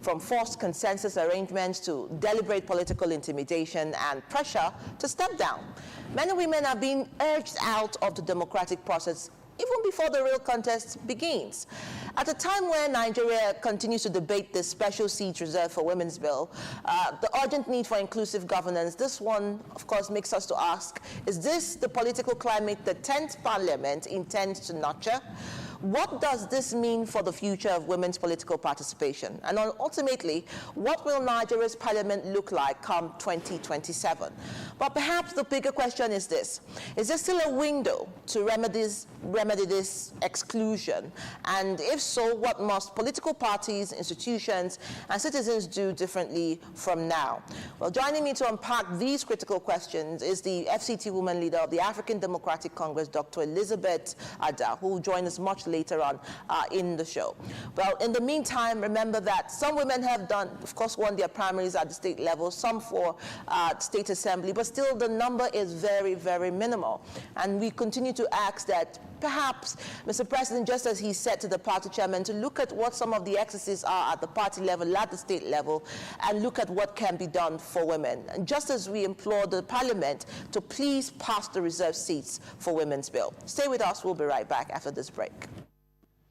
from forced consensus arrangements to deliberate political intimidation and pressure to step down. Many women are being urged out of the democratic process even before the real contest begins. At a time where Nigeria continues to debate the special seat reserved for women's bill, the urgent need for inclusive governance, this one, of course, makes us to ask, is this the political climate the 10th Parliament intends to nurture? What does this mean for the future of women's political participation? And ultimately, what will Nigeria's parliament look like come 2027? But perhaps the bigger question is this: is there still a window to remedy this exclusion? And if so, what must political parties, institutions, and citizens do differently from now? Well, joining me to unpack these critical questions is the FCT woman leader of the African Democratic Congress, Dr. Elizabeth Ada, who will join us much later on in the show. Well, in the meantime, remember that some women have of course, won their primaries at the state level, some for state assembly, but still the number is very, very minimal. And we continue to ask that perhaps, Mr. President, just as he said to the party chairman, to look at what some of the excesses are at the party level, at the state level, and look at what can be done for women. And just as we implore the parliament to please pass the reserved seats for women's bill. Stay with us, we'll be right back after this break.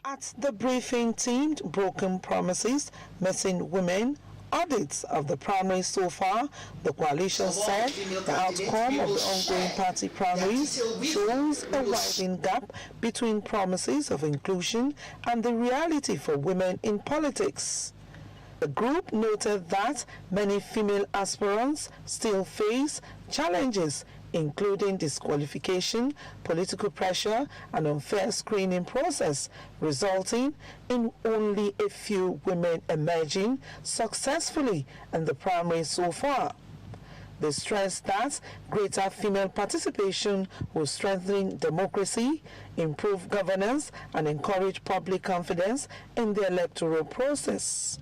At the briefing themed Broken Promises, Missing Women, Audits of the primaries so far, the coalition said the outcome of the ongoing party primaries shows a widening gap between promises of inclusion and the reality for women in politics. The group noted that many female aspirants still face challenges including disqualification, political pressure, and unfair screening process, resulting in only a few women emerging successfully in the primary so far. They stressed that greater female participation will strengthen democracy, improve governance, and encourage public confidence in the electoral process.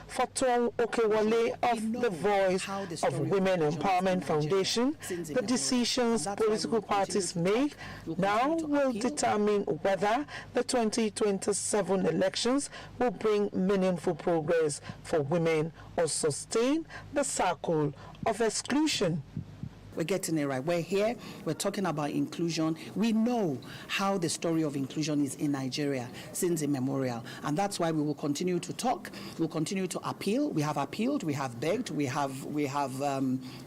Fatong Okewale of the Voice of Women Empowerment Foundation, the decisions political parties make now will determine whether the 2027 elections will bring meaningful progress for women or sustain the cycle of exclusion. We're getting it right. We're here. We're talking about inclusion. We know how the story of inclusion is in Nigeria since immemorial. And that's why we will continue to talk. We'll continue to appeal. We have appealed. We have begged. We have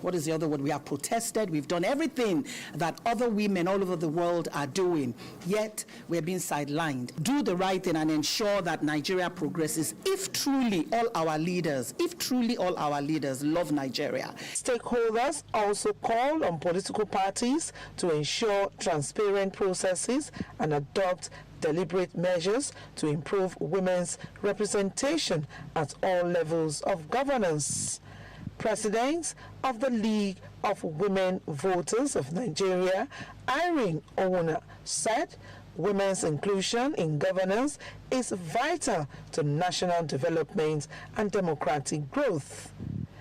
what is the other word? We have protested. We've done everything that other women all over the world are doing. Yet we're being sidelined. Do the right thing and ensure that Nigeria progresses if truly all our leaders love Nigeria. Stakeholders also call on political parties to ensure transparent processes and adopt deliberate measures to improve women's representation at all levels of governance. President of the League of Women Voters of Nigeria, Irene Owona, said women's inclusion in governance is vital to national development and democratic growth.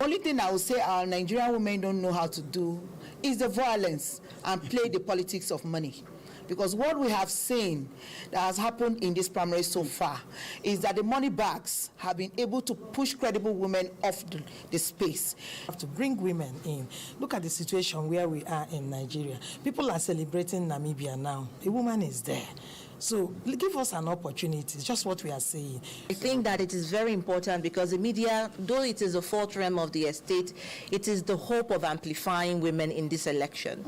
Only thing I would say our Nigerian women don't know how to do is the violence and play the politics of money. Because what we have seen that has happened in this primary so far is that the money bags have been able to push credible women off the space. We have to bring women in. Look at the situation where we are in Nigeria. People are celebrating Namibia now. A woman is there. So give us an opportunity. It's just what we are saying. I think that it is very important because the media, though it is the fourth realm of the estate, it is the hope of amplifying women in this election.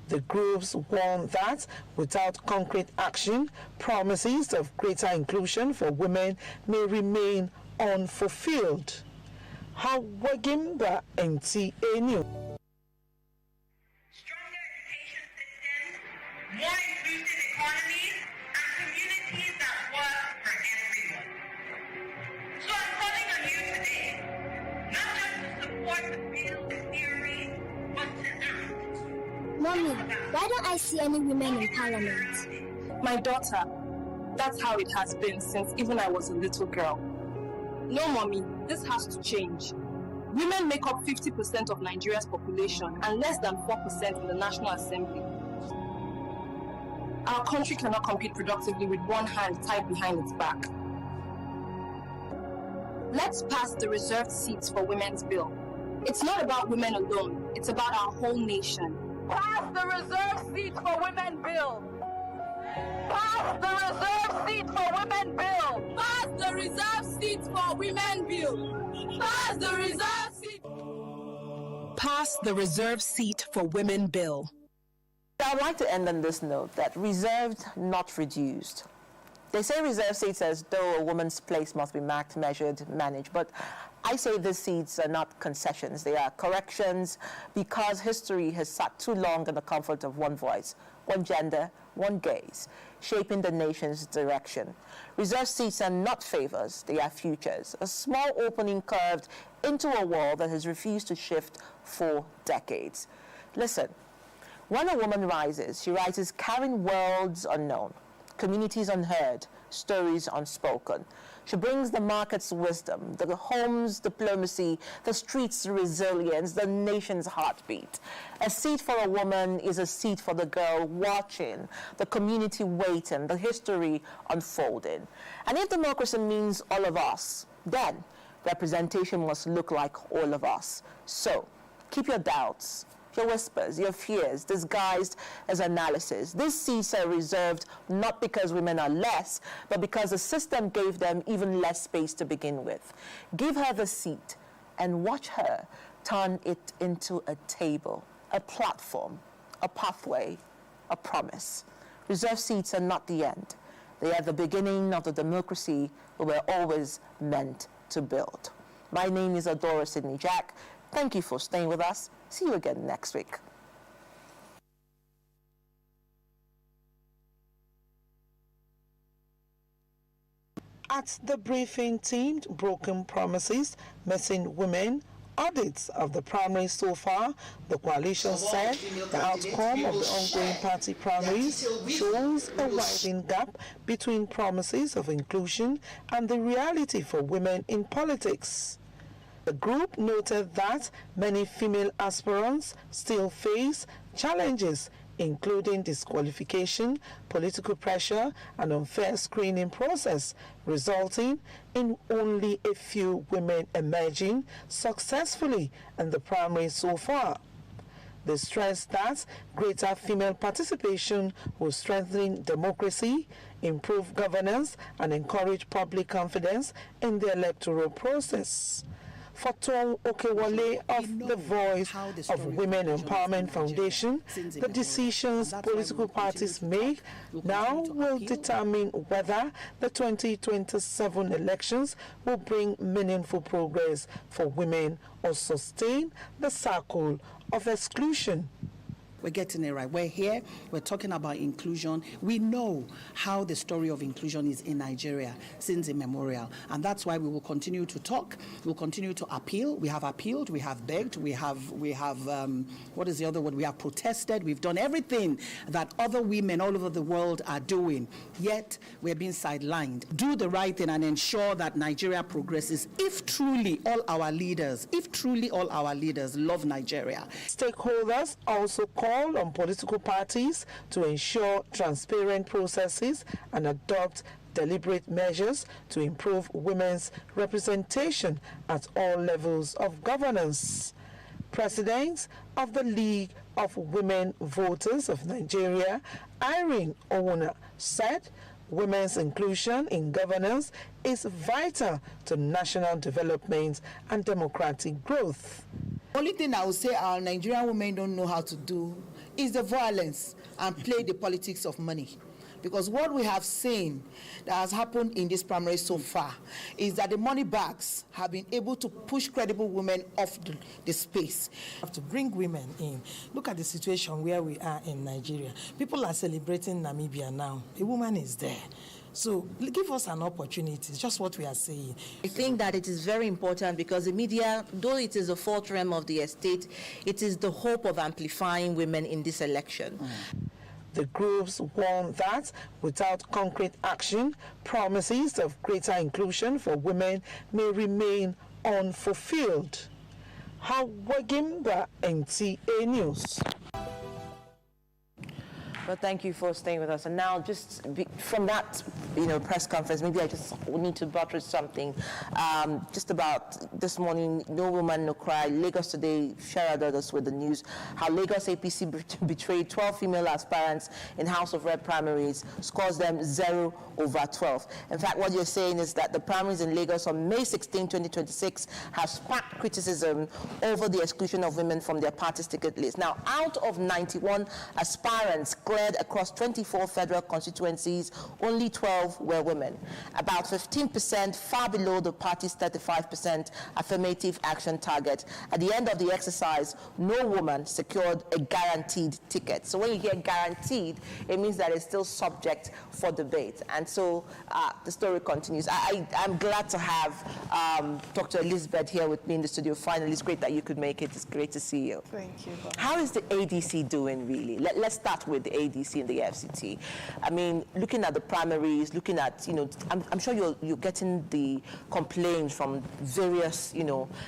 The groups warn that without concrete action, promises of greater inclusion for women may remain unfulfilled. Hawagimba NTA News. Stronger education systems, more inclusive economies, and communities that work for everyone. So I'm calling on you today, not just to support the bill theory, but to act. Mommy, why don't I see any women in parliament? My daughter, that's how it has been since even I was a little girl. No, Mommy, this has to change. Women make up 50% of Nigeria's population and less than 4% in the National Assembly. Our country cannot compete productively with one hand tied behind its back. Let's pass the reserved seats for women's bill. It's not about women alone, it's about our whole nation. Pass the reserved seats for women bill. Pass the reserved seats for women bill. Pass the reserved seats for women bill. Pass the reserved seat. Pass the reserved seat for women bill. I'd like to end on this note that reserved, not reduced. They say reserved seats as though a woman's place must be marked, measured, managed, but I say these seats are not concessions, they are corrections because history has sat too long in the comfort of one voice, one gender, one gaze, shaping the nation's direction. Reserved seats are not favors, they are futures, a small opening carved into a wall that has refused to shift for decades. Listen, when a woman rises, she rises carrying worlds unknown, communities unheard, stories unspoken. She brings the market's wisdom, the home's diplomacy, the street's resilience, the nation's heartbeat. A seat for a woman is a seat for the girl watching, the community waiting, the history unfolding. And if democracy means all of us, then representation must look like all of us. So, keep your doubts, your whispers, your fears, disguised as analysis. These seats are reserved not because women are less, but because the system gave them even less space to begin with. Give her the seat and watch her turn it into a table, a platform, a pathway, a promise. Reserved seats are not the end. They are the beginning of the democracy we were always meant to build. My name is Adora Sidney Jack. Thank you for staying with us. See you again next week. At the briefing teamed broken promises, missing women, audits of the primaries so far, the coalition said the outcome of the ongoing party primaries shows a widening gap between promises of inclusion and the reality for women in politics. The group noted that many female aspirants still face challenges, including disqualification, political pressure, and unfair screening process, resulting in only a few women emerging successfully in the primaries so far. They stressed that greater female participation will strengthen democracy, improve governance, and encourage public confidence in the electoral process. For Tom Okewale of the Voice of Women Empowerment Foundation, the decisions political parties make now will determine whether the 2027 elections will bring meaningful progress for women or sustain the circle of exclusion. We're getting it right. We're here. We're talking about inclusion. We know how the story of inclusion is in Nigeria since immemorial. And that's why we will continue to talk. We'll continue to appeal. We have appealed. We have begged. We have what is the other word? We have protested. We've done everything that other women all over the world are doing. Yet, we're being sidelined. Do the right thing and ensure that Nigeria progresses if truly all our leaders love Nigeria. Stakeholders also call on political parties to ensure transparent processes and adopt deliberate measures to improve women's representation at all levels of governance. President of the League of Women Voters of Nigeria, Irene Owuna, said women's inclusion in governance is vital to national development and democratic growth. Only thing I would say our Nigerian women don't know how to do is the violence and play the politics of money. Because what we have seen that has happened in this primary so far is that the money bags have been able to push credible women off the space. We have to bring women in. Look at the situation where we are in Nigeria. People are celebrating Namibia now. A woman is there. So give us an opportunity. It's just what we are saying. I think that it is very important because the media, though it is the fourth realm of the estate, it is the hope of amplifying women in this election. The groups warn that without concrete action, promises of greater inclusion for women may remain unfulfilled. Hawagimba, NTA News. Well, thank you for staying with us. And now, from that, press conference, maybe I just need to buttress something. Just about this morning, No Woman, No Cry. Lagos Today shared us with the news how Lagos APC betrayed 12 female aspirants in House of Rep primaries, scores them 0/12. In fact, what you're saying is that the primaries in Lagos on May 16, 2026 have sparked criticism over the exclusion of women from their party's ticket list. Now, out of 91 aspirants cleared across 24 federal constituencies, only 12 were women. About 15%, far below the party's 35% affirmative action target. At the end of the exercise, no woman secured a guaranteed ticket. So when you hear guaranteed, it means that it's still subject for debate. And so the story continues. I'm glad to have Dr. Elizabeth here with me in the studio. Finally, it's great that you could make it. It's great to see you. Thank you. How is the ADC doing, really? Let's start with the ADC and the FCT. I mean, looking at the primaries, looking at, I'm sure you're getting the complaints from various,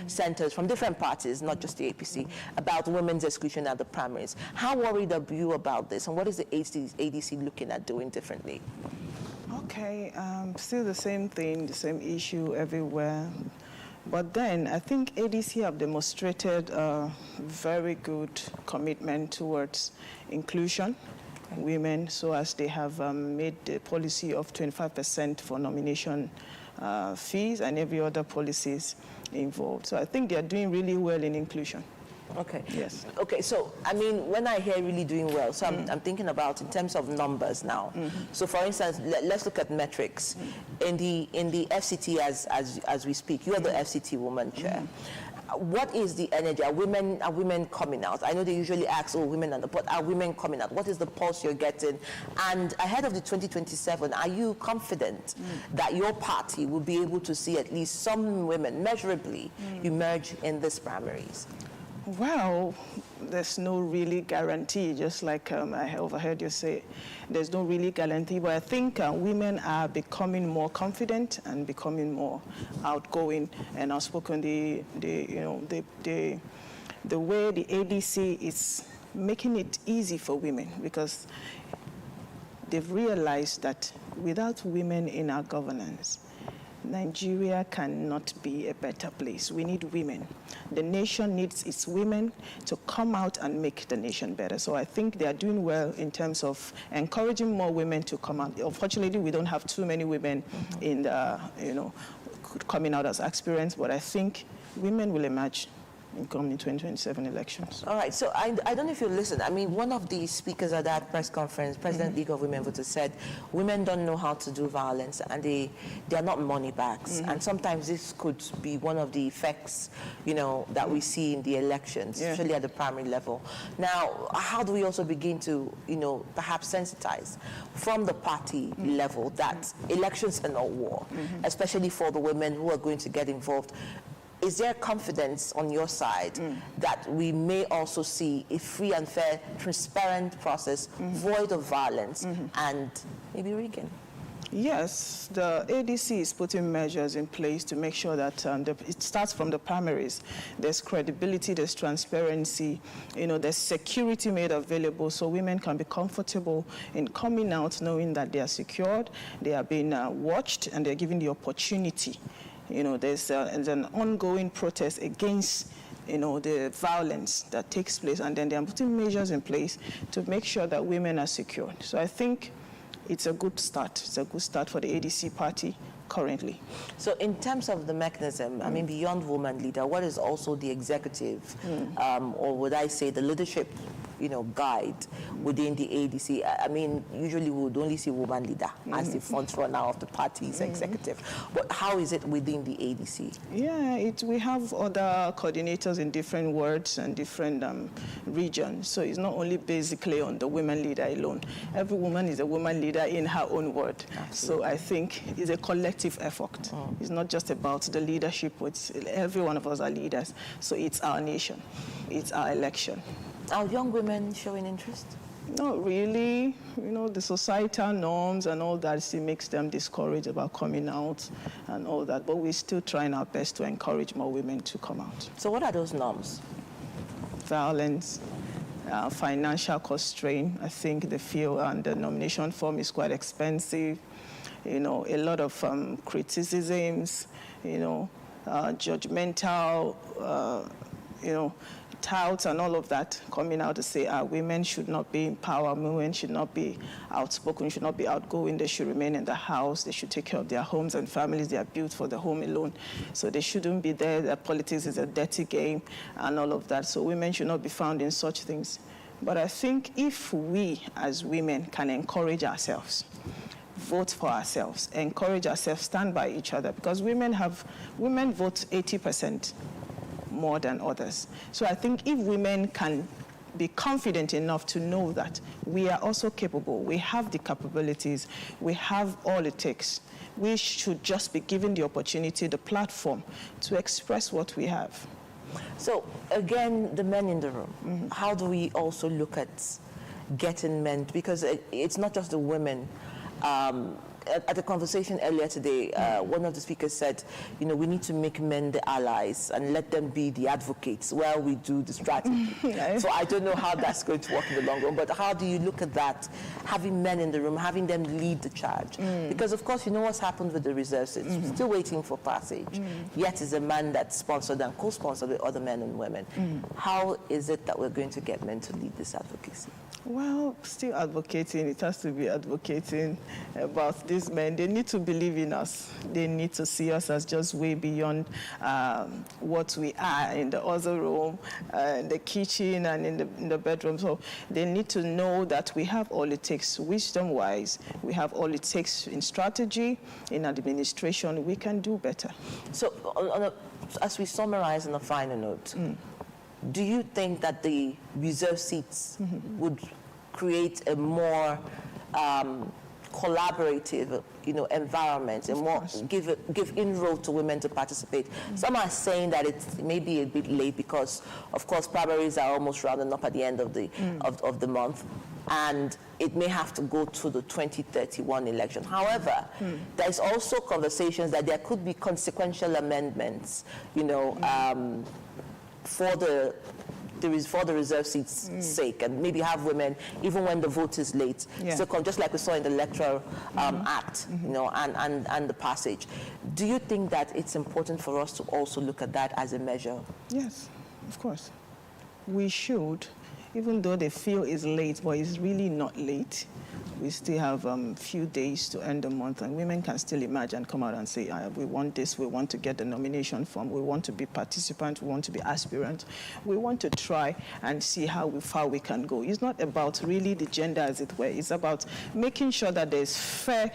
centers, from different parties, not just the APC, about women's exclusion at the primaries. How worried are you about this, and what is the ADC looking at doing differently? Okay, still the same thing, the same issue everywhere. But then I think ADC have demonstrated a very good commitment towards inclusion of women, so as they have made the policy of 25% for nomination fees and every other policies involved. So I think they are doing really well in inclusion. Okay. Yes. Okay, so, I mean, when I hear really doing well, so I'm thinking about in terms of numbers now. So, for instance, let's look at metrics. In the FCT as we speak, you are the FCT woman chair. What is the energy? Are women coming out? I know they usually ask, women on the pot. Are women coming out? What is the pulse you're getting? And ahead of the 2027, are you confident that your party will be able to see at least some women measurably emerge in these primaries? Well, there's no really guarantee, just like I overheard you say, there's no really guarantee, but I think women are becoming more confident and becoming more outgoing and outspoken. The way the ADC is making it easy for women, because they've realized that without women in our governance, Nigeria cannot be a better place. We need women. The nation needs its women to come out and make the nation better. So I think they are doing well in terms of encouraging more women to come out. Unfortunately, we don't have too many women in the, coming out as aspirants, but I think women will emerge in coming 2027 elections. All right, so I don't know if you listen. I mean, one of the speakers at that press conference, President League of Women Voters, said women don't know how to do violence, and they are not money bags. And sometimes this could be one of the effects, that we see in the elections, especially at the primary level. Now, how do we also begin to, perhaps sensitize from the party level that elections are not war, especially for the women who are going to get involved? Is there confidence on your side that we may also see a free and fair, transparent process, void of violence and maybe rigging? Yes, the ADC is putting measures in place to make sure that it starts from the primaries. There's credibility, there's transparency, there's security made available so women can be comfortable in coming out knowing that they are secured, they are being watched, and they're given the opportunity. There's an ongoing protest against, the violence that takes place, and then they're putting measures in place to make sure that women are secured. So I think it's a good start. It's a good start for the ADC party currently. So in terms of the mechanism, I mean, beyond woman leader, what is also the executive, or would I say the leadership, guide within the ADC? I mean, usually we would only see woman leader as the front runner of the party's executive. But how is it within the ADC? Yeah, we have other coordinators in different wards and different regions. So it's not only basically on the women leader alone. Every woman is a woman leader in her own ward. Absolutely. So I think it's a collective effort. It's not just about the leadership. Every one of us are leaders. So it's our nation. It's our election. Are young women showing interest? Not really. The societal norms and all that still makes them discouraged about coming out and all that. But we're still trying our best to encourage more women to come out. So what are those norms? Violence, financial constraint. I think they feel the nomination form is quite expensive. A lot of criticisms, judgmental, touts and all of that coming out to say women should not be in power, women should not be outspoken, should not be outgoing, they should remain in the house, they should take care of their homes and families, they are built for the home alone. So they shouldn't be there, that politics is a dirty game and all of that. So women should not be found in such things. But I think if we as women can encourage ourselves, vote for ourselves, encourage ourselves, stand by each other, because women vote 80% more than others. So I think if women can be confident enough to know that we are also capable, we have the capabilities, we have all it takes, we should just be given the opportunity, the platform to express what we have. So again, the men in the room, how do we also look at getting men, because it's not just the women. At a conversation earlier today, one of the speakers said, we need to make men the allies and let them be the advocates while we do the strategy. So I don't know how that's going to work in the long run, but how do you look at that, having men in the room, having them lead the charge? Because of course, you know what's happened with the reserves, it's still waiting for passage, yet it's a man that's sponsored and co-sponsored with other men and women. How is it that we're going to get men to lead this advocacy? Well, still advocating, it has to be advocating about these men. They need to believe in us. They need to see us as just way beyond what we are in the other room, in the kitchen and in the bedroom. So they need to know that we have all it takes wisdom-wise. We have all it takes in strategy, in administration. We can do better. So as we summarize on a final note, do you think that the reserve seats would create a more collaborative, environment, and more give inroad to women to participate? Some are saying that it's maybe a bit late because, of course, primaries are almost rounding up at the end of the of the month, and it may have to go to the 2031 election. However, there's also conversations that there could be consequential amendments, for the reserve seats' sake, and maybe have women, even when the vote is late, still come, just like we saw in the Electoral Act, and the passage. Do you think that it's important for us to also look at that as a measure? Yes, of course. We should, even though they feel it's late, but it's really not late. We still have a few days to end the month, and women can still emerge and come out and say, we want this, we want to get the nomination form, we want to be participants, we want to be aspirants, we want to try and see how far we can go. It's not about really the gender, as it were. It's about making sure that there's fair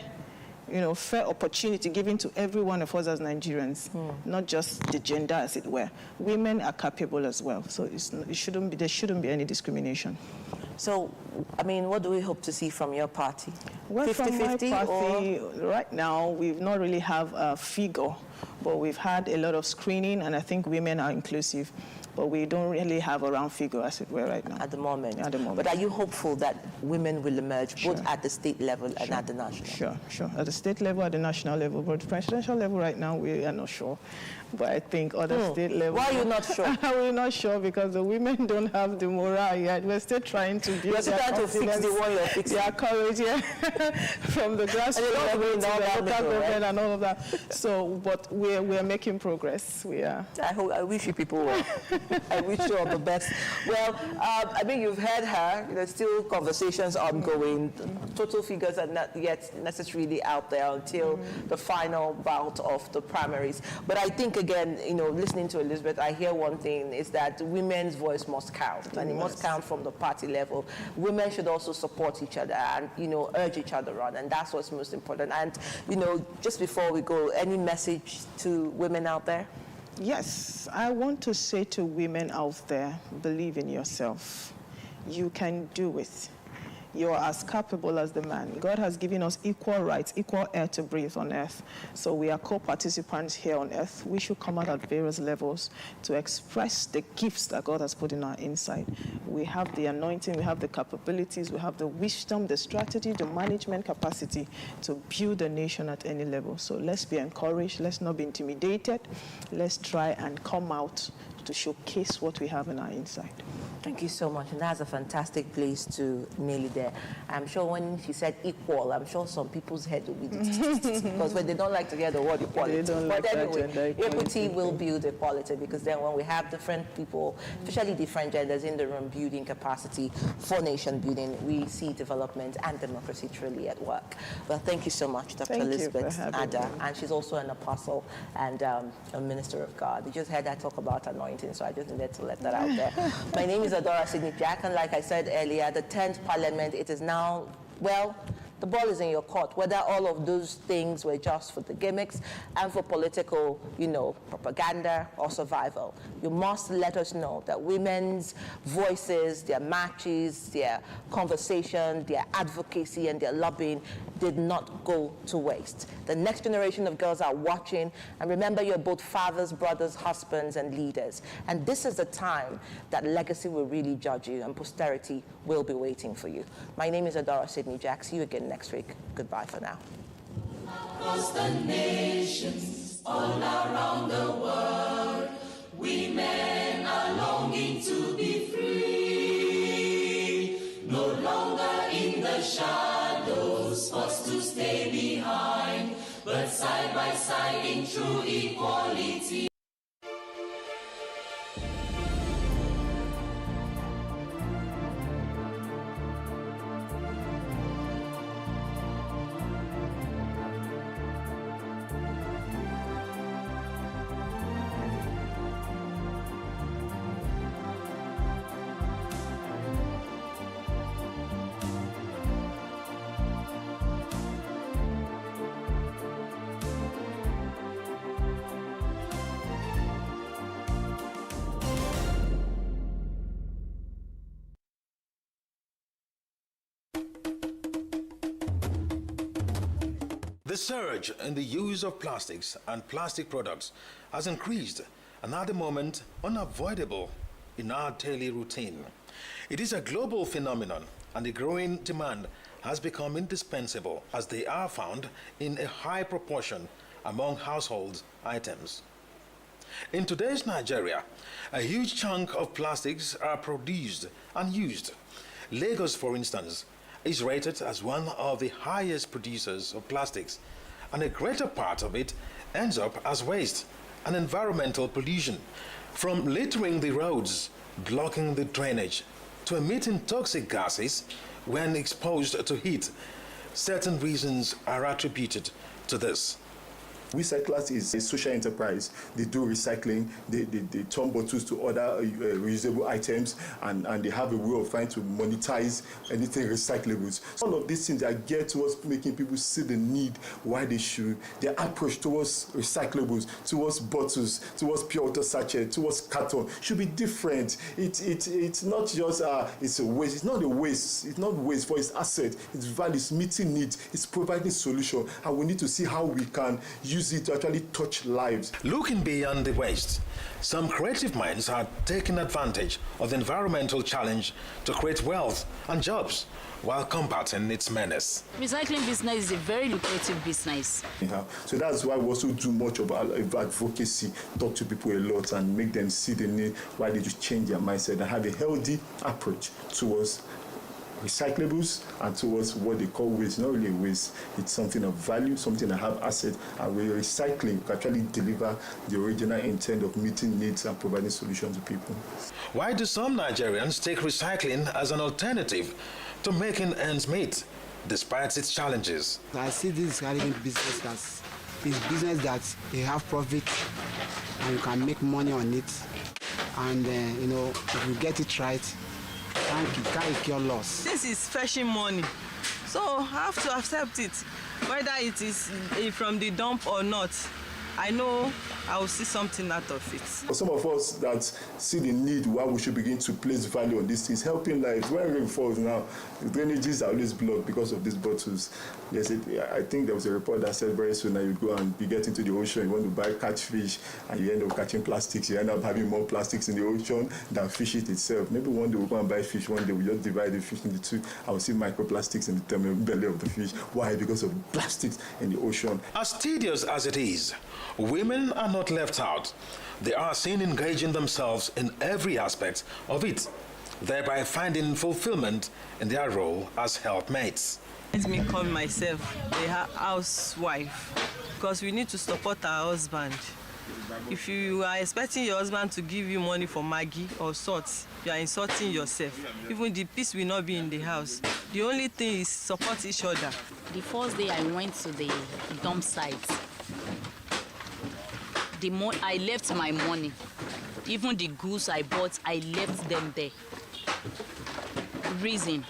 opportunity given to every one of us as Nigerians, not just the gender, as it were. Women are capable as well, so there shouldn't be any discrimination. So, what do we hope to see from your party? Well, 50-50, from my party, right now, we've not really have a figure, but we've had a lot of screening, and I think women are inclusive. But we don't really have a round figure, as it were, right now. At the moment. At the moment. But are you hopeful that women will emerge, both at the state level and at the national? Sure. At the state level, at the national level. But the presidential level right now, we are not sure. But I think other state levels... Why are you not sure? We're not sure because the women don't have the morale yet. We're still trying to build their confidence. Fix the one you're fixing. Their courage, from the grassroots level to the local government and all of that. So, but we're making progress. We are. I wish you people well. I wish you all the best. Well, you've heard her. There's still conversations ongoing. Total figures are not yet necessarily out there until the final bout of the primaries. But I think, again, listening to Elizabeth, I hear one thing is that women's voice must count, and it must count from the party level. Women should also support each other and, urge each other on, and that's what's most important. And, just before we go, any message to women out there? Yes, I want to say to women out there, believe in yourself. You can do it. You are as capable as the man. God has given us equal rights, equal air to breathe on earth. So we are co-participants here on earth. We should come out at various levels to express the gifts that God has put in our inside. We have the anointing, we have the capabilities, we have the wisdom, the strategy, the management capacity to build a nation at any level. So let's be encouraged. Let's not be intimidated. Let's try and come out to showcase what we have in our inside. Thank you so much, and that's a fantastic place to nail it there. I'm sure when she said equal, I'm sure some people's head will be because when they don't like to hear the word equality. But anyway, equity will build equality, because then when we have different people, especially different genders in the room, building capacity for nation building, we see development and democracy truly at work. Well, thank you so much, Dr. Elizabeth Ada, and she's also an apostle and a minister of God. You just heard that talk about anointing, so I just needed to let that out there. My name is Adora Sidney Jack, and like I said earlier, the 10th Parliament, it is now, well, the ball is in your court, whether all of those things were just for the gimmicks and for political, propaganda or survival. You must let us know that women's voices, their matches, their conversation, their advocacy, and their lobbying did not go to waste. The next generation of girls are watching, and remember, you're both fathers, brothers, husbands, and leaders. And this is the time that legacy will really judge you, and posterity will be waiting for you. My name is Adora Sidney Jack. See you again next week. Goodbye for now. Across the nations, all around the world, women are longing to be free, no longer in the shadows, forced to stay behind, but side by side in true equality. The surge in the use of plastics and plastic products has increased and at the moment unavoidable in our daily routine. It is a global phenomenon, and the growing demand has become indispensable as they are found in a high proportion among household items. In today's Nigeria, a huge chunk of plastics are produced and used. Lagos, for instance, is rated as one of the highest producers of plastics, and a greater part of it ends up as waste and environmental pollution, from littering the roads, blocking the drainage, to emitting toxic gases when exposed to heat. Certain reasons are attributed to this. Recyclers is a social enterprise. They do recycling, they turn bottles to other reusable items, and they have a way of trying to monetize anything recyclables. So all of these things are geared towards making people see the need, why they should, their approach towards recyclables, towards bottles, towards pure water sachet, towards carton should be different. It's not just it's a waste. It's not a waste. It's not waste for its asset. It's value. It's meeting needs. It's providing solution, and we need to see how we can use it to actually touch lives. Looking beyond the waste, some creative minds are taking advantage of the environmental challenge to create wealth and jobs while combating its menace. Recycling business is a very lucrative business. Yeah. So that's why we also do much of advocacy, talk to people a lot and make them see the need, why they just change their mindset and have a healthy approach towards recyclables and towards what they call waste. Not really waste, it's something of value, something that have asset, and with recycling can actually deliver the original intent of meeting needs and providing solutions to people. Why do some Nigerians take recycling as an alternative to making ends meet, despite its challenges? I see this recycling business as is business that they have profit and you can make money on it, and if you get it right, can't cure loss. This is fetching money, so I have to accept it, whether it is from the dump or not. I know I will see something out of it. For some of us that see the need, why we should begin to place value on these things, helping lives. When rain falls now, the drainages are always blocked because of these bottles. Yes, I think there was a report that said very soon that you go and you get into the ocean, you want to buy catfish, and you end up catching plastics. You end up having more plastics in the ocean than fish it itself. Maybe one day we'll go and buy fish, one day we'll just divide the fish into two. I will see microplastics in the belly of the fish. Why? Because of plastics in the ocean. As tedious as it is, women are not left out. They are seen engaging themselves in every aspect of it, thereby finding fulfillment in their role as helpmates. Let me call myself a housewife, because we need to support our husband. If you are expecting your husband to give you money for Maggi or salt, you are insulting yourself. Even the peace will not be in the house. The only thing is support each other. The first day I went to the dump site, I left my money. Even the goods I bought, I left them there. Reason,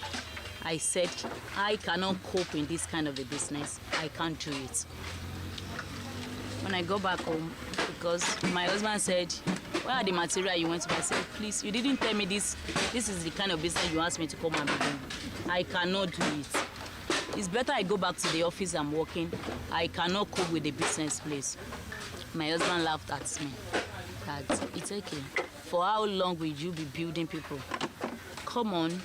I said, I cannot cope in this kind of a business. I can't do it. When I go back home, because my husband said, where are the material you went to buy? I said, please, you didn't tell me this. This is the kind of business you asked me to come and begin. I cannot do it. It's better I go back to the office I'm working. I cannot cope with the business place. My husband laughed at me. That it's okay. For how long will you be building people? Come on,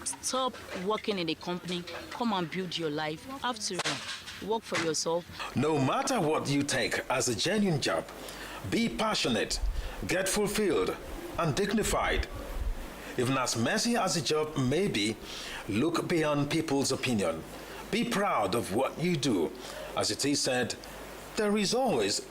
stop working in a company. Come and build your life. After all, work for yourself. No matter what you take as a genuine job, be passionate, get fulfilled, and dignified. Even as messy as the job may be, look beyond people's opinion. Be proud of what you do. As it is said, there is always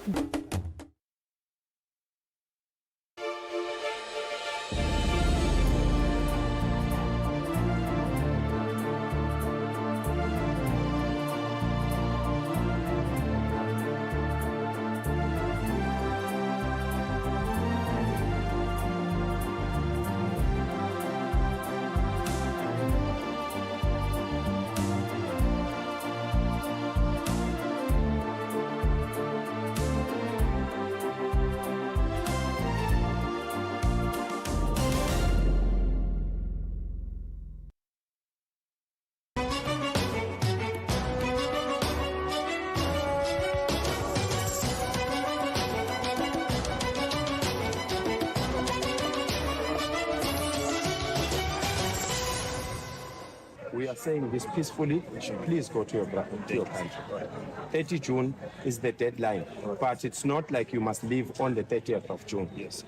We are saying this peacefully. Please go to your country. 30 June is the deadline, but it's not like you must leave on the 30th of June. Yes.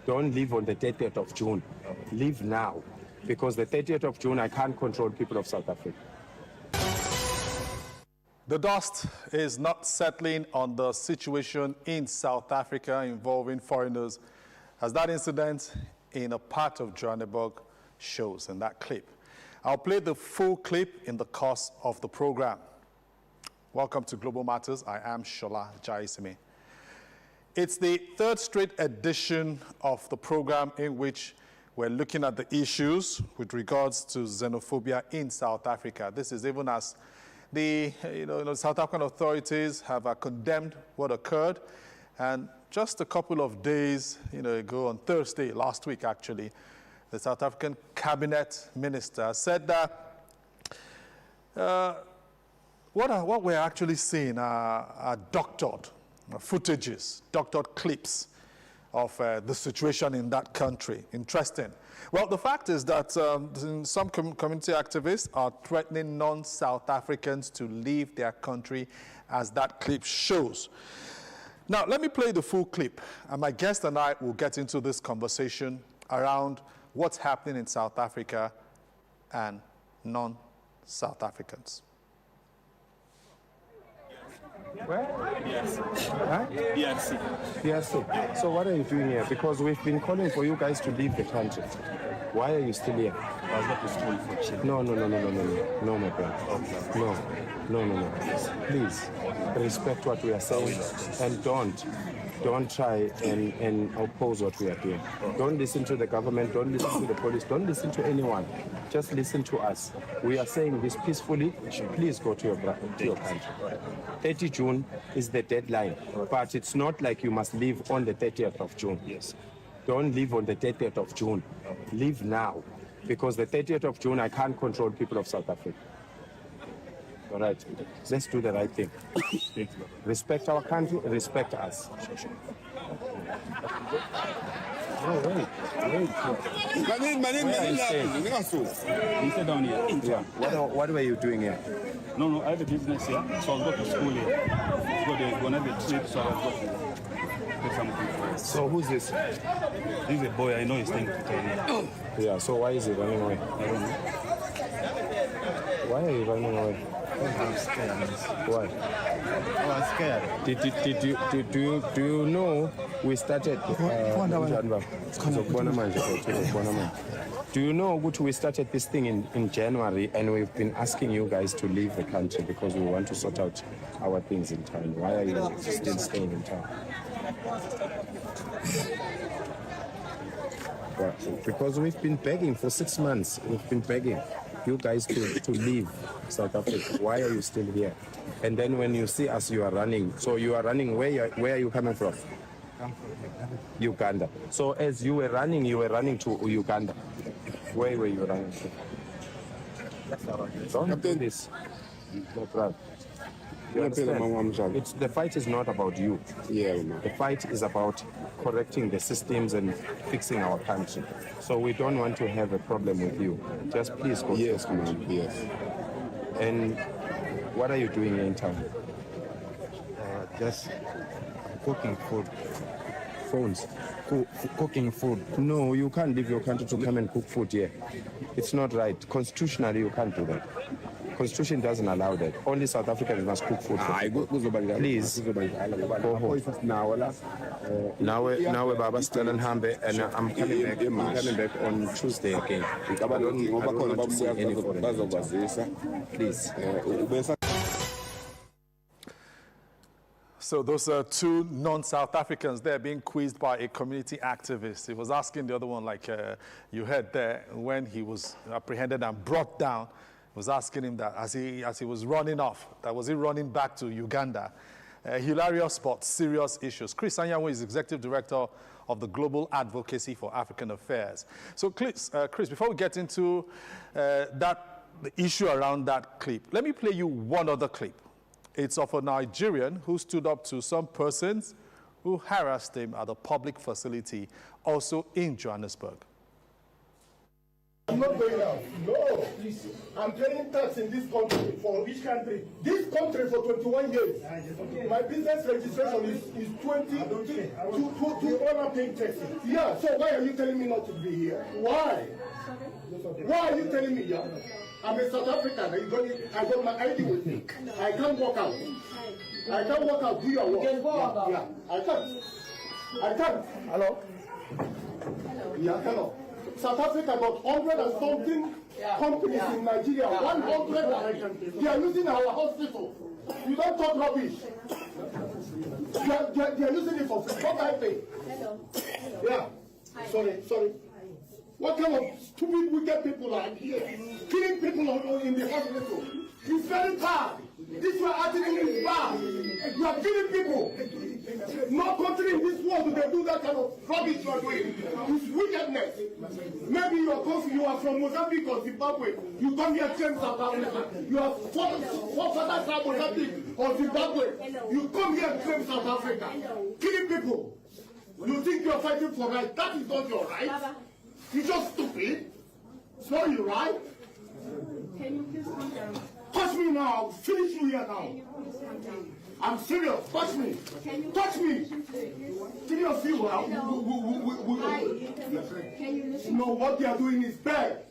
Don't leave on the 30th of June. Leave now, because the 30th of June, I can't control people of South Africa. The dust is not settling on the situation in South Africa involving foreigners, as that incident in a part of Johannesburg shows in that clip. I'll play the full clip in the course of the program. Welcome to Global Matters. I am Shola Jaisime. It's the third straight edition of the program in which we're looking at the issues with regards to xenophobia in South Africa. This is even as the South African authorities have condemned what occurred. And just a couple of days ago, on Thursday, last week actually, the South African cabinet minister said that what we're actually seeing are doctored footages, doctored clips of the situation in that country. Interesting. Well, the fact is that some community activists are threatening non-South Africans to leave their country, as that clip shows. Now, let me play the full clip, and my guest and I will get into this conversation around what's happening in South Africa and non-South Africans. Where? Yes. Huh? Yes. Yes. So what are you doing here? Because we've been calling for you guys to leave the country. Why are you still here? I was not school for children. No, my friend. Okay. No. Please, respect what we are saying, and don't try and oppose what we are doing. Don't listen to the government, don't listen to the police, don't listen to anyone. Just listen to us. We are saying this peacefully. Please go to your country. 30 June is the deadline, but it's not like you must leave on the 30th of June. Yes. Don't leave on the 30th of June. Leave now, because the 30th of June, I can't control people of South Africa. All right, let's do the right thing. Respect our country, respect us. Wait. You sit down here. Yeah. What were you doing here? No, I have a business here, so I'll go to school here. I've got a trip, so I'll go to something for us. So who's this? This is a boy, I know he's staying to tell me. Yeah, so why is he running away? I don't know. Why are you running away? I'm scared. Why? Oh, I'm scared. Do you know we started do you know we started this thing in January, and we've been asking you guys to leave the country because we want to sort out our things in town? Why are you still staying in town? Well, because we've been begging for 6 months. We've been begging you guys to leave South Africa. Why are you still here? And then when you see us, you are running. So you are running. Where are you coming from? I'm from Uganda. So as you were running to Uganda. Where were you running to? Don't do this. No problem. You understand? The fight is not about you. Yeah, the fight is about correcting the systems and fixing our country. So we don't want to have a problem with you. Just please go. Yes, ma'am. Yes. And what are you doing in town? just cooking food. Phones. Cooking food. No, you can't leave your country to come and cook food here. It's not right. Constitutionally, you can't do that. Constitution doesn't allow that. Only South Africans must cook food. Please go home. Now, Baba still in Hambe, and I'm coming back on Tuesday again. I don't want to see any foreign. Please. So those are two non-South Africans there being quizzed by a community activist. He was asking the other one, like you heard there, when he was apprehended and brought down, he was asking him that as he was running off, that was he running back to Uganda. Hilarious spot, serious issues. Chris Anyanwu is Executive Director of the Global Advocacy for African Affairs. So Chris, before we get into the issue around that clip, let me play you one other clip. It's of a Nigerian who stood up to some persons who harassed him at a public facility, also in Johannesburg. I'm not going out. No. I'm paying tax in this country. For which country? This country for 21 years. My business registration is 2 paying taxes. Yeah, so why are you telling me not to be here? Why? Why are you telling me? Yeah? I'm a South African. I got my ID with me. I can't walk out. I can't walk out. Do your work. Yeah. I can't. Hello? Yeah, hello. South Africa got 100 and something companies in Nigeria. 100. They are using our hospital. You don't talk rubbish. They are using it for free. What I pay? Yeah. Sorry. What kind of stupid, wicked people are here? Killing people in the hospital. It's very bad. This your attitude is bad. You are killing people. No country in this world do they do that kind of rubbish you are doing. It's wickedness. Maybe you are from Mozambique or Zimbabwe. You come here to claim South Africa. You are forefathers from Mozambique or Zimbabwe. You come here to claim South Africa. Killing people. You think you are fighting for right. That is not your right. You're just stupid. It's not your right. Can you please calm down? Touch me now. I'll finish you here now. I'm serious. Touch me. Touch me. Serious, you are. No, what they are doing is bad.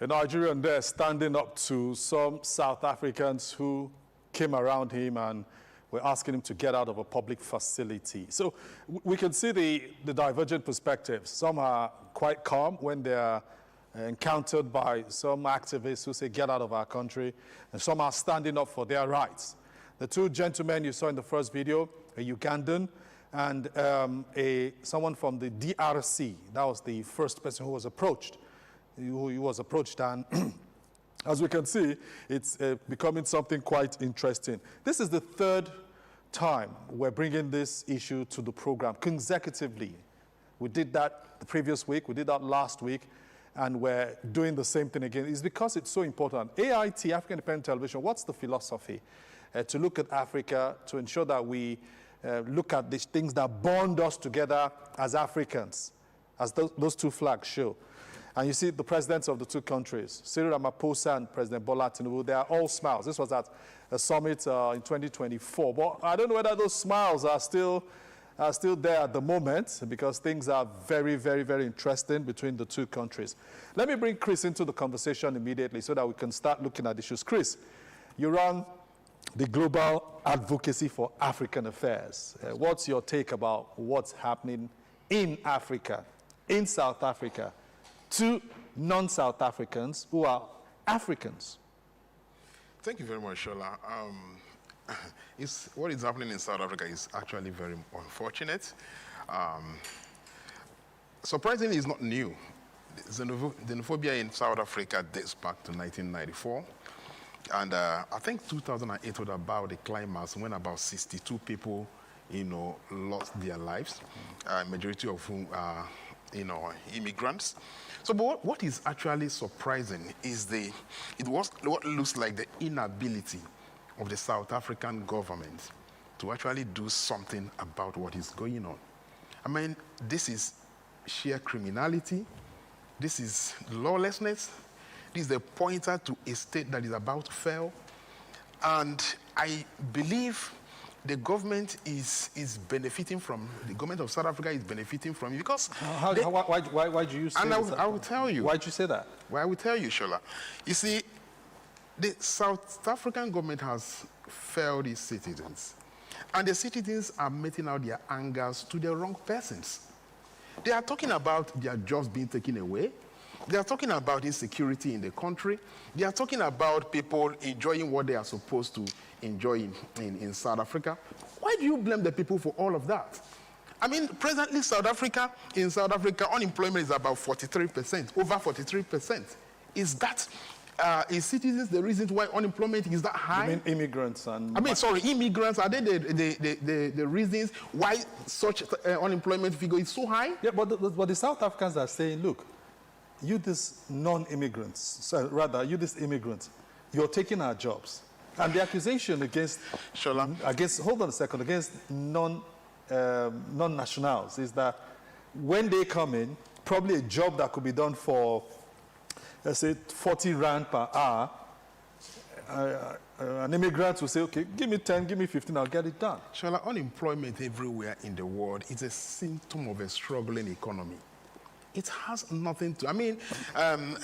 A Nigerian there standing up to some South Africans who came around him and were asking him to get out of a public facility. So we can see the divergent perspectives. Some are quite calm when they are encountered by some activists who say, get out of our country, and some are standing up for their rights. The two gentlemen you saw in the first video, a Ugandan and someone from the DRC. That was the first person who was approached. He was approached, and as we can see, it's becoming something quite interesting. This is the third time we're bringing this issue to the program consecutively. We did that the previous week, we did that last week, and we're doing the same thing again. It's because it's so important. AIT, African Independent Television, what's the philosophy? To look at Africa, to ensure that we look at these things that bond us together as Africans, as those two flags show. And you see the presidents of the two countries, Cyril Ramaphosa and President Bola Tinubu, they are all smiles. This was at a summit in 2024. But I don't know whether those smiles are still there at the moment, because things are very, very, very interesting between the two countries. Let me bring Chris into the conversation immediately so that we can start looking at issues. Chris, you run the Global Advocacy for African Affairs. What's your take about what's happening in Africa, in South Africa, to non-South Africans who are Africans? Thank you very much, Shola. What is happening in South Africa is actually very unfortunate. Surprisingly, it's not new. Xenophobia in South Africa dates back to 1994. And I think 2008 was about the climax when about 62 people, lost their lives, majority of whom are, immigrants. So, but what is actually surprising is what looks like the inability of the South African government to actually do something about what is going on. I mean, this is sheer criminality. This is lawlessness. This is a pointer to a state that is about to fail. And I believe the government is benefiting from, the government of South Africa is benefiting from it because... Why do you say that? And I will tell you. Why do you say that? Well, I will tell you, Shola. You see, the South African government has failed its citizens. And the citizens are meting out their angers to the wrong persons. They are talking about their jobs being taken away. They are talking about insecurity in the country. They are talking about people enjoying what they are supposed to enjoy in South Africa. Why do you blame the people for all of that? I mean, presently in South Africa, unemployment is about 43%, over 43%. Is that, is citizens the reason why unemployment is that high? You mean immigrants? Immigrants, are they the reasons why such unemployment figure is so high? Yeah, but the South Africans are saying, look, you this non-immigrants, you this immigrants, you're taking our jobs. And the accusation against non-nationals is that when they come in, probably a job that could be done for, let's say, 40 rand per hour, an immigrant will say, okay, give me 10, give me 15, I'll get it done. Shola, unemployment everywhere in the world is a symptom of a struggling economy. It has nothing to,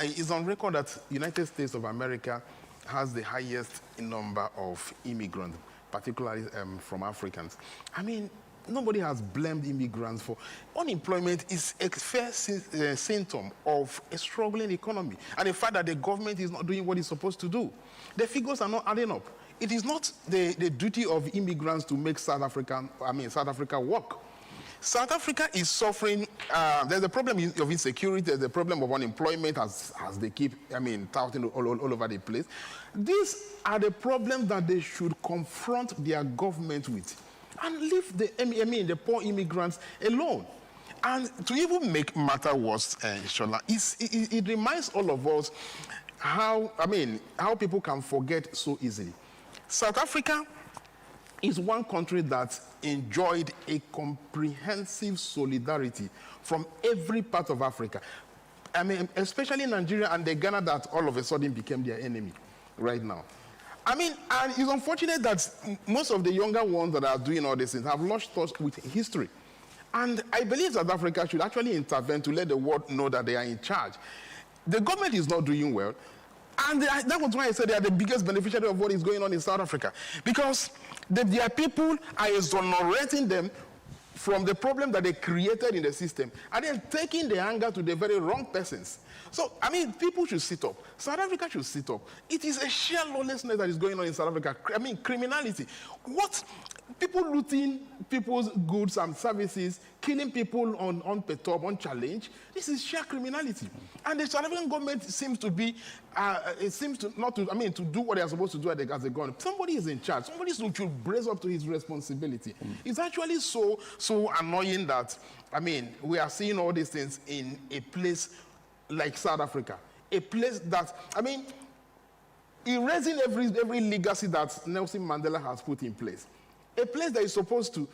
it's on record that United States of America has the highest number of immigrants, particularly from Africans. I mean, nobody has blamed immigrants for unemployment. Is a fair symptom of a struggling economy and the fact that the government is not doing what it's supposed to do. The figures are not adding up. It is not the duty of immigrants to make South Africa work. South Africa is suffering, there's a problem of insecurity, there's a problem of unemployment as they keep, touting all over the place. These are the problems that they should confront their government with and leave the poor immigrants alone. And to even make matter worse, Shola, it reminds all of us how people can forget so easily. South Africa is one country that enjoyed a comprehensive solidarity from every part of Africa. Especially Nigeria and the Ghana that all of a sudden became their enemy right now. And it's unfortunate that most of the younger ones that are doing all these things have lost touch with history. And I believe South Africa should actually intervene to let the world know that they are in charge. The government is not doing well. And that was why I said they are the biggest beneficiary of what is going on in South Africa. Because their people are exonerating them from the problem that they created in the system and then taking the anger to the very wrong persons. So, people should sit up. South Africa should sit up. It is a sheer lawlessness that is going on in South Africa. Criminality. People looting people's goods and services, killing people unperturbed, unchallenged. This is sheer criminality. And the South African government seems to be, to do what they are supposed to do as a government. Somebody is in charge. Somebody should brace up to his responsibility. It's actually so annoying that, we are seeing all these things in a place like South Africa. A place that, erasing every legacy that Nelson Mandela has put in place. A place that is supposed to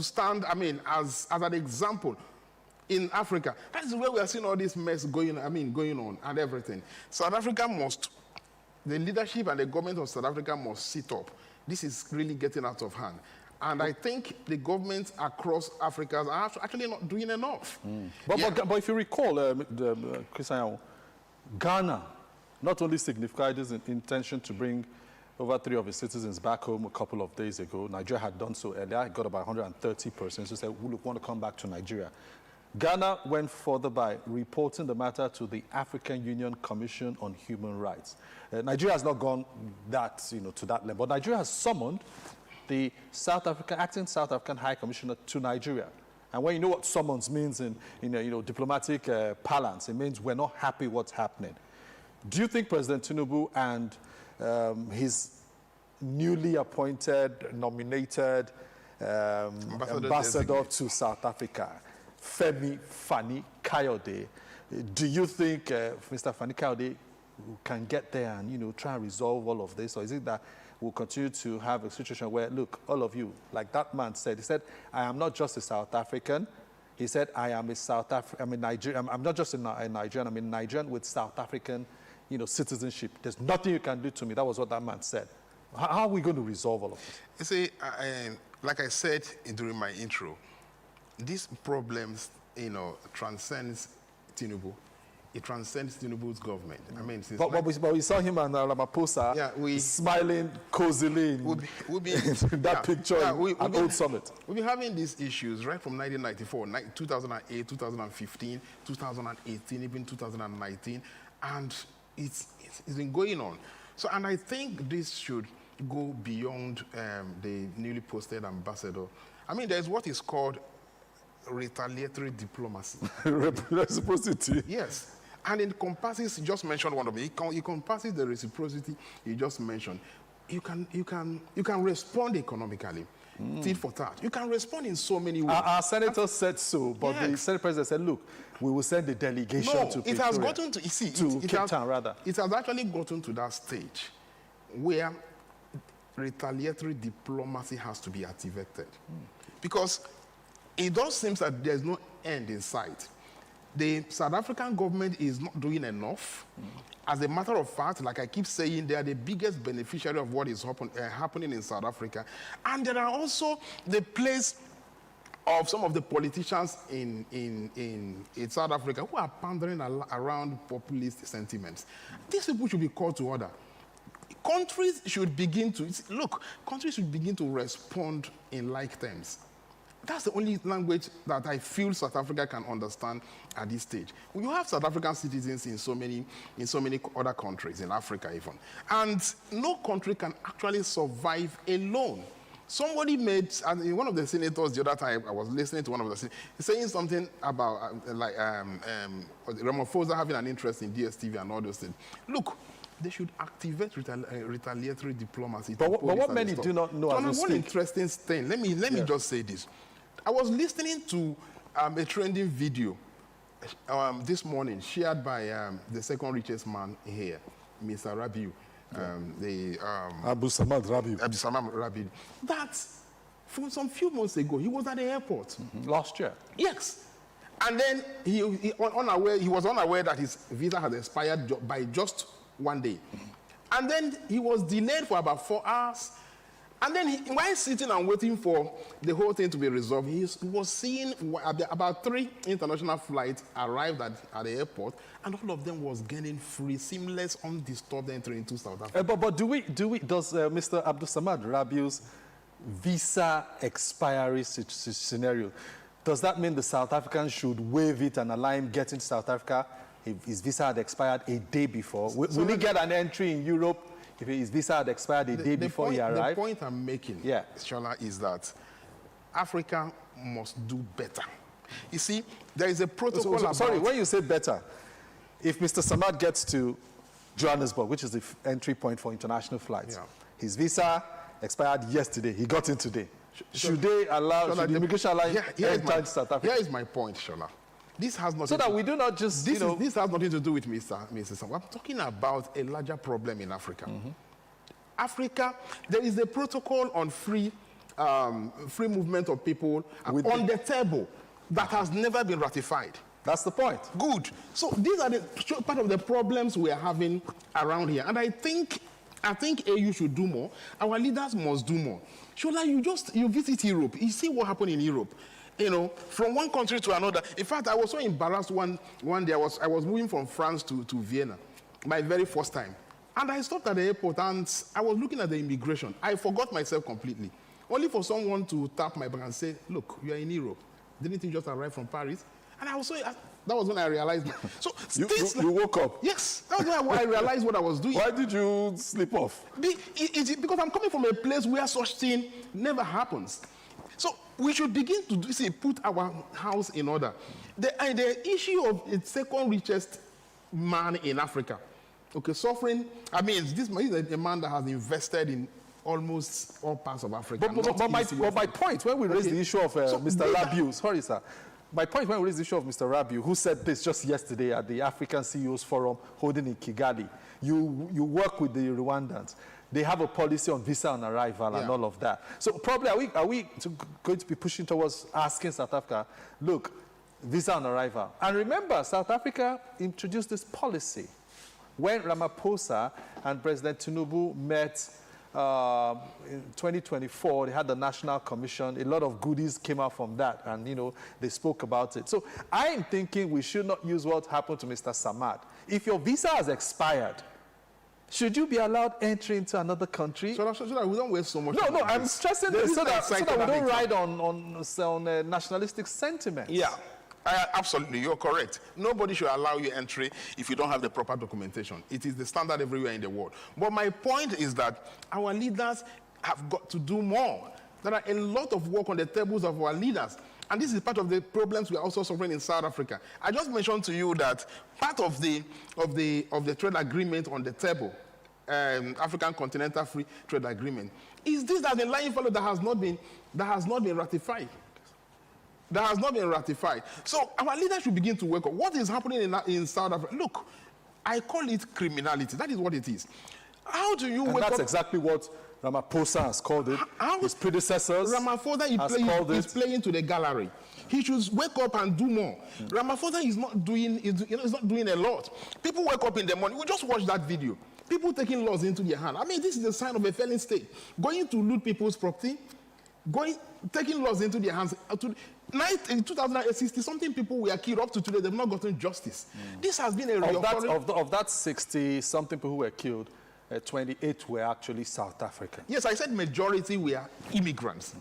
stand, as an example in Africa. That's where we are seeing all this mess going on and everything. South Africa the leadership and the government of South Africa must sit up. This is really getting out of hand. And I think the governments across Africa are actually not doing enough. But if you recall, Christian, Ghana not only signified its intention to bring over 3 of its citizens back home a couple of days ago. Nigeria had done so earlier. It got about 130 persons who said, we want to come back to Nigeria. Ghana went further by reporting the matter to the African Union Commission on Human Rights. Nigeria has not gone to that level, but Nigeria has summoned the acting South African High Commissioner to Nigeria. And when you know what summons means in diplomatic parlance, it means we're not happy what's happening. Do you think President Tinubu and his newly appointed, nominated ambassador to South Africa, Femi Fani Kayode, do you think Mr. Fani Kayode can get there and try and resolve all of this, or is it that we'll continue to have a situation where, look, all of you, like that man said, he said, I am not just a South African. He said, I am a Nigerian. I'm not just a Nigerian. I'm a Nigerian with South African, citizenship. There's nothing you can do to me. That was what that man said. How are we going to resolve all of this? You see, like I said during my intro, these problems, transcends Tinubu. It transcends Tinubu's government. I mean, but we saw him and Ramaphosa smiling cozily in that picture at Old Summit. We've been having these issues right from 1994, 2008, 2015, 2018, even 2019, and it's been going on. So, and I think this should go beyond the newly posted ambassador. I mean, there's what is called retaliatory diplomacy. Reciprocity. Yes. And it encompasses, you just mentioned one of them, it encompasses the reciprocity you just mentioned. You can respond economically, tit for tat. You can respond in so many ways. Our senator said so, but the Senate president said, look, we will send a delegation to Pretoria. It has gotten to, Cape Town, rather. It has actually gotten to that stage where retaliatory diplomacy has to be activated. Because it does seem that there's no end in sight. The South African government is not doing enough. As a matter of fact, like I keep saying, they are the biggest beneficiary of what is happening in South Africa. And there are also the place of some of the politicians in South Africa who are pandering around populist sentiments. These people should be called to order. Countries should begin to respond in like terms. That's the only language that I feel South Africa can understand at this stage. You have South African citizens in so many other countries, in Africa even. And no country can actually survive alone. Somebody made, and one of the senators the other time, I was listening to one of the senators, saying something about Ramaphosa having an interest in DSTV and all those things. Look, they should activate retaliatory diplomacy. But what many do not know as we speak. One interesting thing, let me just say this. I was listening to a trending video this morning shared by the second richest man here, Mr. Rabiu, Abu Samad Rabiu. That from some few months ago, he was at the airport. Last year? Yes. And then he was unaware that his visa had expired by just one day. And then he was delayed for about 4 hours. And then while sitting and waiting for the whole thing to be resolved, he was seeing about 3 international flights arrived at the airport, and all of them was getting free, seamless, undisturbed entry into South Africa. But does Mr. Abdul Samad Rabiu's visa expiry scenario, does that mean the South Africans should waive it and allow him get into South Africa if his visa had expired a day before? Will he get an entry in Europe if his visa had expired a day before he arrived? The point I'm making, Shola, is that Africa must do better. You see, there is a protocol Sorry, when you say better, if Mr. Samad gets to Johannesburg, which is the entry point for international flights, his visa expired yesterday, he got in today. Should the immigration allow him to enter South Africa? Here is my point, Shola. This has nothing so that we do not just, this has nothing to do with Mr. Sam. I'm talking about a larger problem in Africa. Africa, there is a protocol on free movement of people on the table. that has never been ratified. That's the point. Good. So these are the part of the problems we are having around here. And I think AU should do more. Our leaders must do more. Shola, you visit Europe. You see what happened in Europe. You know, from one country to another. In fact, I was so embarrassed one day. I was moving from France to Vienna, my very first time. And I stopped at the airport and I was looking at the immigration. I forgot myself completely. Only for someone to tap my back and say, look, you are in Europe. Didn't you just arrive from Paris? And I was that was when I realized. So you woke up? Yes. That was when I realized what I was doing. Why did you sleep off? Because I'm coming from a place where such thing never happens. So we should begin to put our house in order. The issue of the second richest man in Africa, okay, suffering. I mean, this is a man that has invested in almost all parts of Africa. But my point, when we raised the issue of Mr. Rabiu, sorry, sir. My point when we raised the issue of Mr. Rabiu, who said this just yesterday at the African CEOs Forum holding in Kigali, you work with the Rwandans. They have a policy on visa on arrival and all of that. So probably are we going to be pushing towards asking South Africa, look, visa on arrival. And remember, South Africa introduced this policy when Ramaphosa and President Tinubu met in 2024. They had the National Commission. A lot of goodies came out from that, and they spoke about it. So I am thinking we should not use what happened to Mr. Samad. If your visa has expired, should you be allowed entry into another country? So that we don't waste so much. No, I'm stressing this so that we don't ride on nationalistic sentiment. Yeah. Absolutely, you're correct. Nobody should allow you entry if you don't have the proper documentation. It is the standard everywhere in the world. But my point is that our leaders have got to do more. There are a lot of work on the tables of our leaders. And this is part of the problems we are also suffering in South Africa. I just mentioned to you that part of the trade agreement on the table, African Continental Free Trade Agreement, is this that the line follow that has not been ratified. That has not been ratified. So our leaders should begin to wake up. What is happening in South Africa? Look, I call it criminality. That is what it is. How do you wake up? And that's exactly what Ramaphosa has called it. His predecessors Ramaphosa is playing to the gallery. He should wake up and do more. Ramaphosa is not doing a lot. People wake up in the morning. We just watched that video. People taking laws into their hand. I mean, this is a sign of a failing state. Going to loot people's property, taking laws into their hands. In 2060-something people were killed. Up to today, they've not gotten justice. This has been a real of that 60-something people who were killed, 28 were actually South African. Yes, I said majority were immigrants.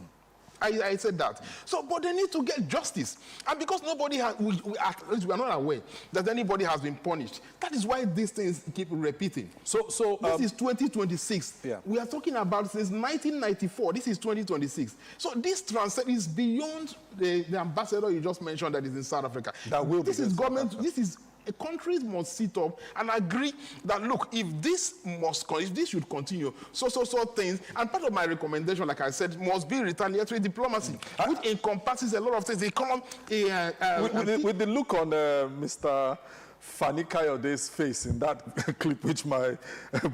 I said that. So, but they need to get justice. And because nobody has, we are not aware that anybody has been punished. That is why these things keep repeating. So this is 2026. Yeah. We are talking about since 1994. This is 2026. So this transcend is beyond the ambassador you just mentioned that is in South Africa. This is government. This is countries must sit up and agree that, look, if this should continue, so things, and part of my recommendation, like I said, must be retaliatory diplomacy, which encompasses a lot of things. With the look on Mr. Fani Kayode's face in that clip, which my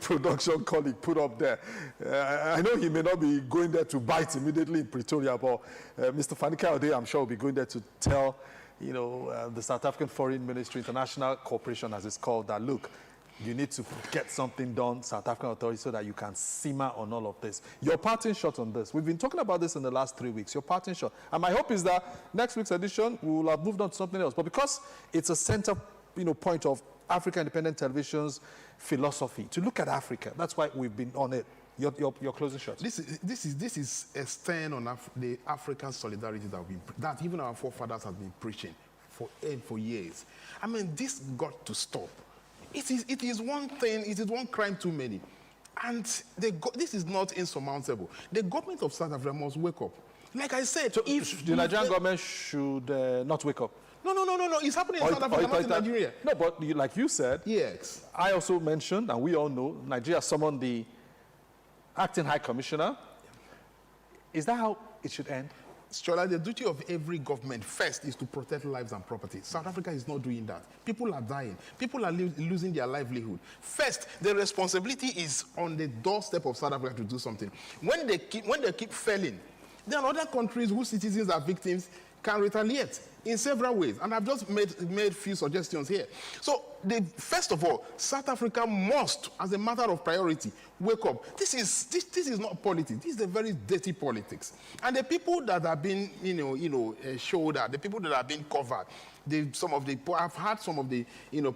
production colleague put up there, I know he may not be going there to bite immediately in Pretoria, but Mr. Fani Kayode, I'm sure, will be going there to tell the South African Foreign Ministry, International Cooperation, as it's called, that, look, you need to get something done, South African authorities, so that you can simmer on all of this. Your parting shot on this. We've been talking about this in the last 3 weeks. Your parting shot. And my hope is that next week's edition, we will have moved on to something else. But because it's a center point of African Independent Television's philosophy, to look at Africa, that's why we've been on it. Your closing shot. This is a stand on the African solidarity that even our forefathers have been preaching for years. I mean, this got to stop. It is one thing. It is one crime too many, and this is not insurmountable. The government of South Africa must wake up. Like I said, so if the Nigerian government should not wake up. No. It's happening in South Africa, not in Nigeria. No, but like you said, yes. I also mentioned, and we all know, Nigeria summoned the Acting High Commissioner. Is that how it should end? Chola, the duty of every government first is to protect lives and property. South Africa is not doing that. People are dying. People are losing their livelihood. First, the responsibility is on the doorstep of South Africa to do something. When they keep failing, there are other countries whose citizens are victims can retaliate in several ways. And I've just made few suggestions here. So, first of all, South Africa must, as a matter of priority, wake up. This is not politics. This is a very dirty politics. And the people that have been, shouldered, the people that have been covered, I've had some of the,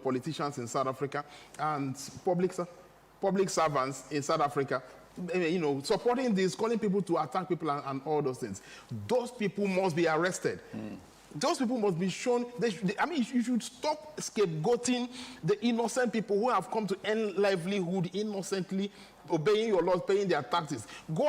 politicians in South Africa and public servants in South Africa, supporting this, calling people to attack people and all those things. Those people must be arrested. Those people must be shown, you should stop scapegoating the innocent people who have come to earn livelihood innocently, obeying your laws, paying their taxes. Go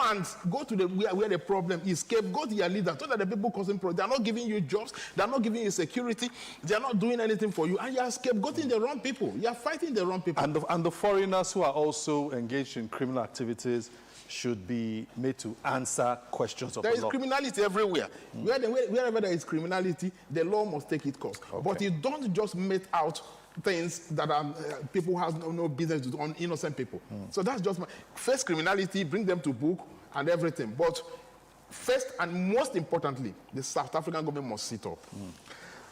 to where the problem is. Scapegoat your leaders so that the people causing problems. They're not giving you jobs. They're not giving you security. They're not doing anything for you. And you're scapegoating the wrong people. You're fighting the wrong people. And the foreigners who are also engaged in criminal activities should be made to answer questions of the law. There is criminality everywhere. Wherever there is criminality, the law must take its course. Okay. But you don't just make out things that people have no business to do on innocent people. So that's just first criminality, bring them to book and everything. But first and most importantly, the South African government must sit up.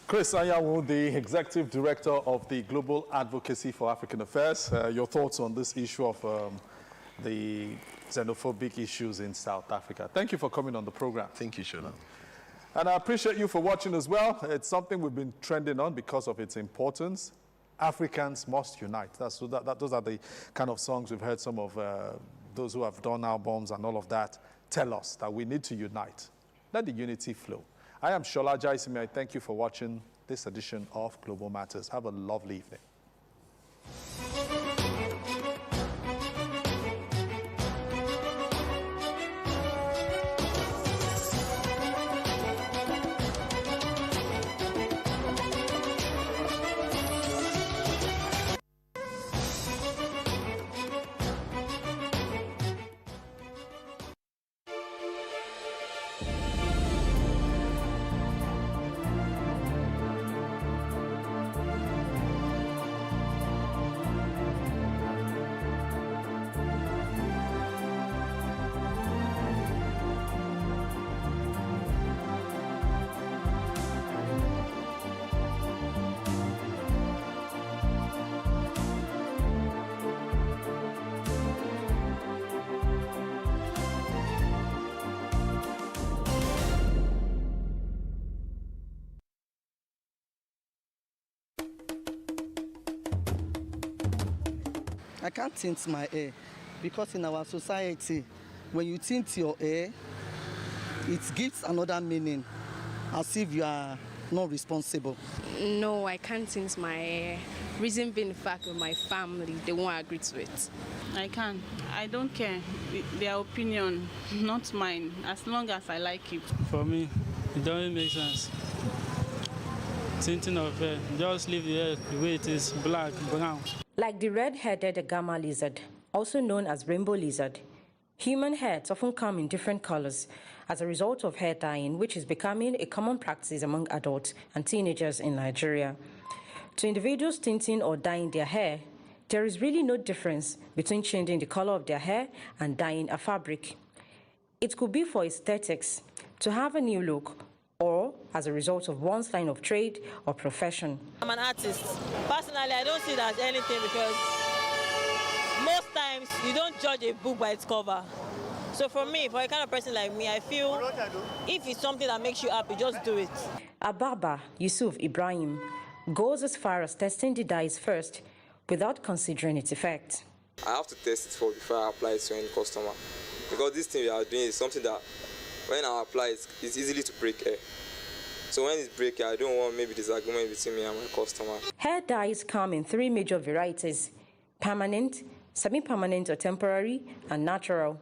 Chris Ayawu, the Executive Director of the Global Advocacy for African Affairs, your thoughts on this issue of the xenophobic issues in South Africa. Thank you for coming on the program. Thank you, Shola. And I appreciate you for watching as well. It's something we've been trending on because of its importance. Africans must unite. Those are the kind of songs we've heard some of those who have done albums and all of that tell us that we need to unite. Let the unity flow. I am Shola Jaisimi. I thank you for watching this edition of Global Matters. Have a lovely evening. I can't tint my hair because in our society, when you tint your hair, it gives another meaning, as if you are not responsible. No, I can't tint my hair. Reason being the fact with my family, they won't agree to it. I can. I don't care. Their opinion, not mine, as long as I like it. For me, it doesn't make sense. Tinting of hair, just leave the hair the way it is, black, brown. Like the red-headed gamma lizard, also known as rainbow lizard, human heads often come in different colors as a result of hair dyeing, which is becoming a common practice among adults and teenagers in Nigeria. To individuals tinting or dyeing their hair, there is really no difference between changing the color of their hair and dyeing a fabric. It could be for aesthetics, to have a new look, or as a result of one's line of trade or profession. I'm an artist. Personally, I don't see it as anything because most times you don't judge a book by its cover. So for me, for a kind of person like me, I feel if it's something that makes you happy, just do it. A barber, Yusuf Ibrahim, goes as far as testing the dyes first without considering its effect. I have to test it before I apply it to any customer, because this thing we are doing is something that when I apply it, it's easily to break hair. So when it's breaking, I don't want maybe disagreement between me and my customer. Hair dyes come in 3 major varieties: permanent, semi-permanent or temporary, and natural.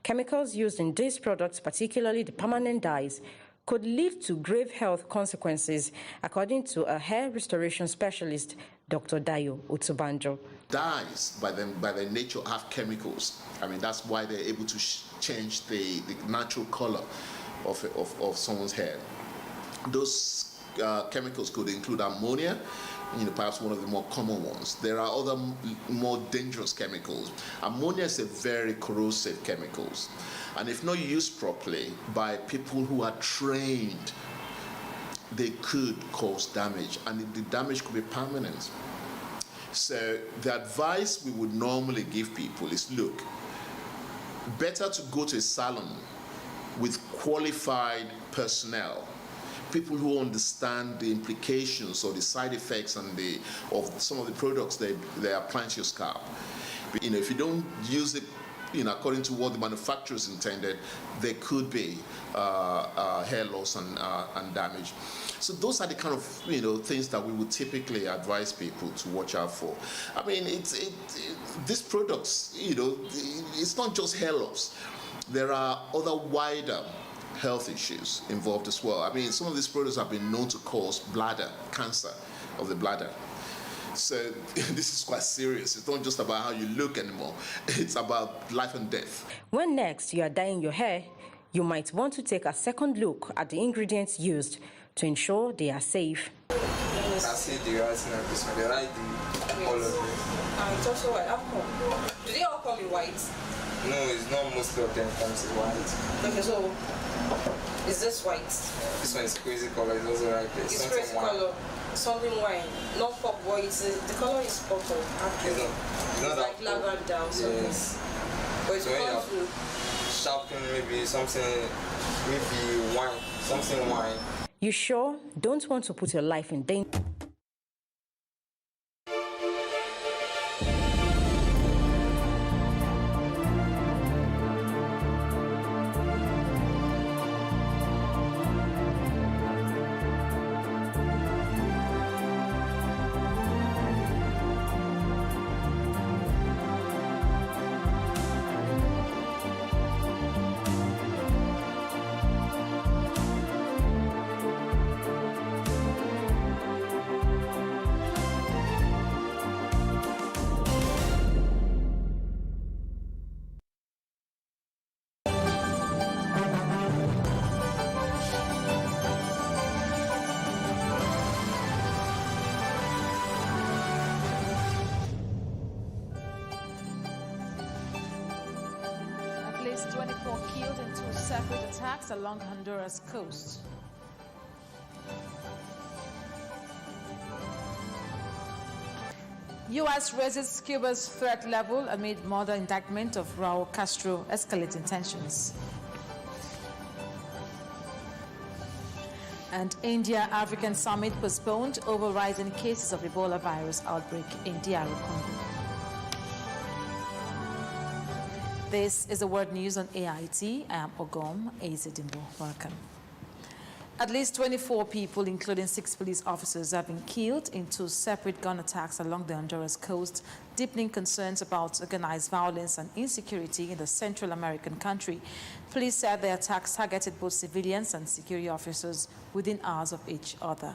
Chemicals used in these products, particularly the permanent dyes, could lead to grave health consequences, according to a hair restoration specialist, Dr. Dayo Utsubanjo. Dyes, by their nature, have chemicals. I mean, that's why they're able to change the natural color of someone's hair. Those chemicals could include ammonia, perhaps one of the more common ones. There are other more dangerous chemicals. Ammonia is a very corrosive chemical, and if not used properly by people who are trained they could cause damage, and the damage could be permanent. So the advice we would normally give people is, look, better to go to a salon with qualified personnel, people who understand the implications or the side effects and of some of the products they are applying to your scalp. If you don't use it according to what the manufacturers intended, there could be hair loss and damage. So those are the kind of things that we would typically advise people to watch out for. I mean, these products, it's not just hair loss. There are other wider health issues involved as well. I mean, some of these products have been known to cause bladder cancer of the bladder. So this is quite serious. It's not just about how you look anymore. It's about life and death. When next you are dyeing your hair, you might want to take a second look at the ingredients used to ensure they are safe. I see the writing of this one. They write all of it. It's also white. How come? Do they all come in white? No, it's not most of them comes in white. Okay, so is this white? This one is crazy color. It's also right there. It's crazy color. Something wine, not pop, but the color is purple. Actually, it's not like lavender or something. Yes. But it's so when shopping, maybe something, maybe wine, something wine. You sure don't want to put your life in danger? At least 24 killed in 2 separate attacks along Honduras coast. U.S. raises Cuba's threat level amid murder indictment of Raul Castro, escalating tensions. And India-African summit postponed over rising cases of Ebola virus outbreak in DR Congo. This is the World News on AIT. I am Ogom Ezedimbo. Welcome. At least 24 people, including 6 police officers, have been killed in 2 separate gun attacks along the Honduras coast, deepening concerns about organized violence and insecurity in the Central American country. Police said the attacks targeted both civilians and security officers within hours of each other.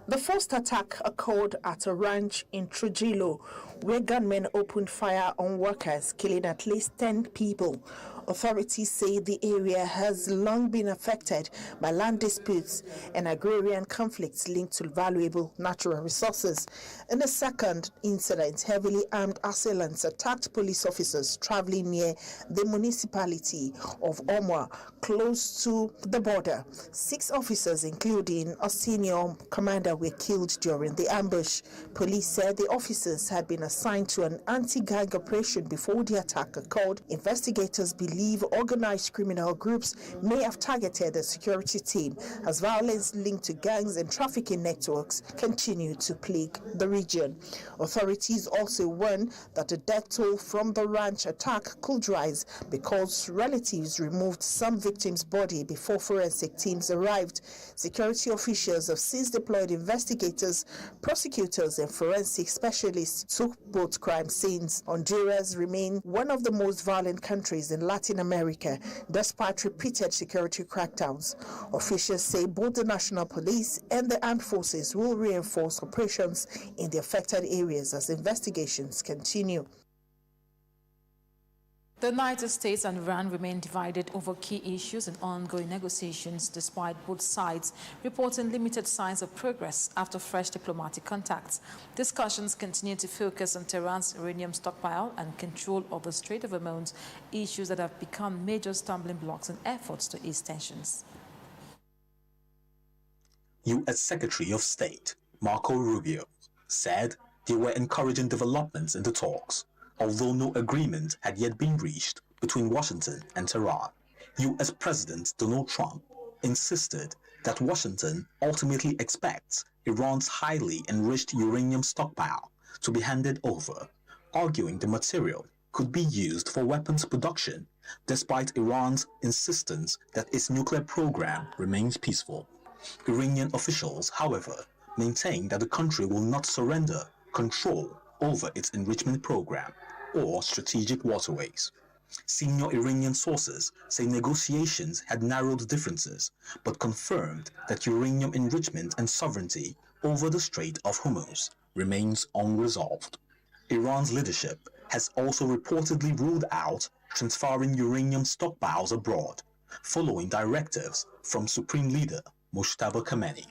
The first attack occurred at a ranch in Trujillo, where gunmen opened fire on workers, killing at least 10 people. Authorities say the area has long been affected by land disputes and agrarian conflicts linked to valuable natural resources. In the second incident, heavily armed assailants attacked police officers traveling near the municipality of Omwa, close to the border. 6 officers, including a senior commander, were killed during the ambush. Police said the officers had been assigned to an anti-gang operation before the attack occurred. Investigators believe organized criminal groups may have targeted the security team as violence linked to gangs and trafficking networks continue to plague the region. Authorities also warn that the death toll from the ranch attack could rise because relatives removed some victims' body before forensic teams arrived. Security officials have since deployed investigators, prosecutors, and forensic specialists to both crime scenes. Honduras remains one of the most violent countries in Latin America, despite repeated security crackdowns. Officials say both the National Police and the armed forces will reinforce operations in the affected areas as investigations continue. The United States and Iran remain divided over key issues in ongoing negotiations, despite both sides reporting limited signs of progress after fresh diplomatic contacts. Discussions continue to focus on Tehran's uranium stockpile and control of the Strait of Hormuz, issues that have become major stumbling blocks in efforts to ease tensions. U.S. Secretary of State Marco Rubio said there were encouraging developments in the talks, although no agreement had yet been reached between Washington and Tehran. U.S. President Donald Trump insisted that Washington ultimately expects Iran's highly enriched uranium stockpile to be handed over, arguing the material could be used for weapons production, despite Iran's insistence that its nuclear program remains peaceful. Iranian officials, however, maintain that the country will not surrender control over its enrichment program or strategic waterways. Senior Iranian sources say negotiations had narrowed differences, but confirmed that uranium enrichment and sovereignty over the Strait of Hormuz remains unresolved. Iran's leadership has also reportedly ruled out transferring uranium stockpiles abroad, following directives from Supreme Leader Mojtaba Khamenei.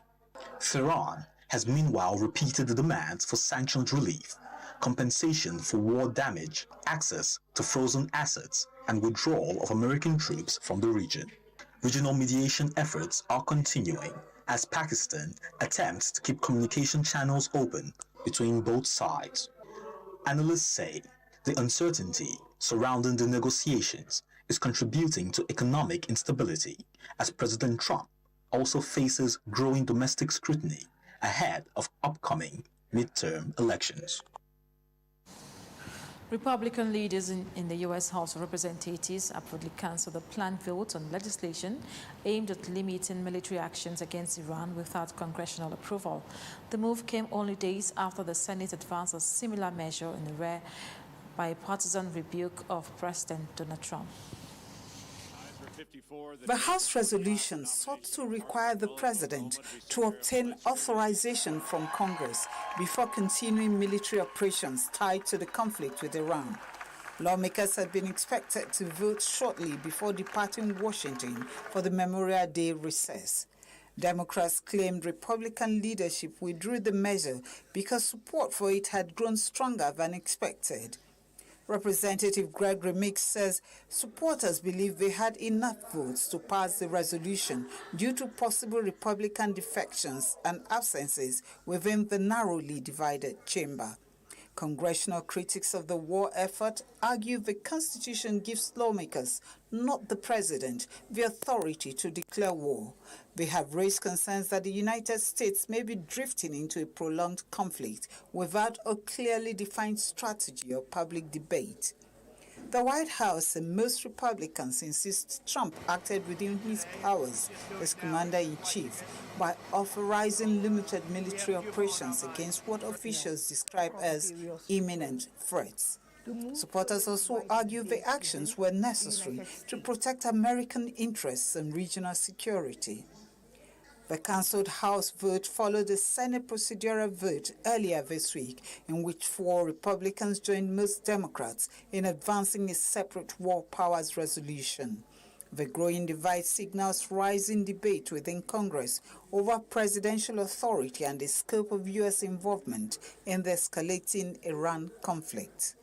Tehran has meanwhile repeated the demands for sanctions relief, compensation for war damage, access to frozen assets, and withdrawal of American troops from the region. Regional mediation efforts are continuing as Pakistan attempts to keep communication channels open between both sides. Analysts say the uncertainty surrounding the negotiations is contributing to economic instability, as President Trump also faces growing domestic scrutiny ahead of upcoming midterm elections. Republican leaders in the U.S. House of Representatives apparently canceled a planned vote on legislation aimed at limiting military actions against Iran without congressional approval. The move came only days after the Senate advanced a similar measure in a rare bipartisan rebuke of President Donald Trump. The House resolution sought to require the president to obtain authorization from Congress before continuing military operations tied to the conflict with Iran. Lawmakers had been expected to vote shortly before departing Washington for the Memorial Day recess. Democrats claimed Republican leadership withdrew the measure because support for it had grown stronger than expected. Representative Greg Remix says supporters believe they had enough votes to pass the resolution due to possible Republican defections and absences within the narrowly divided chamber. Congressional critics of the war effort argue the Constitution gives lawmakers, not the president, the authority to declare war. They have raised concerns that the United States may be drifting into a prolonged conflict without a clearly defined strategy or public debate. The White House and most Republicans insist Trump acted within his powers as commander-in-chief by authorizing limited military operations against what officials describe as imminent threats. Supporters also argue the actions were necessary to protect American interests and regional security. The cancelled House vote followed a Senate procedural vote earlier this week, in which 4 Republicans joined most Democrats in advancing a separate war powers resolution. The growing divide signals rising debate within Congress over presidential authority and the scope of U.S. involvement in the escalating Iran conflict.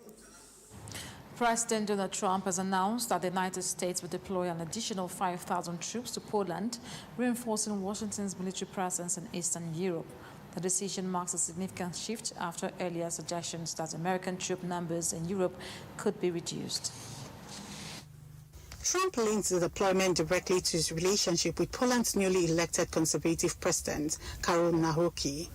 President Donald Trump has announced that the United States will deploy an additional 5,000 troops to Poland, reinforcing Washington's military presence in Eastern Europe. The decision marks a significant shift after earlier suggestions that American troop numbers in Europe could be reduced. Trump links the deployment directly to his relationship with Poland's newly elected conservative president, Karol Nawrocki.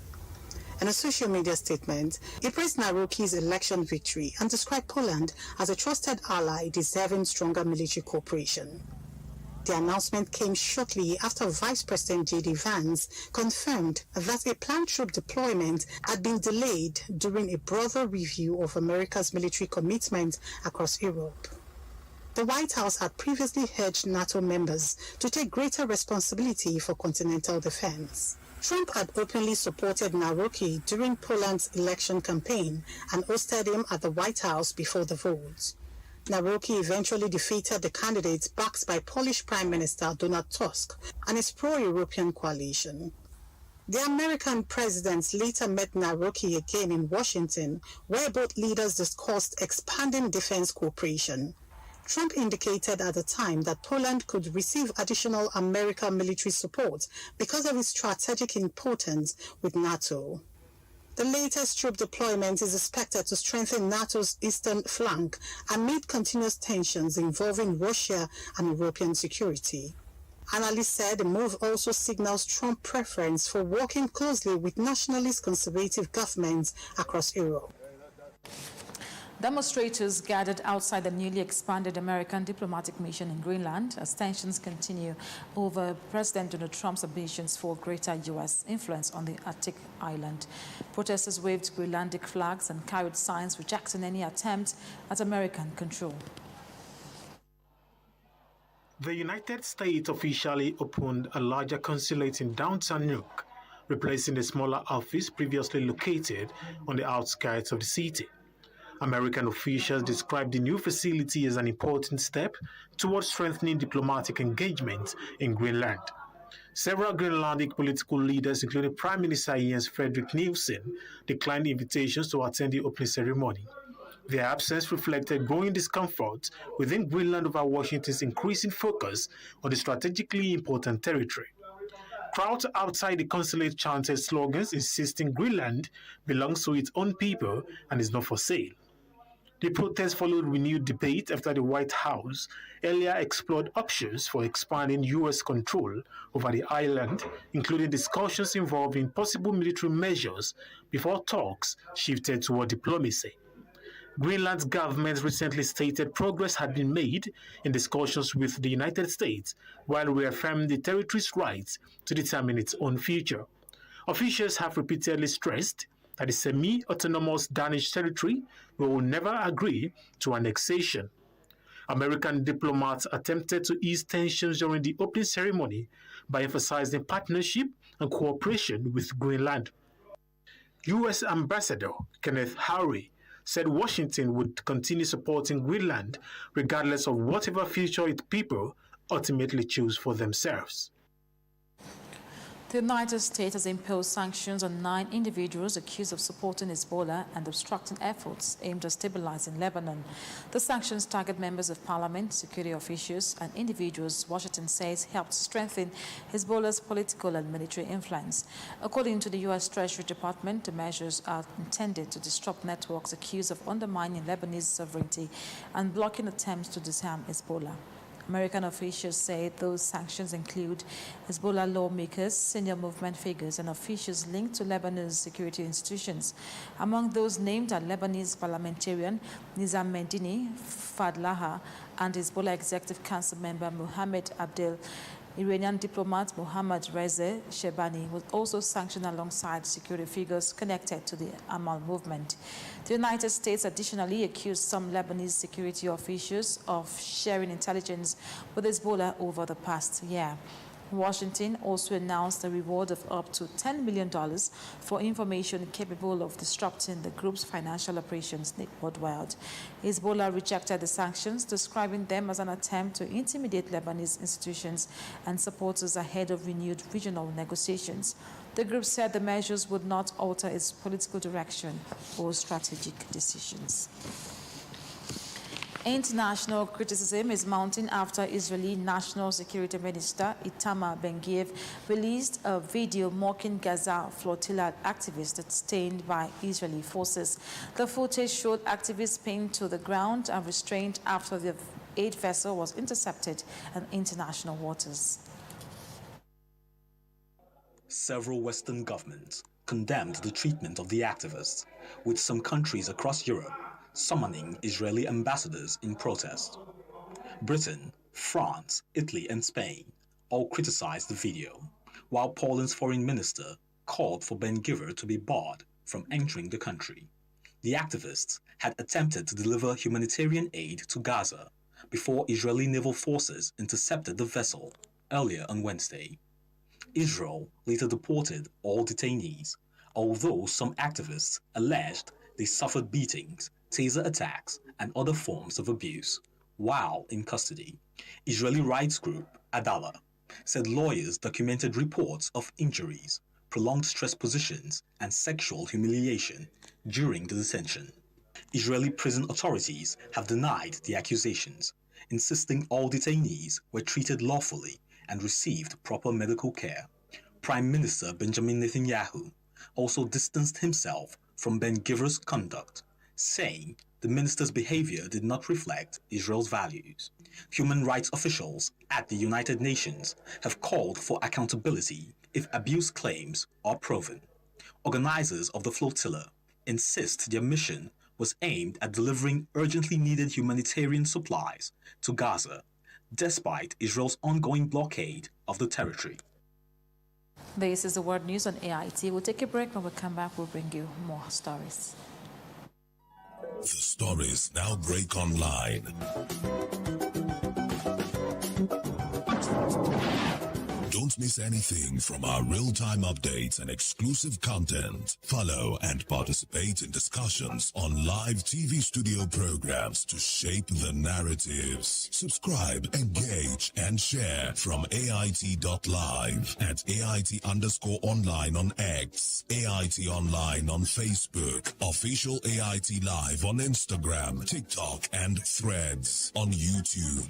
In a social media statement, he praised Nawrocki's election victory and described Poland as a trusted ally deserving stronger military cooperation. The announcement came shortly after Vice President J.D. Vance confirmed that a planned troop deployment had been delayed during a broader review of America's military commitment across Europe. The White House had previously urged NATO members to take greater responsibility for continental defense. Trump had openly supported Nawrocki during Poland's election campaign and hosted him at the White House before the vote. Naroki eventually defeated the candidates backed by Polish Prime Minister Donald Tusk and his pro-European coalition. The American presidents later met Naroki again in Washington, where both leaders discussed expanding defense cooperation. Trump indicated at the time that Poland could receive additional American military support because of its strategic importance with NATO. The latest troop deployment is expected to strengthen NATO's eastern flank amid continuous tensions involving Russia and European security. Analysts said the move also signals Trump's preference for working closely with nationalist conservative governments across Europe. Demonstrators gathered outside the newly expanded American diplomatic mission in Greenland as tensions continue over President Donald Trump's ambitions for greater U.S. influence on the Arctic island. Protesters waved Greenlandic flags and carried signs rejecting any attempt at American control. The United States officially opened a larger consulate in downtown Nuuk, replacing a smaller office previously located on the outskirts of the city. American officials described the new facility as an important step towards strengthening diplomatic engagement in Greenland. Several Greenlandic political leaders, including Prime Minister Jens Frederik Nielsen, declined invitations to attend the opening ceremony. Their absence reflected growing discomfort within Greenland over Washington's increasing focus on the strategically important territory. Crowds outside the consulate chanted slogans insisting Greenland belongs to its own people and is not for sale. The protest followed renewed debate after the White House earlier explored options for expanding U.S. control over the island, including discussions involving possible military measures before talks shifted toward diplomacy. Greenland's government recently stated progress had been made in discussions with the United States while reaffirming the territory's rights to determine its own future. Officials have repeatedly stressed that the semi-autonomous Danish territory will never agree to annexation. American diplomats attempted to ease tensions during the opening ceremony by emphasizing partnership and cooperation with Greenland. U.S. Ambassador Kenneth Howry said Washington would continue supporting Greenland regardless of whatever future its people ultimately choose for themselves. The United States has imposed sanctions on 9 individuals accused of supporting Hezbollah and obstructing efforts aimed at stabilizing Lebanon. The sanctions target members of parliament, security officials, and individuals Washington says helped strengthen Hezbollah's political and military influence. According to the U.S. Treasury Department, the measures are intended to disrupt networks accused of undermining Lebanese sovereignty and blocking attempts to disarm Hezbollah. American officials say those sanctions include Hezbollah lawmakers, senior movement figures, and officials linked to Lebanon's security institutions. Among those named are Lebanese parliamentarian Nizam Medini Fadlaha and Hezbollah Executive Council member Mohammed Abdel. Iranian diplomat Mohammad Reza Shebani was also sanctioned alongside security figures connected to the Amal movement. The United States additionally accused some Lebanese security officials of sharing intelligence with Hezbollah over the past year. Washington also announced a reward of up to $10 million for information capable of disrupting the group's financial operations worldwide. Hezbollah rejected the sanctions, describing them as an attempt to intimidate Lebanese institutions and supporters ahead of renewed regional negotiations. The group said the measures would not alter its political direction or strategic decisions. International criticism is mounting after Israeli National Security Minister Itamar Ben-Gvir released a video mocking Gaza flotilla activists detained by Israeli forces. The footage showed activists pinned to the ground and restrained after the aid vessel was intercepted in international waters. Several Western governments condemned the treatment of the activists, with some countries across Europe summoning Israeli ambassadors in protest. Britain, France, Italy, and Spain all criticized the video, while Poland's foreign minister called for Ben-Gvir to be barred from entering the country. The activists had attempted to deliver humanitarian aid to Gaza before Israeli naval forces intercepted the vessel earlier on Wednesday. Israel later deported all detainees, although some activists alleged they suffered beatings taser attacks, and other forms of abuse while in custody. Israeli rights group Adalah said lawyers documented reports of injuries, prolonged stress positions, and sexual humiliation during the detention. Israeli prison authorities have denied the accusations, insisting all detainees were treated lawfully and received proper medical care. Prime Minister Benjamin Netanyahu also distanced himself from Ben-Gvir's conduct, saying the minister's behavior did not reflect Israel's values. Human rights officials at the United Nations have called for accountability if abuse claims are proven. Organizers of the flotilla insist their mission was aimed at delivering urgently needed humanitarian supplies to Gaza, despite Israel's ongoing blockade of the territory. This is the World News on AIT. We'll take a break. When we come back, we'll bring you more stories. The stories now break online. Don't miss anything from our real-time updates and exclusive content. Follow and participate in discussions on live TV studio programs to shape the narratives. Subscribe, engage, and share from AIT.live at AIT_online on X, AIT Online on Facebook, Official AIT Live on Instagram, TikTok, and Threads on YouTube.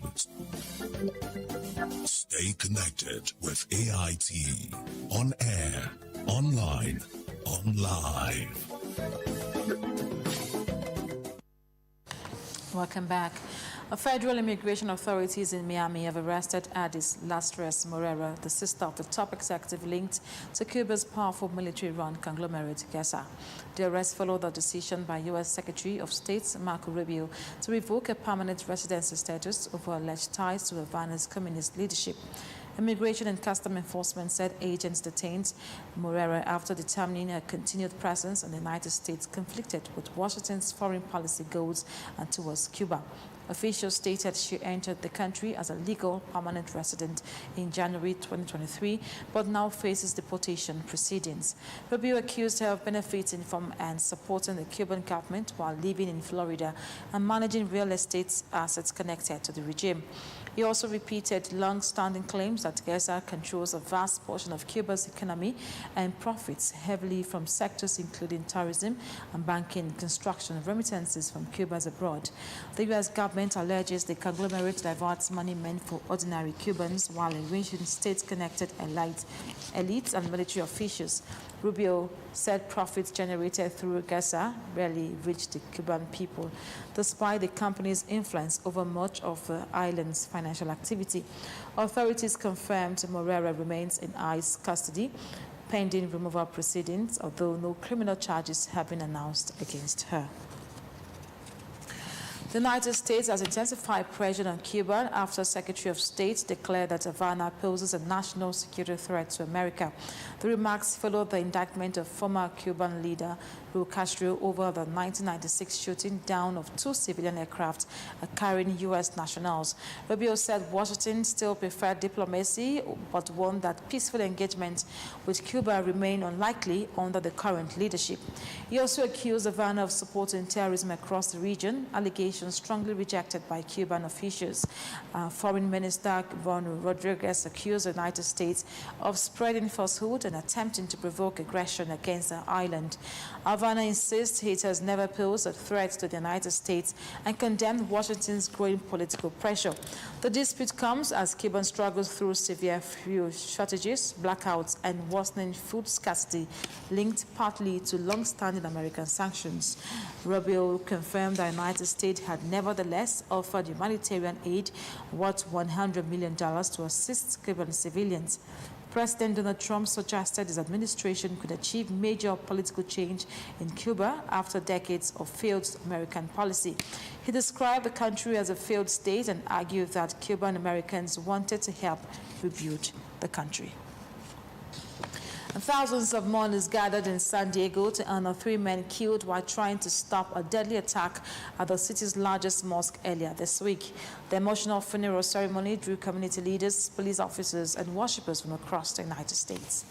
Stay connected with AIT, on air, online, on live. Welcome back. Federal immigration authorities in Miami have arrested Addis Lastres Morera, the sister of the top executive linked to Cuba's powerful military-run conglomerate, Gaza. The arrest followed the decision by U.S. Secretary of State Marco Rubio to revoke a permanent residency status over alleged ties to Havana's communist leadership. Immigration and Customs Enforcement said agents detained Morera after determining her continued presence in the United States conflicted with Washington's foreign policy goals and towards Cuba. Officials stated she entered the country as a legal permanent resident in January 2023, but now faces deportation proceedings. Rubio accused her of benefiting from and supporting the Cuban government while living in Florida and managing real estate assets connected to the regime. He also repeated long-standing claims that Gaza controls a vast portion of Cuba's economy and profits heavily from sectors including tourism and banking, construction, and remittances from Cubans abroad. The U.S. government alleges the conglomerate diverts money meant for ordinary Cubans while enriching state-connected elites and military officials. Rubio said profits generated through Gaza rarely reached the Cuban people, despite the company's influence over much of the island's financial activity. Authorities confirmed Morera remains in ICE custody, pending removal proceedings, although no criminal charges have been announced against her. The United States has intensified pressure on Cuba after Secretary of State declared that Havana poses a national security threat to America. The remarks followed the indictment of former Cuban leader Raul Castro over the 1996 shooting down of 2 civilian aircraft carrying U.S. nationals. Rubio said Washington still preferred diplomacy, but warned that peaceful engagement with Cuba remained unlikely under the current leadership. He also accused Havana of supporting terrorism across the region, allegations strongly rejected by Cuban officials. Foreign Minister Bruno Rodriguez accused the United States of spreading falsehood and attempting to provoke aggression against the island. Havana insists it has never posed a threat to the United States and condemned Washington's growing political pressure. The dispute comes as Cuba struggles through severe fuel shortages, blackouts, and worsening food scarcity linked partly to long-standing American sanctions. Rubio confirmed the United States had nevertheless offered humanitarian aid worth $100 million to assist Cuban civilians. President Donald Trump suggested his administration could achieve major political change in Cuba after decades of failed American policy. He described the country as a failed state and argued that Cuban Americans wanted to help rebuild the country. Thousands of mourners gathered in San Diego to honor 3 men killed while trying to stop a deadly attack at the city's largest mosque earlier this week. The emotional funeral ceremony drew community leaders, police officers, and worshippers from across the United States.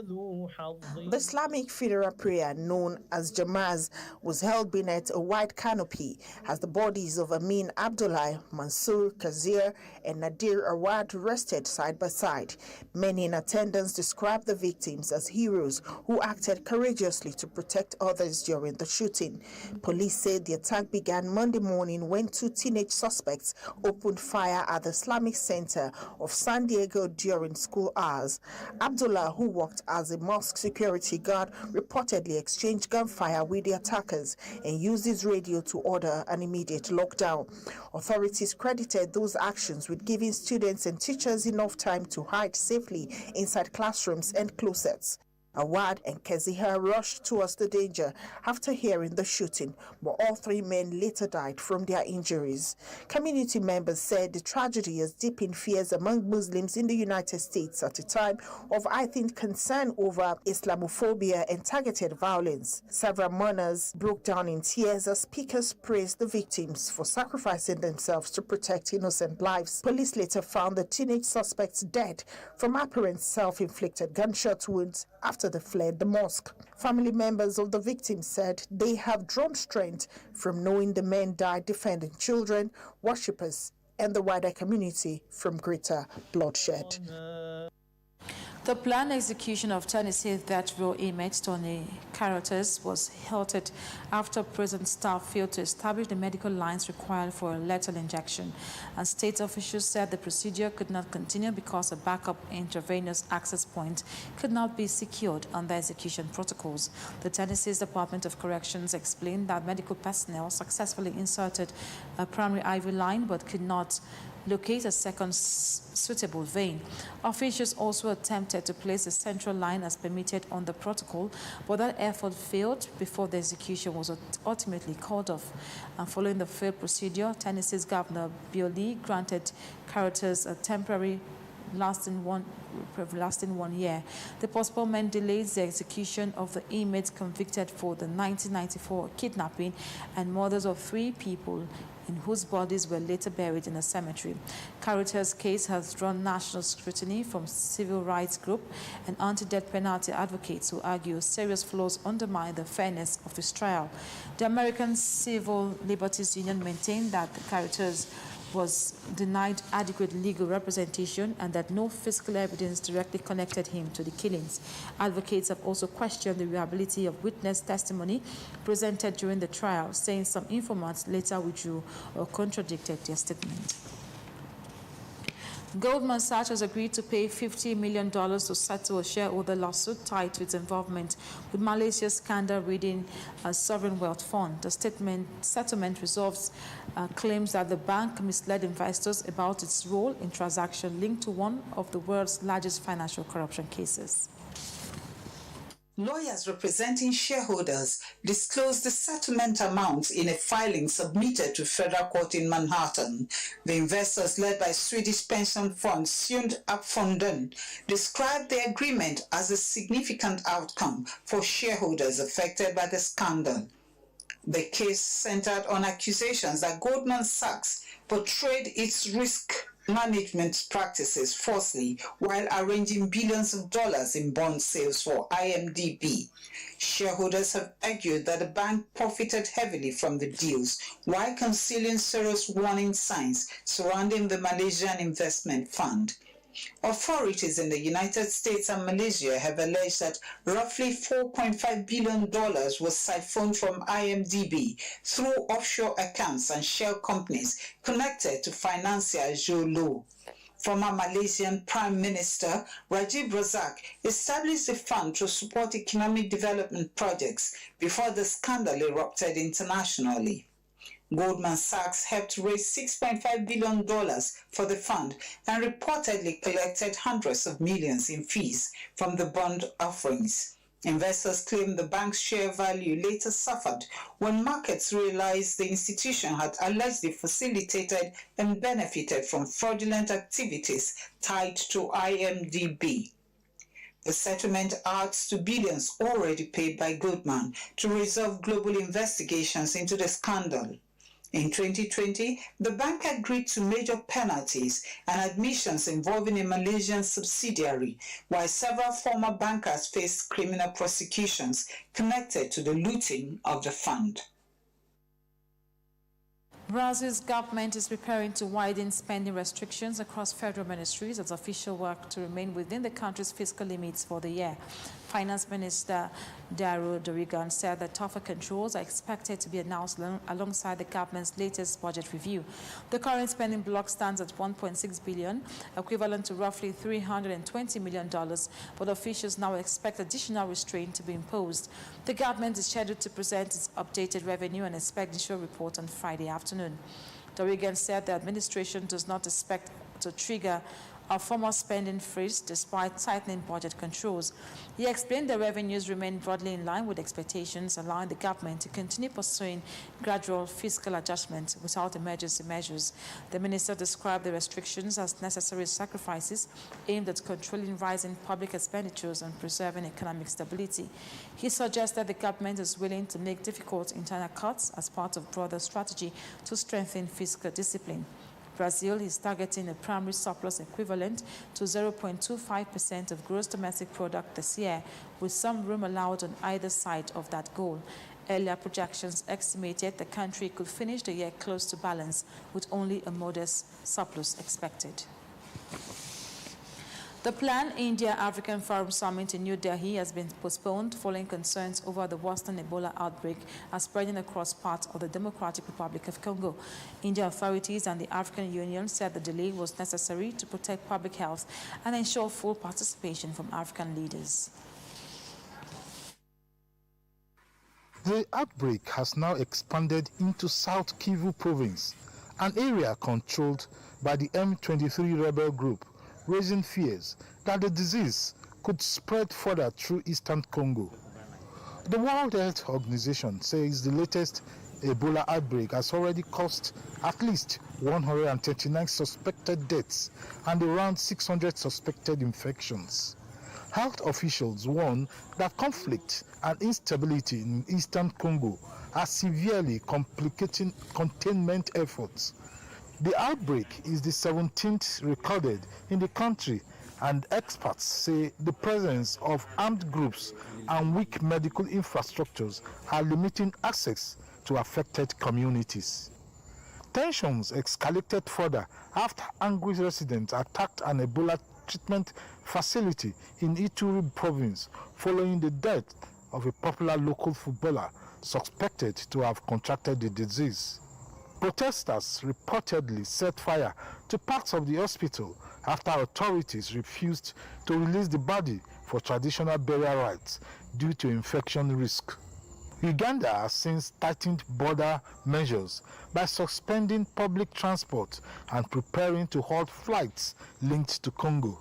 The Islamic funeral prayer, known as Jamaz, was held beneath a white canopy as the bodies of Amin Abdullah, Mansour Kazir, and Nadir Awad rested side by side. Many in attendance described the victims as heroes who acted courageously to protect others during the shooting. Police said the attack began Monday morning when two teenage suspects opened fire at the Islamic Center of San Diego during school hours. Abdullah, who worked as a mosque security guard, reportedly exchanged gunfire with the attackers and used his radio to order an immediate lockdown. Authorities credited those actions with giving students and teachers enough time to hide safely inside classrooms and closets. Awad and Keziha rushed towards the danger after hearing the shooting, but all three men later died from their injuries. Community members said the tragedy has deepened fears among Muslims in the United States at a time of heightened concern over Islamophobia and targeted violence. Several mourners broke down in tears as speakers praised the victims for sacrificing themselves to protect innocent lives. Police later found the teenage suspects dead from apparent self-inflicted gunshot wounds after they fled the mosque. Family members of the victims said they have drawn strength from knowing the men died defending children, worshippers, and the wider community from greater bloodshed. The planned execution of Tennessee death row inmate Tony Quotas was halted after prison staff failed to establish the medical lines required for a lethal injection. And state officials said the procedure could not continue because a backup intravenous access point could not be secured under execution protocols. The Tennessee's Department of Corrections explained that medical personnel successfully inserted a primary IV line but could not locate a second suitable vein. Officials also attempted to place a central line as permitted on the protocol, but that effort failed before the execution was ultimately called off. And following the failed procedure, Tennessee's Governor Bill Lee granted Quotas a temporary lasting one year. The postponement delays the execution of the inmates convicted for the 1994 kidnapping and murders of 3 people in whose bodies were later buried in a cemetery. Quotas' case has drawn national scrutiny from civil rights groups and anti-death penalty advocates who argue serious flaws undermine the fairness of his trial. The American Civil Liberties Union maintained that Quotas was denied adequate legal representation and that no fiscal evidence directly connected him to the killings. Advocates have also questioned the reliability of witness testimony presented during the trial, saying some informants later withdrew or contradicted their statement. Goldman Sachs has agreed to pay $50 million to settle a shareholder lawsuit tied to its involvement with Malaysia's scandal-ridden sovereign wealth fund. The settlement resolves claims that the bank misled investors about its role in transactions linked to one of the world's largest financial corruption cases. Lawyers representing shareholders disclosed the settlement amount in a filing submitted to federal court in Manhattan. The investors, led by Swedish pension fund affirmed, described the agreement as a significant outcome for shareholders affected by the scandal. The case centered on accusations that Goldman Sachs portrayed its risk management practices falsely while arranging billions of dollars in bond sales for IMDb. Shareholders have argued that the bank profited heavily from the deals while concealing serious warning signs surrounding the Malaysian investment fund. Authorities in the United States and Malaysia have alleged that roughly $4.5 billion was siphoned from IMDb through offshore accounts and shell companies connected to financier Zhou Lu. Former Malaysian Prime Minister Najib Razak established the fund to support economic development projects before the scandal erupted internationally. Goldman Sachs helped raise $6.5 billion for the fund and reportedly collected hundreds of millions in fees from the bond offerings. Investors claim the bank's share value later suffered when markets realized the institution had allegedly facilitated and benefited from fraudulent activities tied to IMDb. The settlement adds to billions already paid by Goldman to resolve global investigations into the scandal. In 2020, the bank agreed to major penalties and admissions involving a Malaysian subsidiary, while several former bankers faced criminal prosecutions connected to the looting of the fund. Brazil's government is preparing to widen spending restrictions across federal ministries as officials work to remain within the country's fiscal limits for the year. Finance Minister Dario Dorigan said that tougher controls are expected to be announced alongside the government's latest budget review. The current spending block stands at $1.6 billion, equivalent to roughly $320 million, but officials now expect additional restraint to be imposed. The government is scheduled to present its updated revenue and expenditure report on Friday afternoon. Dorigan said the administration does not expect to trigger a formal spending freeze despite tightening budget controls. He explained the revenues remain broadly in line with expectations, allowing the government to continue pursuing gradual fiscal adjustments without emergency measures. The minister described the restrictions as necessary sacrifices aimed at controlling rising public expenditures and preserving economic stability. He suggested the government is willing to make difficult internal cuts as part of broader strategy to strengthen fiscal discipline. Brazil is targeting a primary surplus equivalent to 0.25% of gross domestic product this year, with some room allowed on either side of that goal. Earlier projections estimated the country could finish the year close to balance, with only a modest surplus expected. The planned India-African Forum Summit in New Delhi has been postponed following concerns over the worsening Ebola outbreak spreading across parts of the Democratic Republic of Congo. Indian authorities and the African Union said the delay was necessary to protect public health and ensure full participation from African leaders. The outbreak has now expanded into South Kivu province, an area controlled by the M23 rebel group, raising fears that the disease could spread further through eastern Congo. The World Health Organization says the latest Ebola outbreak has already caused at least 139 suspected deaths and around 600 suspected infections. Health officials warn that conflict and instability in eastern Congo are severely complicating containment efforts. The outbreak is the 17th recorded in the country, and experts say the presence of armed groups and weak medical infrastructures are limiting access to affected communities. Tensions escalated further after angry residents attacked an Ebola treatment facility in Ituri province following the death of a popular local footballer suspected to have contracted the disease. Protesters reportedly set fire to parts of the hospital after authorities refused to release the body for traditional burial rites due to infection risk. Uganda has since tightened border measures by suspending public transport and preparing to halt flights linked to Congo.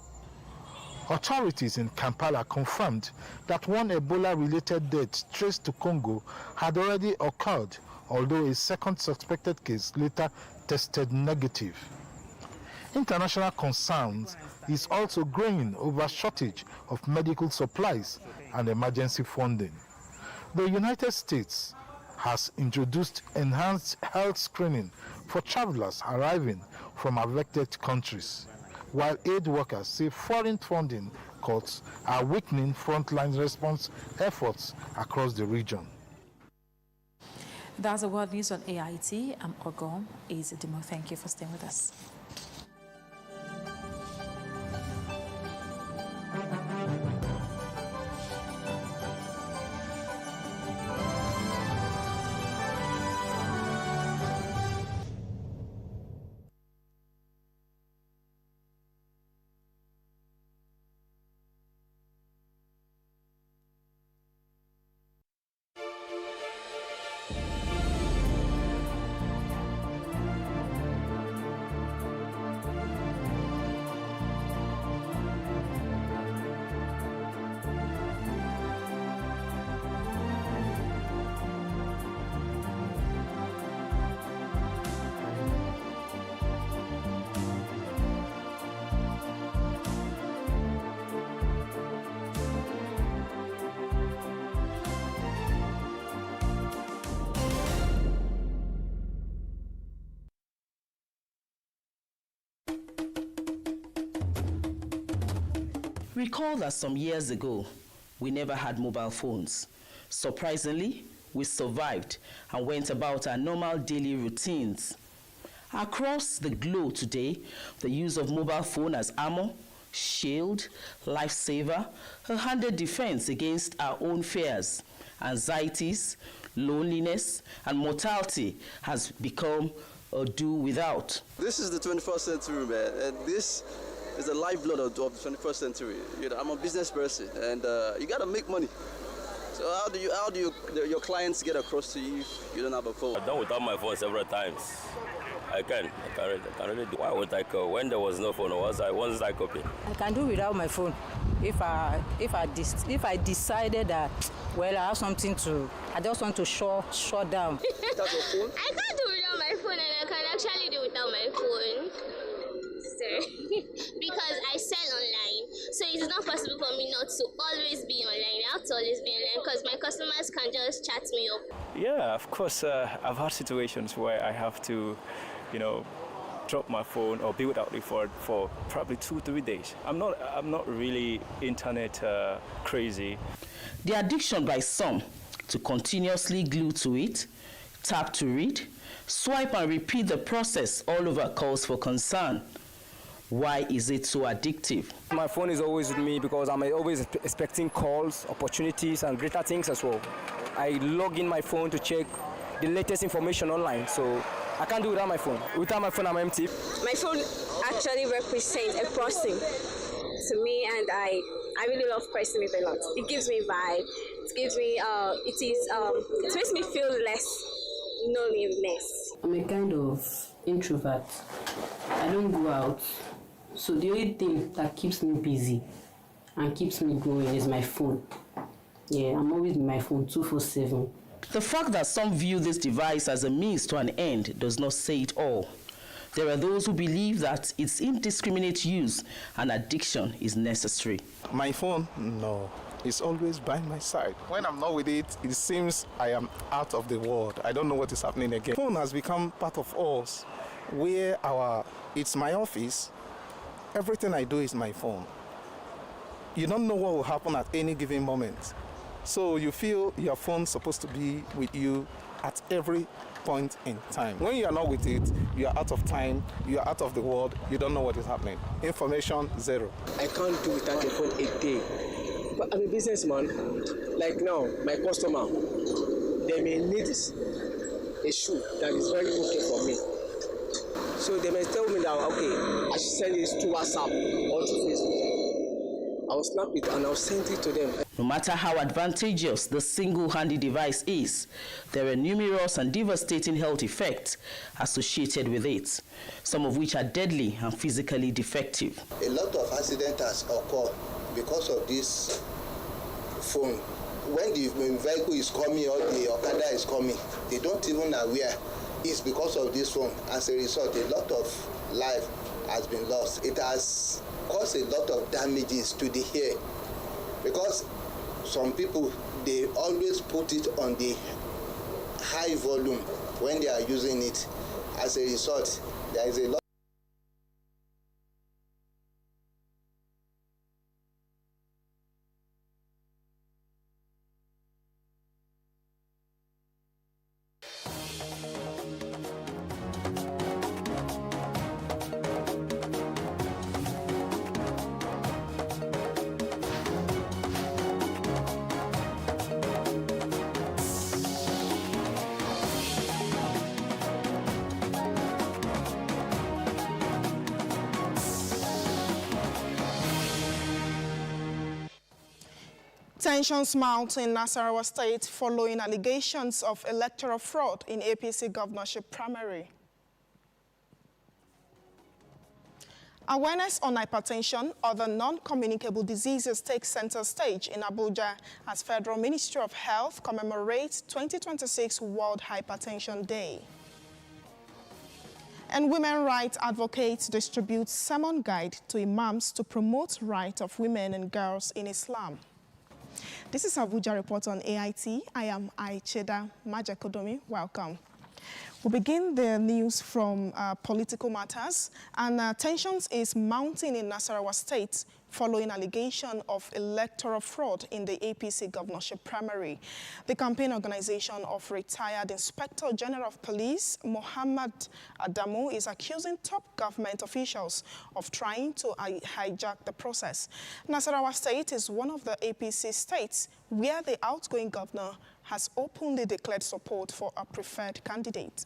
Authorities in Kampala confirmed that one Ebola-related death traced to Congo had already occurred, although a second suspected case later tested negative. International concerns is also growing over shortage of medical supplies and emergency funding. The United States has introduced enhanced health screening for travelers arriving from affected countries, while aid workers say foreign funding cuts are weakening frontline response efforts across the region. That's the world news on AIT. I'm Ogom Ezedimo. Thank you for staying with us. Recall that some years ago, we never had mobile phones. Surprisingly, we survived and went about our normal daily routines. Across the globe today, the use of mobile phone as armor, shield, lifesaver, a handed defense against our own fears, anxieties, loneliness, and mortality has become a do without. This is the 21st century, man, and this is the lifeblood of the 21st century. You know, I'm a business person, and you gotta make money. So how do your clients get across to you if you don't have a phone? I've done without my phone several times. I can really do. Why would I call? When there was no phone, once I copy. I can do without my phone. If I decided that, well, I have something to, I just want to shut down. Without your phone? I can't do without my phone, and I can actually do without my phone, sir. Because I sell online, so it's not possible for me not to always be online. I have to always be online because my customers can just chat me up. Yeah, of course. I've had situations where I have to, drop my phone or be without it for probably 2-3 days. I'm not really internet crazy. The addiction by some to continuously glue to it, tap to read, swipe and repeat the process all over calls for concern. Why is it so addictive? My phone is always with me because I'm always expecting calls, opportunities, and greater things as well. I log in my phone to check the latest information online, so I can't do it without my phone. Without my phone, I'm empty. My phone actually represents a person to me, and I really love pressing it a lot. It gives me vibe. It gives me it makes me feel less loneliness. I'm a kind of introvert. I don't go out, so the only thing that keeps me busy and keeps me going is my phone. Yeah, I'm always with my phone 24/7. The fact that some view this device as a means to an end does not say it all. There are those who believe that its indiscriminate use and addiction is necessary. My phone, no. It's always by my side. When I'm not with it, it seems I am out of the world. I don't know what is happening again. Phone has become part of us, where it's my office. Everything I do is my phone. You don't know what will happen at any given moment. So you feel your phone's supposed to be with you at every point in time. When you are not with it, you are out of time, you are out of the world, you don't know what is happening. Information, zero. I can't do without a phone a day. But I'm a businessman. Like now, my customer, they may need a shoe that is very okay for me. So they may tell me that, okay, I should send this to WhatsApp or to Facebook. I will snap it and I'll send it to them. No matter how advantageous the single-handy device is, there are numerous and devastating health effects associated with it, some of which are deadly and physically defective. A lot of accidents occur because of this phone. When the vehicle is coming or the Okada is coming, they don't even aware it's because of this phone. As a result, a lot of life has been lost. It has caused a lot of damages to the hair because some people, they always put it on the high volume when they are using it. As a result, there is a lot. Tensions mount in Nasarawa State following allegations of electoral fraud in APC governorship primary. Awareness on hypertension, other non-communicable diseases takes center stage in Abuja as Federal Ministry of Health commemorates 2026 World Hypertension Day. And women rights advocates distribute sermon guide to imams to promote rights of women and girls in Islam. This is Abuja Report on AIT. I am Aicheda Majakodomi. Welcome. We begin the news from political matters, and tensions is mounting in Nasarawa State following allegation of electoral fraud in the APC governorship primary. The campaign organization of retired Inspector General of Police Muhammad Adamu is accusing top government officials of trying to hijack the process. Nasarawa State is one of the APC states where the outgoing governor has openly declared support for a preferred candidate.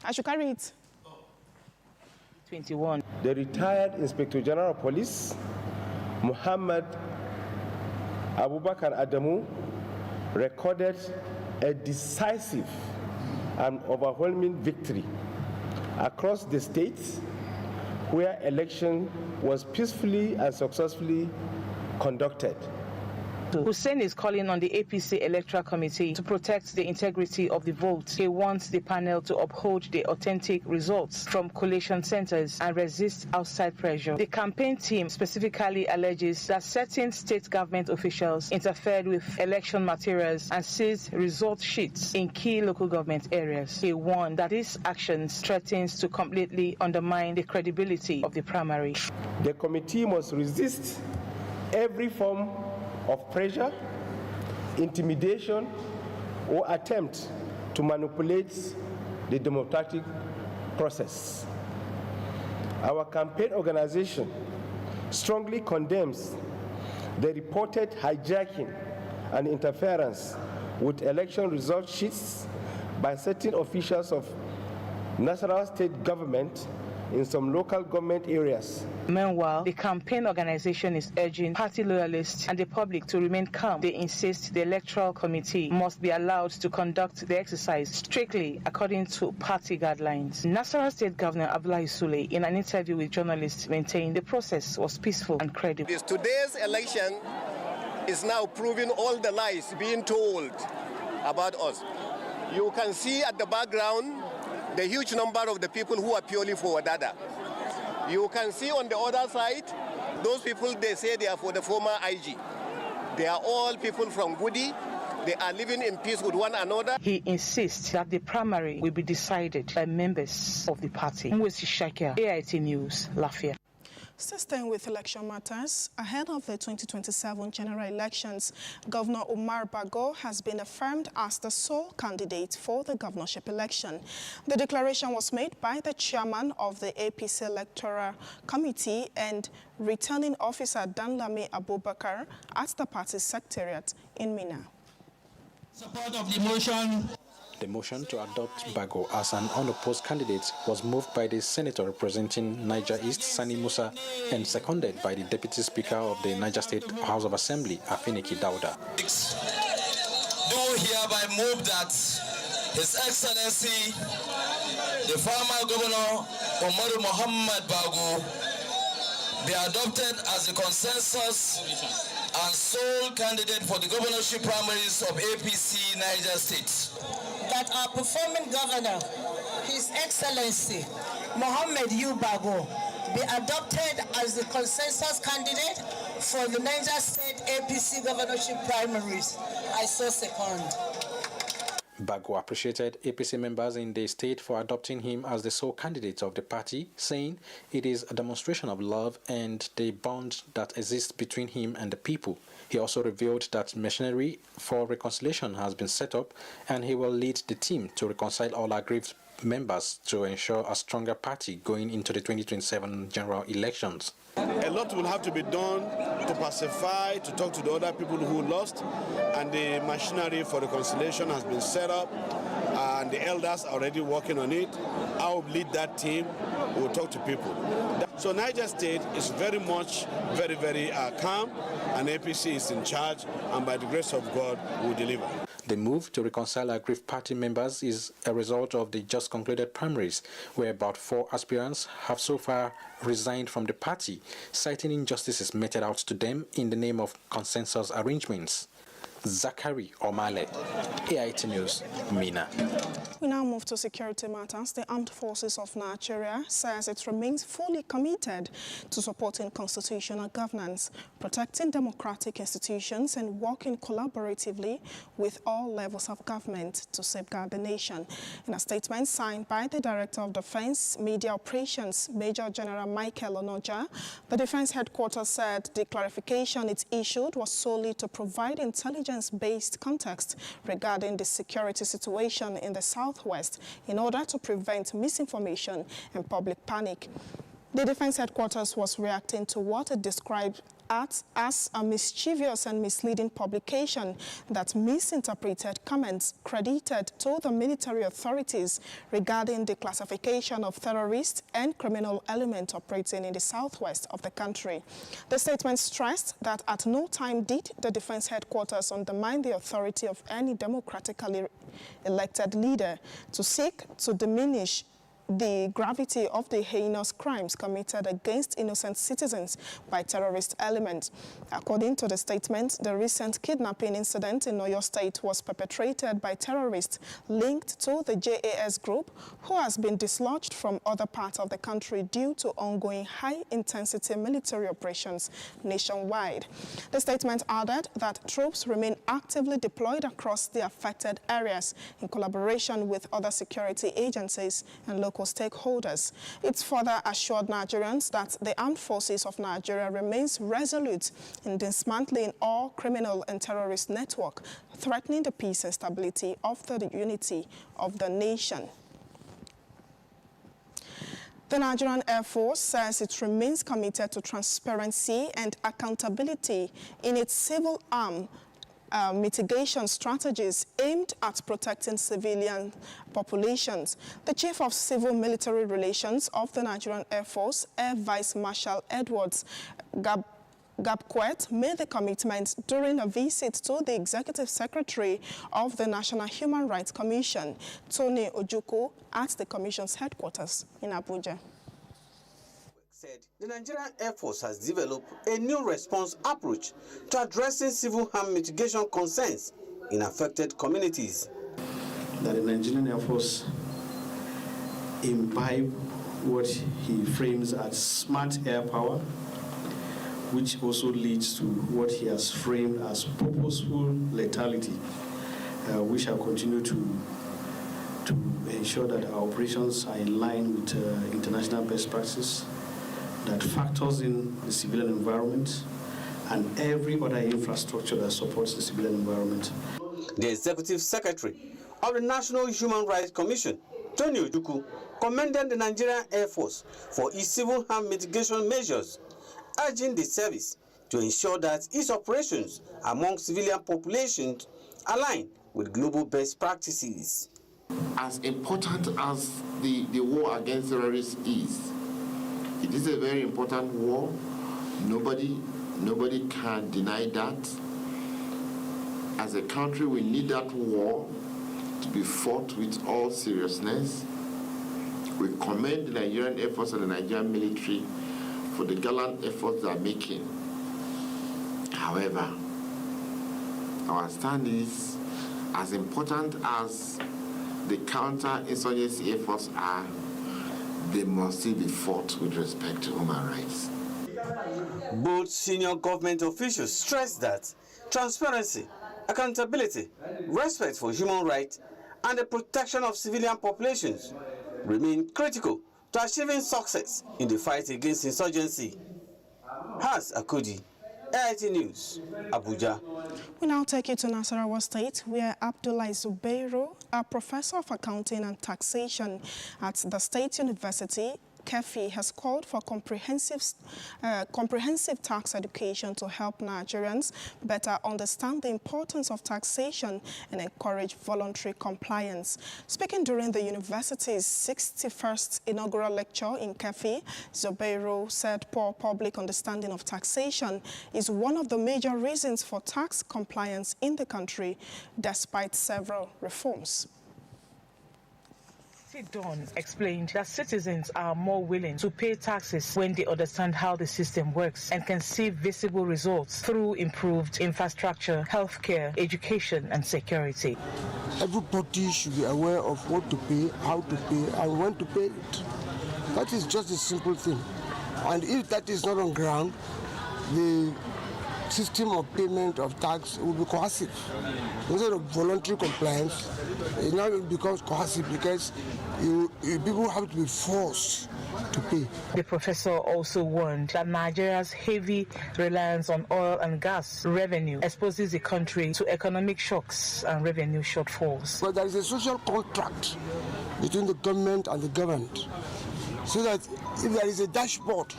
I should carry it. 21. The retired Inspector General of Police, Muhammad Abubakar Adamu, recorded a decisive and overwhelming victory across the state where election was peacefully and successfully conducted. Hussein is calling on the APC Electoral Committee to protect the integrity of the vote. He wants the panel to uphold the authentic results from collation centers and resist outside pressure. The campaign team specifically alleges that certain state government officials interfered with election materials and seized result sheets in key local government areas. He warned that these actions threatens to completely undermine the credibility of the primary. The committee must resist every form of pressure, intimidation, or attempt to manipulate the democratic process. Our campaign organization strongly condemns the reported hijacking and interference with election result sheets by certain officials of Nasarawa state government in some local government areas. Meanwhile, the campaign organization is urging party loyalists and the public to remain calm. They insist the electoral committee must be allowed to conduct the exercise strictly according to party guidelines. Nasarawa State Governor Abdullahi Sule, in an interview with journalists, maintained the process was peaceful and credible. Today's election is now proving all the lies being told about us. You can see at the background the huge number of the people who are purely for Wadada. You can see on the other side, those people, they say they are for the former IG. They are all people from Gudi. They are living in peace with one another. He insists that the primary will be decided by members of the party. Mwesi Shakia, AIT News, Lafia. Still staying with election matters, ahead of the 2027 general elections, Governor Umar Bago has been affirmed as the sole candidate for the governorship election. The declaration was made by the chairman of the APC Electoral Committee and returning officer Danlami Abubakar at the party's secretariat in Mina. Support of the motion. The motion to adopt Bago as an unopposed candidate was moved by the senator representing Niger East, Sani Musa, and seconded by the Deputy Speaker of the Niger State House of Assembly, Afiniki Dauda. Do hereby move that His Excellency, the former Governor Umaru Muhammad Bago, be adopted as the consensus and sole candidate for the governorship primaries of APC Niger State. That our performing governor, His Excellency Mohammed Bago, be adopted as the consensus candidate for the Niger State APC governorship primaries. I so second. Bago appreciated APC members in the state for adopting him as the sole candidate of the party, saying it is a demonstration of love and the bond that exists between him and the people. He also revealed that machinery for reconciliation has been set up and he will lead the team to reconcile all aggrieved members to ensure a stronger party going into the 2027 general elections. A lot will have to be done to pacify, to talk to the other people who lost, and the machinery for reconciliation has been set up, and the elders are already working on it. I will lead that team. We will talk to people. So Niger State is very much, very calm, and APC is in charge, and by the grace of God, we will deliver. The move to reconcile aggrieved party members is a result of the just concluded primaries, where about 4 aspirants have so far resigned from the party, citing injustices meted out to them in the name of consensus arrangements. Zachary Omale, AIT News, Mina. We now move to security matters. The Armed Forces of Nigeria says it remains fully committed to supporting constitutional governance, protecting democratic institutions, and working collaboratively with all levels of government to safeguard the nation. In a statement signed by the Director of Defense Media Operations, Major General Michael Onoja, the Defense Headquarters said the clarification it issued was solely to provide intelligence-based context regarding the security situation in the Southwest in order to prevent misinformation and public panic. The Defense Headquarters was reacting to what it described as a mischievous and misleading publication that misinterpreted comments credited to the military authorities regarding the classification of terrorist and criminal elements operating in the southwest of the country. The statement stressed that at no time did the Defense Headquarters undermine the authority of any democratically elected leader to seek to diminish the gravity of the heinous crimes committed against innocent citizens by terrorist elements. According to the statement, the recent kidnapping incident in Oyo State was perpetrated by terrorists linked to the JAS group, who has been dislodged from other parts of the country due to ongoing high-intensity military operations nationwide. The statement added that troops remain actively deployed across the affected areas in collaboration with other security agencies and local stakeholders. It further assured Nigerians that the Armed Forces of Nigeria remains resolute in dismantling all criminal and terrorist network, threatening the peace and stability of the unity of the nation. The Nigerian Air Force says it remains committed to transparency and accountability in its civil arm mitigation strategies aimed at protecting civilian populations. The Chief of Civil Military Relations of the Nigerian Air Force, Air Vice Marshal Edwards Gabquet, made the commitment during a visit to the Executive Secretary of the National Human Rights Commission, Tony Ojukwu, at the Commission's headquarters in Abuja. Said the Nigerian Air Force has developed a new response approach to addressing civil harm mitigation concerns in affected communities. That the Nigerian Air Force imbibe what he frames as smart air power, which also leads to what he has framed as purposeful lethality. We shall continue to ensure that our operations are in line with international best practices, that factors in the civilian environment and every other infrastructure that supports the civilian environment. The Executive Secretary of the National Human Rights Commission, Tony Ojukwu, commended the Nigerian Air Force for its civil harm mitigation measures, urging the service to ensure that its operations among civilian populations align with global best practices. As important as the war against terrorists is, it is a very important war. Nobody can deny that. As a country, we need that war to be fought with all seriousness. We commend the Nigerian Air Force and the Nigerian military for the gallant efforts they are making. However, our stand is, as important as the counter-insurgency efforts are, they must still be fought with respect to human rights. Both senior government officials stressed that transparency, accountability, respect for human rights, and the protection of civilian populations remain critical to achieving success in the fight against insurgency. Has Akudi, AIT News, Abuja. We now take you to Nasarawa State, where Abdullah Zubairu, a professor of accounting and taxation at the State University, Catfish, has called for comprehensive tax education to help Nigerians better understand the importance of taxation and encourage voluntary compliance. Speaking during the university's 61st inaugural lecture in Catfish, Zubairu said poor public understanding of taxation is one of the major reasons for tax compliance in the country, despite several reforms. Dawn explained that citizens are more willing to pay taxes when they understand how the system works and can see visible results through improved infrastructure, healthcare, education, and security. Everybody should be aware of what to pay, how to pay, and when to pay it. That is just a simple thing. And if that is not on ground, the system of payment of tax will be coercive. Instead of voluntary compliance, it now becomes coercive because people have to be forced to pay. The professor also warned that Nigeria's heavy reliance on oil and gas revenue exposes the country to economic shocks and revenue shortfalls. But there is a social contract between the government and the governed, so that if there is a dashboard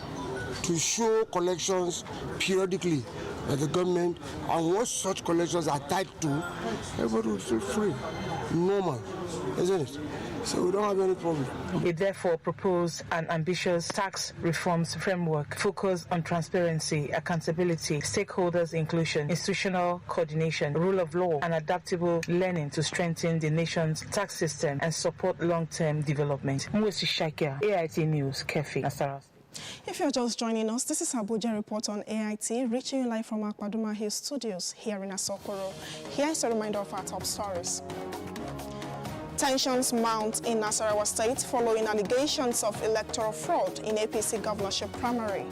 to show collections periodically by the government and what such collections are tied to, everybody will feel free, normal, isn't it? So we don't have any problem. It therefore proposed an ambitious tax reforms framework focused on transparency, accountability, stakeholders' inclusion, institutional coordination, rule of law, and adaptable learning to strengthen the nation's tax system and support long-term development. Mwesi Shakia, AIT News, Catfish, Nasaras. If you're just joining us, this is Abuja Report on AIT, reaching you live from our Paduma Hill studios here in Asokoro. Here is a reminder of our top stories. Tensions mount in Nasarawa State following allegations of electoral fraud in APC governorship primary.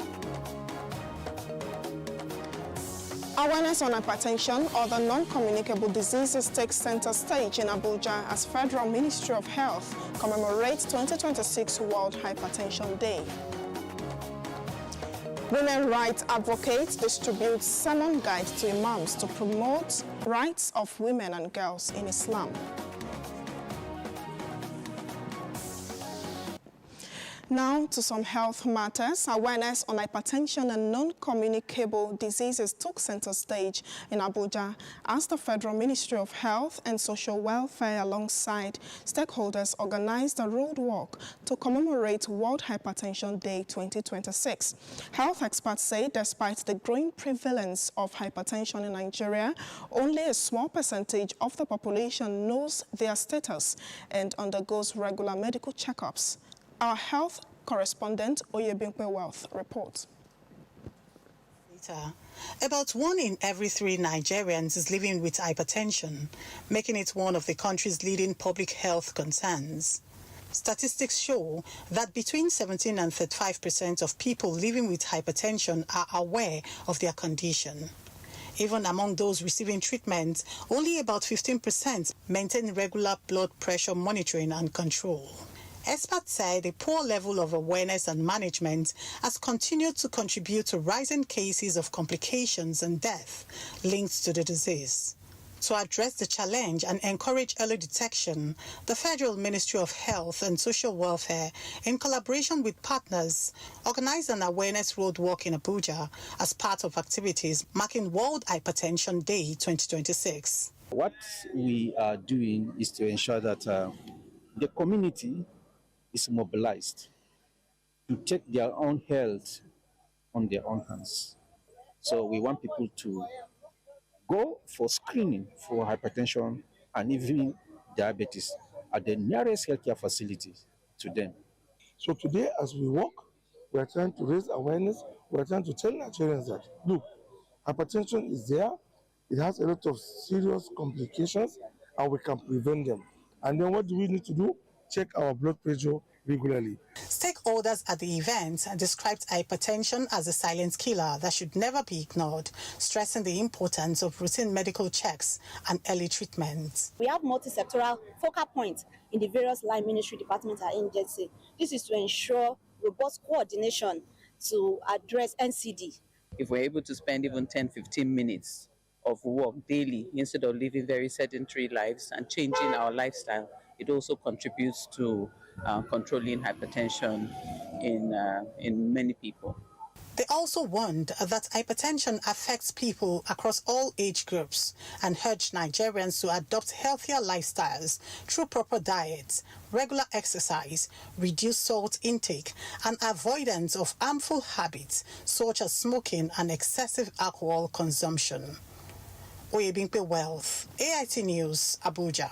Awareness on hypertension or the non-communicable diseases takes center stage in Abuja as Federal Ministry of Health commemorates 2026 World Hypertension Day. Women rights advocates distribute sermon guide to imams to promote rights of women and girls in Islam. Now to some health matters. Awareness on hypertension and non-communicable diseases took center stage in Abuja as the Federal Ministry of Health and Social Welfare alongside stakeholders organized a road walk to commemorate World Hypertension Day 2026. Health experts say despite the growing prevalence of hypertension in Nigeria, only a small percentage of the population knows their status and undergoes regular medical checkups. Our health correspondent, Oyebimpe Wealth, reports. About 1 in every 3 Nigerians is living with hypertension, making it one of the country's leading public health concerns. Statistics show that between 17 and 35% of people living with hypertension are aware of their condition. Even among those receiving treatment, only about 15% maintain regular blood pressure monitoring and control. Experts say the poor level of awareness and management has continued to contribute to rising cases of complications and death linked to the disease. To address the challenge and encourage early detection, the Federal Ministry of Health and Social Welfare, in collaboration with partners, organized an awareness road walk in Abuja as part of activities marking World Hypertension Day 2026. What we are doing is to ensure that the community is mobilized to take their own health on their own hands. So we want people to go for screening for hypertension and even diabetes at the nearest healthcare facility to them. So today, as we walk, we are trying to raise awareness. We are trying to tell Nigerians that, look, hypertension is there. It has a lot of serious complications, and we can prevent them. And then what do we need to do? Check our blood pressure regularly. Stakeholders at the event described hypertension as a silent killer that should never be ignored, stressing the importance of routine medical checks and early treatment. We have multi-sectoral focal points in the various line ministry departments and agencies. This is to ensure robust coordination to address NCD. If we're able to spend even 10-15 minutes of work daily instead of living very sedentary lives and changing our lifestyle, it also contributes to controlling hypertension in many people. They also warned that hypertension affects people across all age groups and urged Nigerians to adopt healthier lifestyles through proper diet, regular exercise, reduced salt intake, and avoidance of harmful habits such as smoking and excessive alcohol consumption. Oyebimpe Wealth, AIT News, Abuja.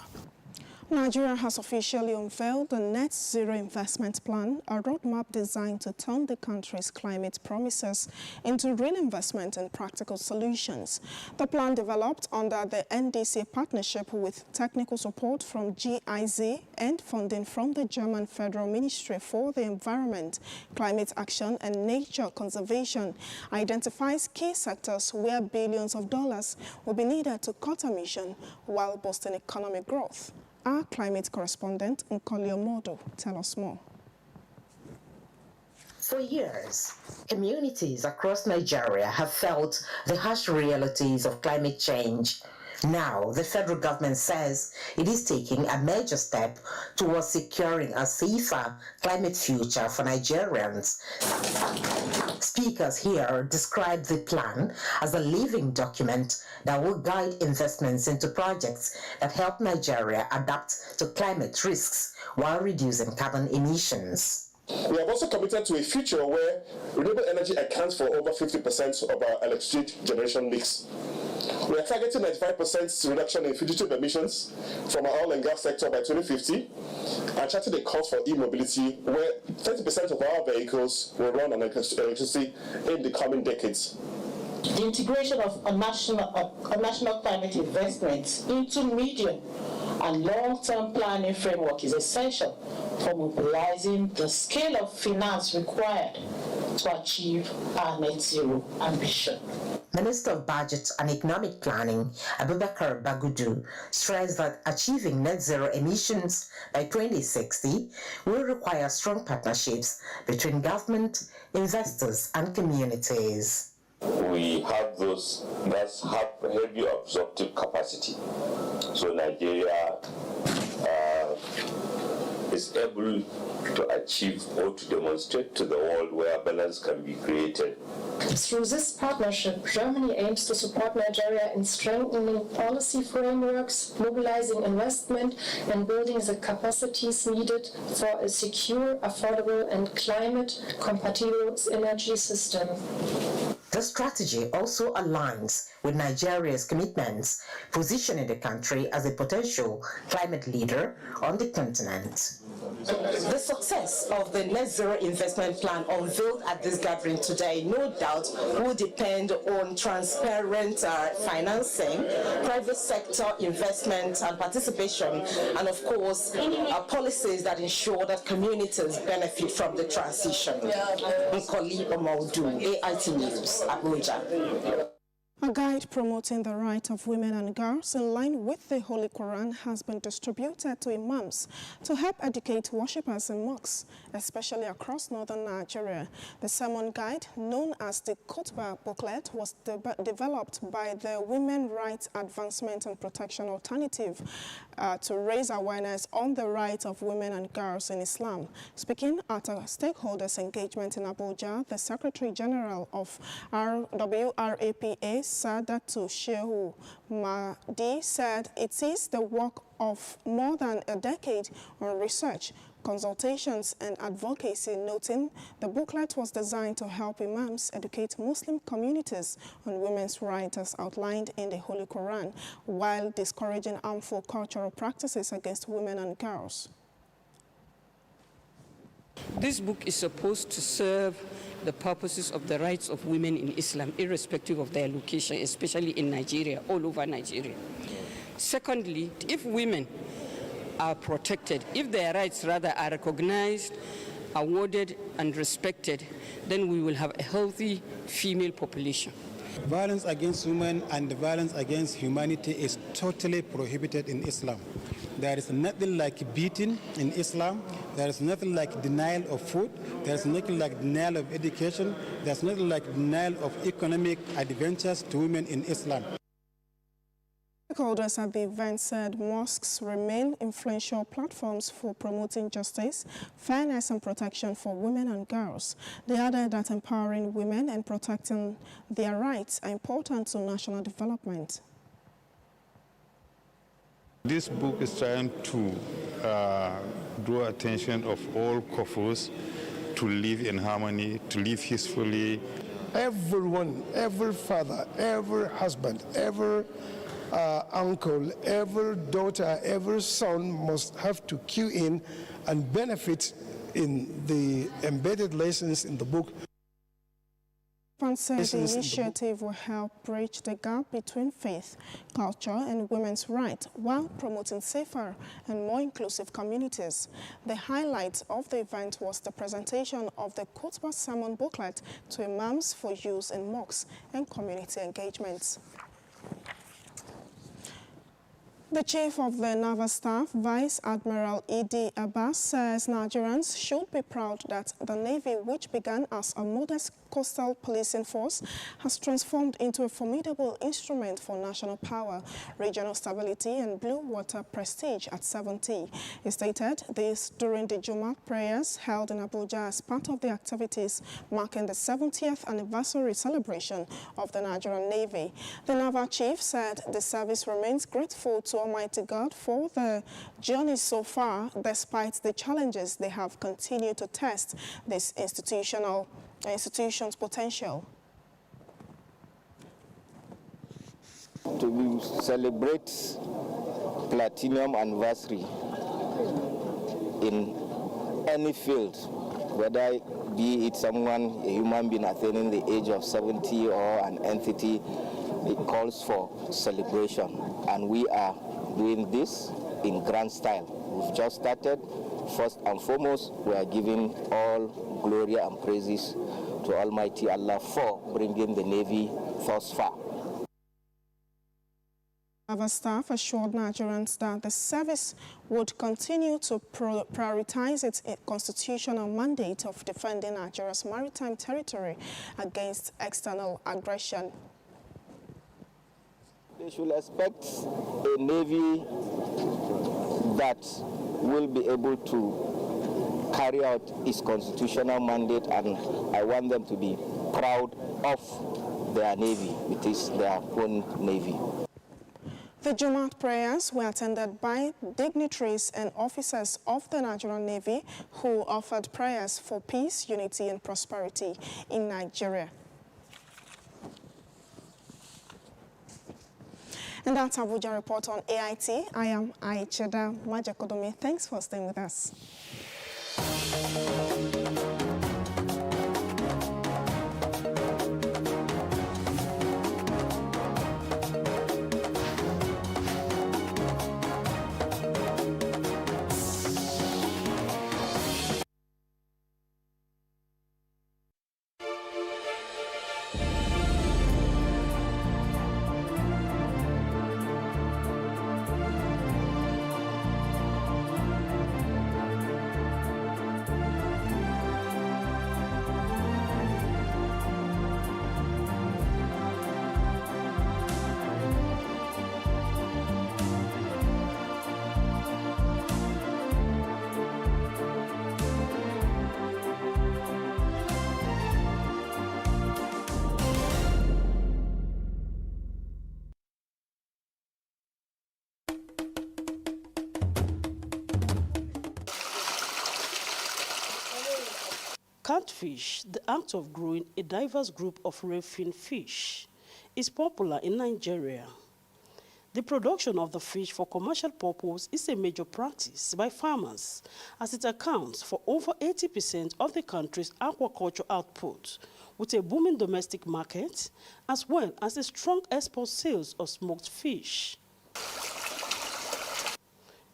Nigeria has officially unveiled the Net Zero Investment Plan, a roadmap designed to turn the country's climate promises into real investment and practical solutions. The plan, developed under the NDC partnership with technical support from GIZ and funding from the German Federal Ministry for the Environment, Climate Action and Nature Conservation, identifies key sectors where billions of dollars will be needed to cut emissions while boosting economic growth. Our climate correspondent, Nkolio Modo, tell us more. For years, communities across Nigeria have felt the harsh realities of climate change. Now, the federal government says it is taking a major step towards securing a safer climate future for Nigerians. Speakers here describe the plan as a living document that will guide investments into projects that help Nigeria adapt to climate risks while reducing carbon emissions. We have also committed to a future where renewable energy accounts for over 50% of our electricity generation mix. We are targeting 95% reduction in fugitive emissions from our oil and gas sector by 2050 and charting a course for e-mobility where 30% of our vehicles will run on electricity in the coming decades. The integration of a national climate investments into medium and long-term planning framework is essential for mobilizing the scale of finance required to achieve our net zero ambition. Minister of Budget and Economic Planning, Abubakar Bagudu, stressed that achieving net zero emissions by 2060 will require strong partnerships between government, investors, and communities. We have those that have heavy absorptive capacity. So Nigeria is able to achieve or to demonstrate to the world where balance can be created. Through this partnership, Germany aims to support Nigeria in strengthening policy frameworks, mobilizing investment, and building the capacities needed for a secure, affordable, and climate-compatible energy system. The strategy also aligns with Nigeria's commitments, positioning the country as a potential climate leader on the continent. The success of the Net Zero Investment Plan unveiled at this gathering today, no doubt, will depend on transparent financing, private sector investment and participation, and of course, policies that ensure that communities benefit from the transition. Nkoli Omaudu, AIT News, Abuja. A guide promoting the right of women and girls in line with the Holy Quran has been distributed to imams to help educate worshippers in mosques, especially across northern Nigeria. The sermon guide, known as the Khutbah booklet, was developed by the Women Rights Advancement and Protection Alternative to raise awareness on the rights of women and girls in Islam. Speaking at a stakeholders engagement in Abuja, the Secretary General of WRAPA, Sadatu Shehu Mahdi, said it is the work of more than a decade on research, consultations and advocacy, noting the booklet was designed to help imams educate Muslim communities on women's rights as outlined in the Holy Quran, while discouraging harmful cultural practices against women and girls. This book is supposed to serve the purposes of the rights of women in Islam, irrespective of their location, especially in Nigeria, all over Nigeria. Secondly, if women are protected, if their rights rather are recognized, awarded and respected, then we will have a healthy female population. Violence against women and violence against humanity is totally prohibited in Islam. There is nothing like beating in Islam. There is nothing like denial of food. There is nothing like denial of education. There is nothing like denial of economic adventures to women in Islam. Stakeholders at the event said mosques remain influential platforms for promoting justice, fairness and protection for women and girls. They added that empowering women and protecting their rights are important to national development. This book is trying to draw attention of all couples to live in harmony, to live peacefully. Everyone, every father, every husband, every uncle, every daughter, every son must have to cue in and benefit in the embedded lessons in the book. Said the initiative will help bridge the gap between faith, culture, and women's rights while promoting safer and more inclusive communities. The highlight of the event was the presentation of the Quotas sermon booklet to imams for use in mosques and community engagements. The Chief of the Naval Staff, Vice Admiral Idi Abbas, says Nigerians should be proud that the Navy, which began as a modest coastal policing force, has transformed into a formidable instrument for national power, regional stability, and blue water prestige at 70. He stated this during the Jumat prayers held in Abuja as part of the activities marking the 70th anniversary celebration of the Nigerian Navy. The Naval Chief said the service remains grateful to Almighty God for the journey so far, despite the challenges they have continued to test this institution's potential. To celebrate platinum anniversary in any field, whether be it someone, a human being attaining the age of 70 or an entity, it calls for celebration, and we are doing this in grand style. We've just started. First and foremost, we are giving all glory and praises to Almighty Allah for bringing the Navy thus far. Our staff assured Nigerians that the service would continue to prioritize its constitutional mandate of defending Nigeria's maritime territory against external aggression. They should expect a Navy that will be able to carry out its constitutional mandate, and I want them to be proud of their Navy. It is their own Navy. The Jumat prayers were attended by dignitaries and officers of the Nigerian Navy who offered prayers for peace, unity, and prosperity in Nigeria. And that's Abuja Report on AIT. I am Aicheda Majakodomi. Thanks for staying with us. Catfish, the act of growing a diverse group of red-fin fish, is popular in Nigeria. The production of the fish for commercial purpose is a major practice by farmers, as it accounts for over 80% of the country's aquaculture output, with a booming domestic market, as well as a strong export sales of smoked fish.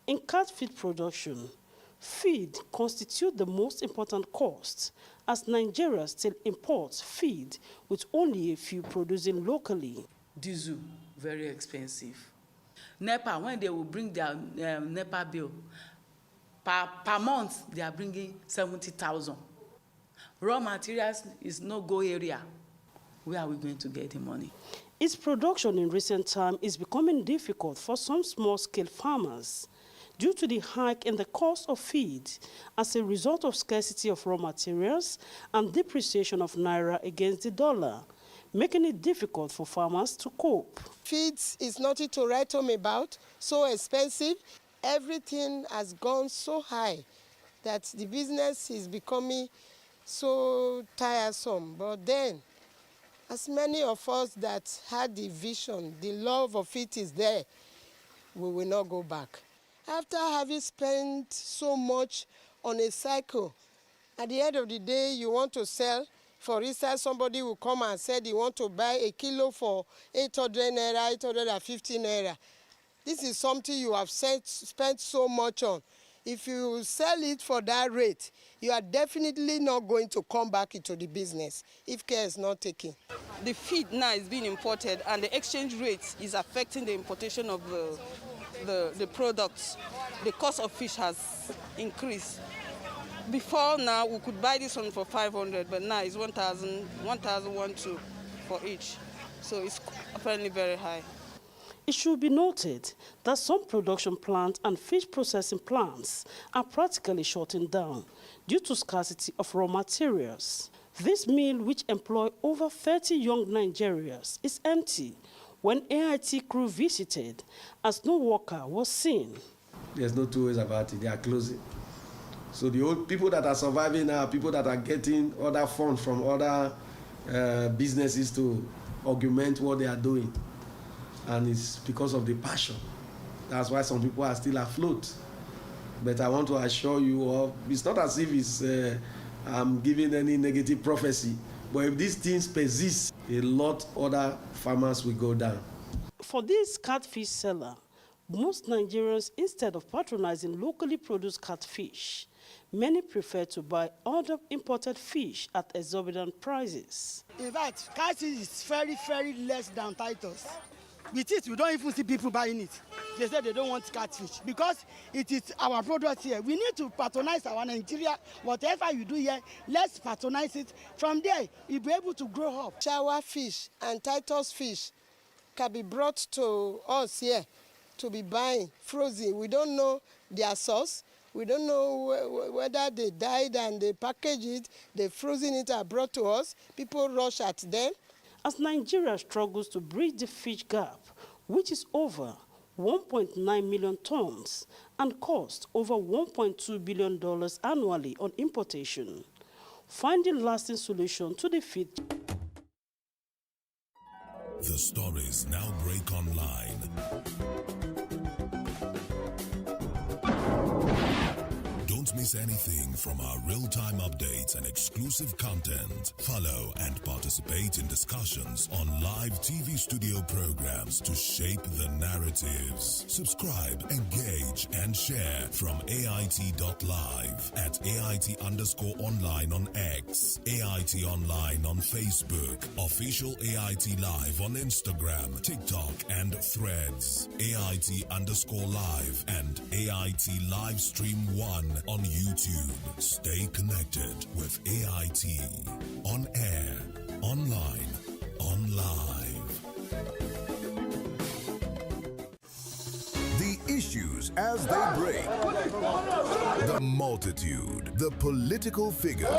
In catfish production, feed constitutes the most important cost, as Nigeria still imports feed with only a few producing locally. Diesel, very expensive. NEPA, when they will bring their NEPA bill, per month they are bringing 70,000. Raw materials is no-go area. Where are we going to get the money? Its production in recent times is becoming difficult for some small-scale farmers, due to the hike in the cost of feed as a result of scarcity of raw materials and depreciation of naira against the dollar, making it difficult for farmers to cope. Feeds is nothing to write home about, so expensive. Everything has gone so high that the business is becoming so tiresome. But then, As many of us that had the vision, the love of it is there, we will not go back. After having spent so much on a cycle, at the end of the day, you want to sell. For instance, somebody will come and say they want to buy a kilo for 800 naira, 850 naira. This is something you have spent so much on. If you sell it for that rate, you are definitely not going to come back into the business if care is not taken. The feed now is being imported, and the exchange rate is affecting the importation of the products. The cost of fish has increased. Before now, we could buy this one for 500, but now it's 1,000, 1,012 for each. So it's apparently very high. It should be noted that some production plants and fish processing plants are practically shutting down due to scarcity of raw materials. This mill, which employs over 30 young Nigerians, is empty when AIT crew visited, as no worker was seen. There's no two ways about it. They are closing. So the old people that are surviving now, people that are getting other funds from other businesses to augment what they are doing. And it's because of the passion. That's why some people are still afloat. But I want to assure you all, it's not as if I'm giving any negative prophecy, but if these things persist, a lot other farmers will go down. For this catfish seller, most Nigerians, instead of patronizing locally produced catfish, many prefer to buy other imported fish at exorbitant prices. In fact, catfish is very, very less than Titus. With it, we don't even see people buying it. They say they don't want catfish because it is our product here. We need to patronize our Nigeria. Whatever you do here, let's patronize it. From there, you'll be able to grow up. Shower fish and Titus fish can be brought to us here to be buying frozen. We don't know their source. We don't know whether they died and they package it, they frozen it and brought to us. People rush at them. As Nigeria struggles to bridge the fish gap, which is over 1.9 million tons and costs over $1.2 billion annually on importation, finding lasting solution to the feed. The stories now break online. Don't miss anything from our real-time updates and exclusive content. Follow and participate in discussions on live TV studio programs to shape the narratives. Subscribe, engage, and share from AIT.live at AIT_online on X, AIT Online on Facebook, Official AIT Live on Instagram, TikTok, and Threads, AIT_live, and AIT Livestream 1 on YouTube. Stay connected with AIT. On air, online, on live. The issues as they break. The multitude, the political figures,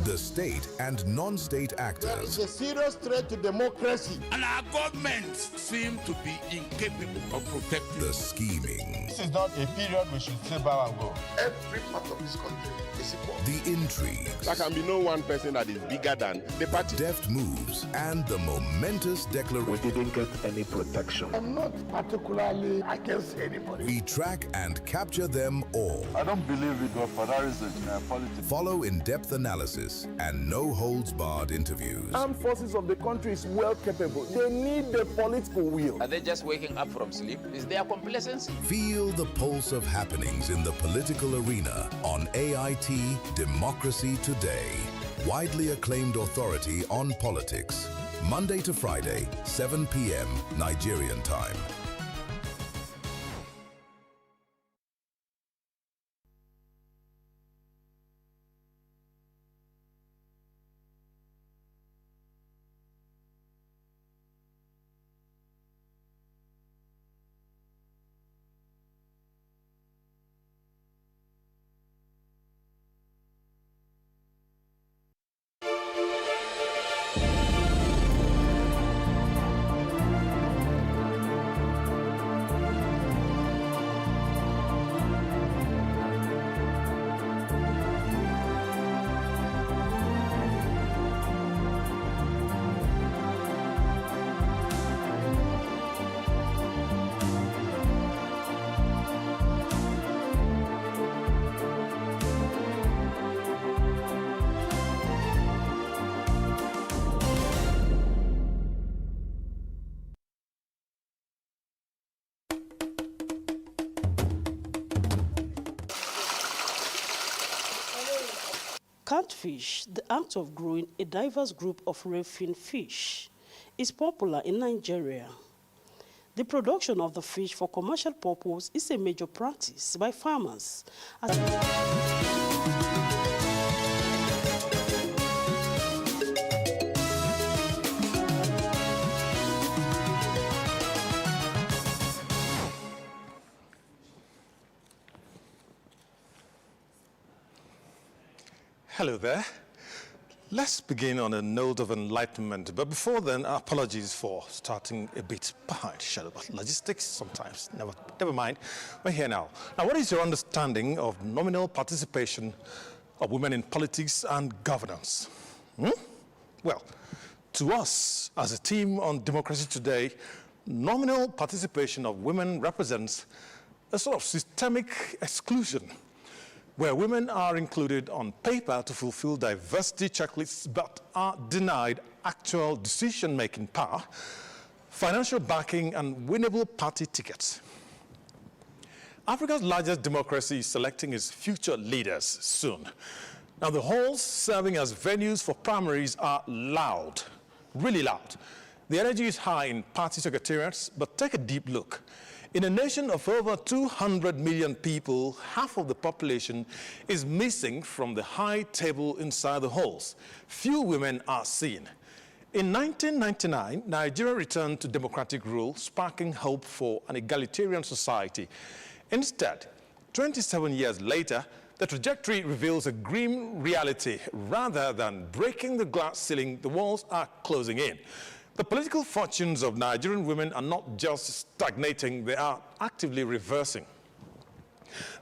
the state and non-state actors. It's a serious threat to democracy. And our government seem to be incapable of protecting the scheming. This is not a period we should say bow and go. Every part of this country is equal. The intrigues. There can be no one person that is bigger than the party. Deft moves and the momentous declaration. We didn't get any protection. I'm not particularly against anybody. We track and capture them all. I don't believe we go for that reason in politics. Follow in-depth analysis and no-holds-barred interviews. Armed forces of the country is well capable. They need the political will. Are they just waking up from sleep? Is there complacency? Feel the pulse of happenings in the political arena on AIT Democracy Today. Widely acclaimed authority on politics. Monday to Friday, 7 p.m. Nigerian time. Catfish, the act of growing a diverse group of red-fin fish, is popular in Nigeria. The production of the fish for commercial purpose is a major practice by farmers. Hello there. Let's begin on a note of enlightenment. But before then, apologies for starting a bit behind schedule. But logistics, sometimes, never mind. We're here now. Now, what is your understanding of nominal participation of women in politics and governance? Well, to us, as a team on Democracy Today, nominal participation of women represents a sort of systemic exclusion, where women are included on paper to fulfill diversity checklists but are denied actual decision-making power, financial backing, and winnable party tickets. Africa's largest democracy is selecting its future leaders soon. Now, the halls serving as venues for primaries are loud, really loud. The energy is high in party secretariats, but take a deep look. In a nation of over 200 million people, half of the population is missing from the high table inside the halls. Few women are seen. In 1999, Nigeria returned to democratic rule, sparking hope for an egalitarian society. Instead, 27 years later, the trajectory reveals a grim reality. Rather than breaking the glass ceiling, the walls are closing in. The political fortunes of Nigerian women are not just stagnating, they are actively reversing.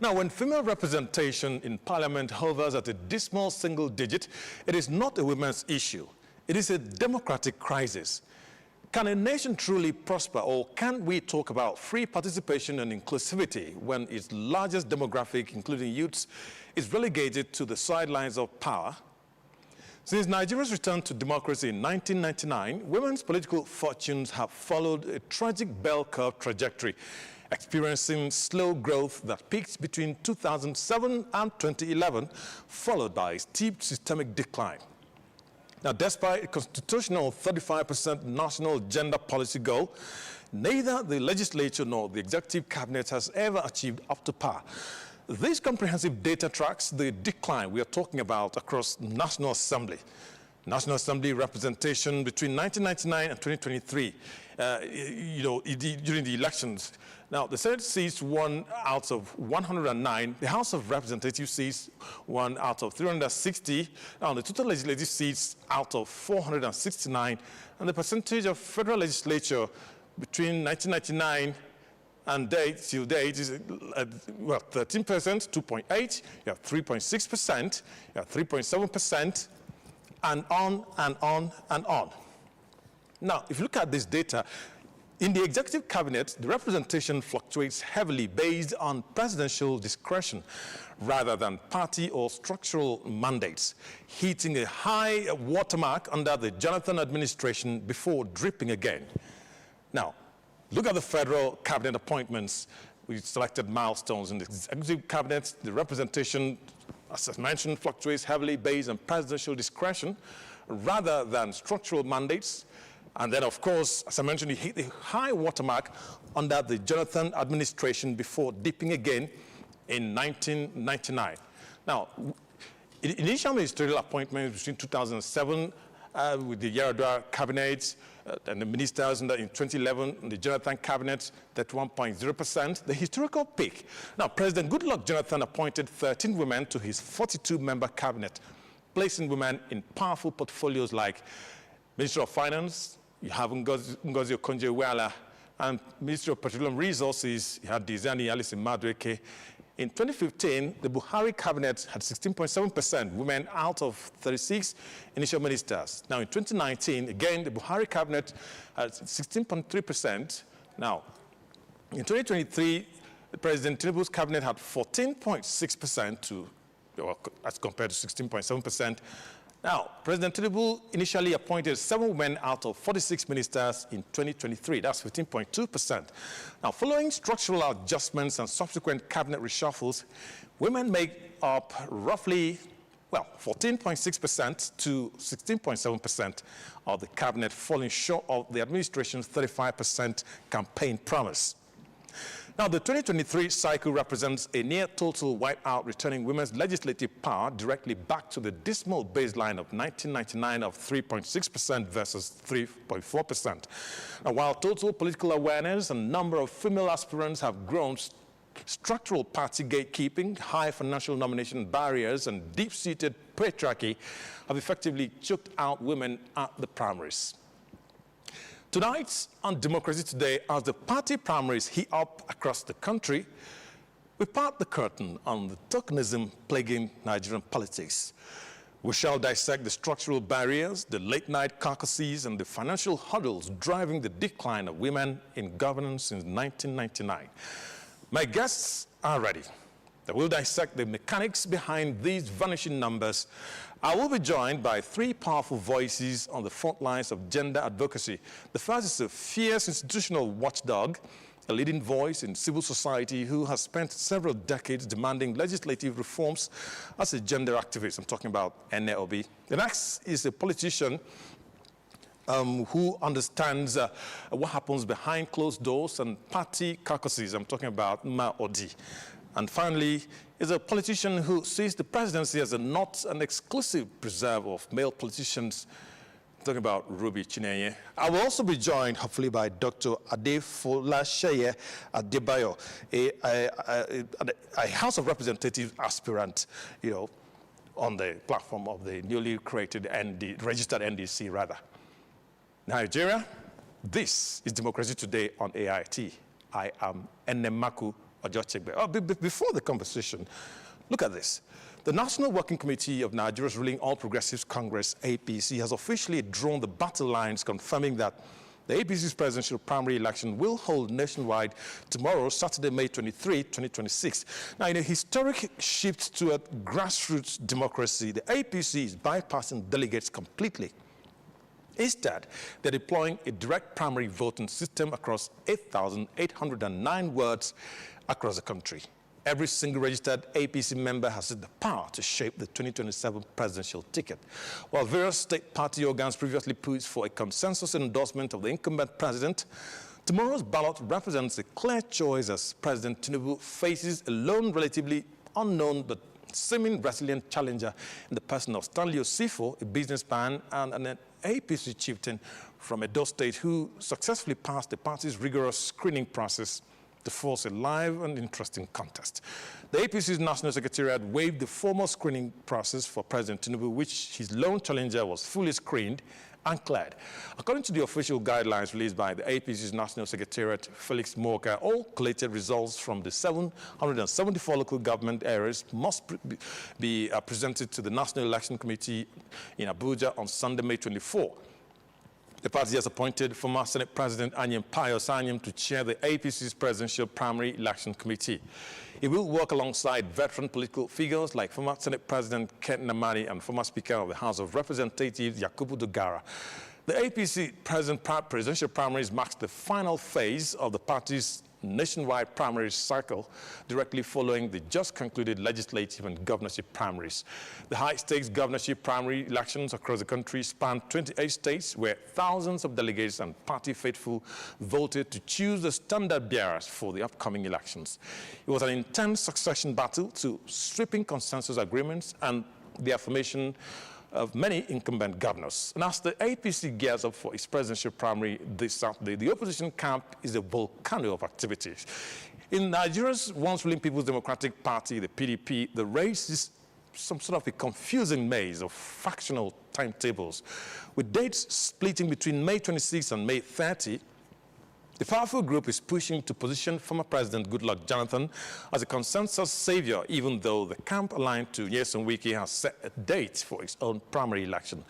Now, when female representation in parliament hovers at a dismal single digit, it is not a women's issue. It is a democratic crisis. Can a nation truly prosper, or can we talk about free participation and inclusivity when its largest demographic, including youths, is relegated to the sidelines of power? Since Nigeria's return to democracy in 1999, women's political fortunes have followed a tragic bell curve trajectory, experiencing slow growth that peaked between 2007 and 2011, followed by a steep systemic decline. Now, despite a constitutional 35% national gender policy goal, neither the legislature nor the executive cabinet has ever achieved up to par. This comprehensive data tracks the decline we are talking about across the National Assembly. National Assembly representation between 1999 and 2023, during the elections. Now, the Senate seats 1 out of 109. The House of Representatives seats 1 out of 360. Now, the total legislative seats out of 469. And the percentage of federal legislature between 1999 and till date is 13%, 2.8%, you have 3.6%, you have 3.7%, and on and on and on. Now, if you look at this data, in the executive cabinet, the representation fluctuates heavily based on presidential discretion rather than party or structural mandates, hitting a high watermark under the Jonathan administration before dripping again. Now, look at the federal cabinet appointments. We selected milestones in the executive cabinet. The representation, as I mentioned, fluctuates heavily based on presidential discretion rather than structural mandates. And then, of course, as I mentioned, it hit the high watermark under the Jonathan administration before dipping again in 1999. Now, initial ministerial appointments between 2007 with the Yaradua cabinet, and the ministers in 2011, the Jonathan cabinet, that 1.0%, the historical peak. Now, President Goodluck Jonathan appointed 13 women to his 42-member cabinet, placing women in powerful portfolios like Minister of Finance, you have Ngozi Okonjo-Iweala, and Ministry of Petroleum Resources, you had Diezani Alice Madueke. In 2015, the Buhari cabinet had 16.7% women out of 36 initial ministers. Now, in 2019, again, the Buhari cabinet had 16.3%. Now, in 2023, President Tinubu's cabinet had 14.6% as compared to 16.7%. Now, President Tinubu initially appointed 7 women out of 46 ministers in 2023. That's 15.2%. Now, following structural adjustments and subsequent cabinet reshuffles, women make up roughly Well, 14.6% to 16.7% of the cabinet falling short of the administration's 35% campaign promise. Now, the 2023 cycle represents a near total wipeout, returning women's legislative power directly back to the dismal baseline of 1999 of 3.6% versus 3.4%. Now, while total political awareness and number of female aspirants have grown, structural party gatekeeping, high financial nomination barriers, and deep-seated patriarchy have effectively choked out women at the primaries. Tonight on Democracy Today, as the party primaries heat up across the country, we part the curtain on the tokenism plaguing Nigerian politics. We shall dissect the structural barriers, the late-night caucuses, and the financial hurdles driving the decline of women in governance since 1999. My guests are ready. They will dissect the mechanics behind these vanishing numbers. I will be joined by three powerful voices on the front lines of gender advocacy. The first is a fierce institutional watchdog, a leading voice in civil society who has spent several decades demanding legislative reforms as a gender activist. I'm talking about Obi. The next is a politician who understands what happens behind closed doors and party caucuses. I'm talking about Odi. And finally, is a politician who sees the presidency as not an exclusive preserve of male politicians. I'm talking about Rufi Chinenye. I will also be joined, hopefully, by Dr. Adefolasheye Adebayo, a House of Representatives aspirant, on the platform of the newly created registered NDC, rather. Nigeria, this is Democracy Today on AIT. I am Enemaku Ojochegbe. Before the conversation, look at this. The National Working Committee of Nigeria's ruling All Progressives Congress, APC, has officially drawn the battle lines, confirming that the APC's presidential primary election will hold nationwide tomorrow, Saturday, May 23, 2026. Now, in a historic shift to a grassroots democracy, the APC is bypassing delegates completely. Instead, they're deploying a direct primary voting system across 8,809 wards across the country. Every single registered APC member has the power to shape the 2027 presidential ticket. While various state party organs previously pushed for a consensus endorsement of the incumbent president, tomorrow's ballot represents a clear choice as President Tinubu faces a lone, relatively unknown but seeming resilient challenger in the person of Stanley Osifo, a businessman and an APC chieftain from Edo State who successfully passed the party's rigorous screening process to force a live and interesting contest. The APC's National Secretariat waived the formal screening process for President Tinubu, which his lone challenger was fully screened and cleared. According to the official guidelines released by the APC's National Secretariat, Felix Morka, all collated results from the 774 local government areas must be presented to the National Election Committee in Abuja on Sunday, May 24. The party has appointed former Senate President Anyim Pius Anyim to chair the APC's Presidential Primary Election Committee. He will work alongside veteran political figures like former Senate President Ken Namani and former Speaker of the House of Representatives Yakubu Dogara. The APC presidential primaries marks the final phase of the party's nationwide primary cycle, directly following the just concluded legislative and governorship primaries. The high-stakes governorship primary elections across the country span 28 states, where thousands of delegates and party faithful voted to choose the standard bearers for the upcoming elections. It was an intense succession battle to sweeping consensus agreements and the affirmation of many incumbent governors. And as the APC gears up for its presidential primary this Saturday, the opposition camp is a volcano of activities. In Nigeria's once ruling People's Democratic Party, the PDP, the race is some sort of a confusing maze of factional timetables, with dates splitting between May 26 and May 30. The powerful group is pushing to position former President Goodluck Jonathan as a consensus savior, even though the camp aligned to Nyesom Wike has set a date for its own primary election.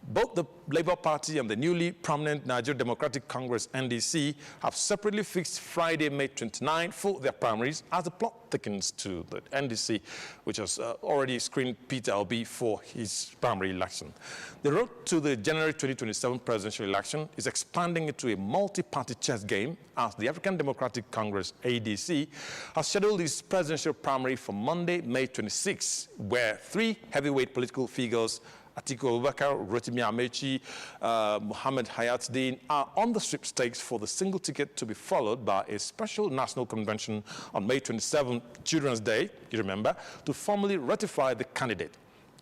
Both the Labour Party and the newly prominent Nigerian Democratic Congress, NDC, have separately fixed Friday, May 29 for their primaries as the plot thickens to the NDC, which has already screened Peter Obi for his primary election. The road to the January 2027 presidential election is expanding into a multi-party chess game as the African Democratic Congress, ADC, has scheduled its presidential primary for Monday, May 26, where three heavyweight political figures, Atiku Abubakar, Rotimi Amechi, Mohammed Hayatuddin, are on the sweepstakes for the single ticket to be followed by a special national convention on May 27, Children's Day, you remember, to formally ratify the candidate.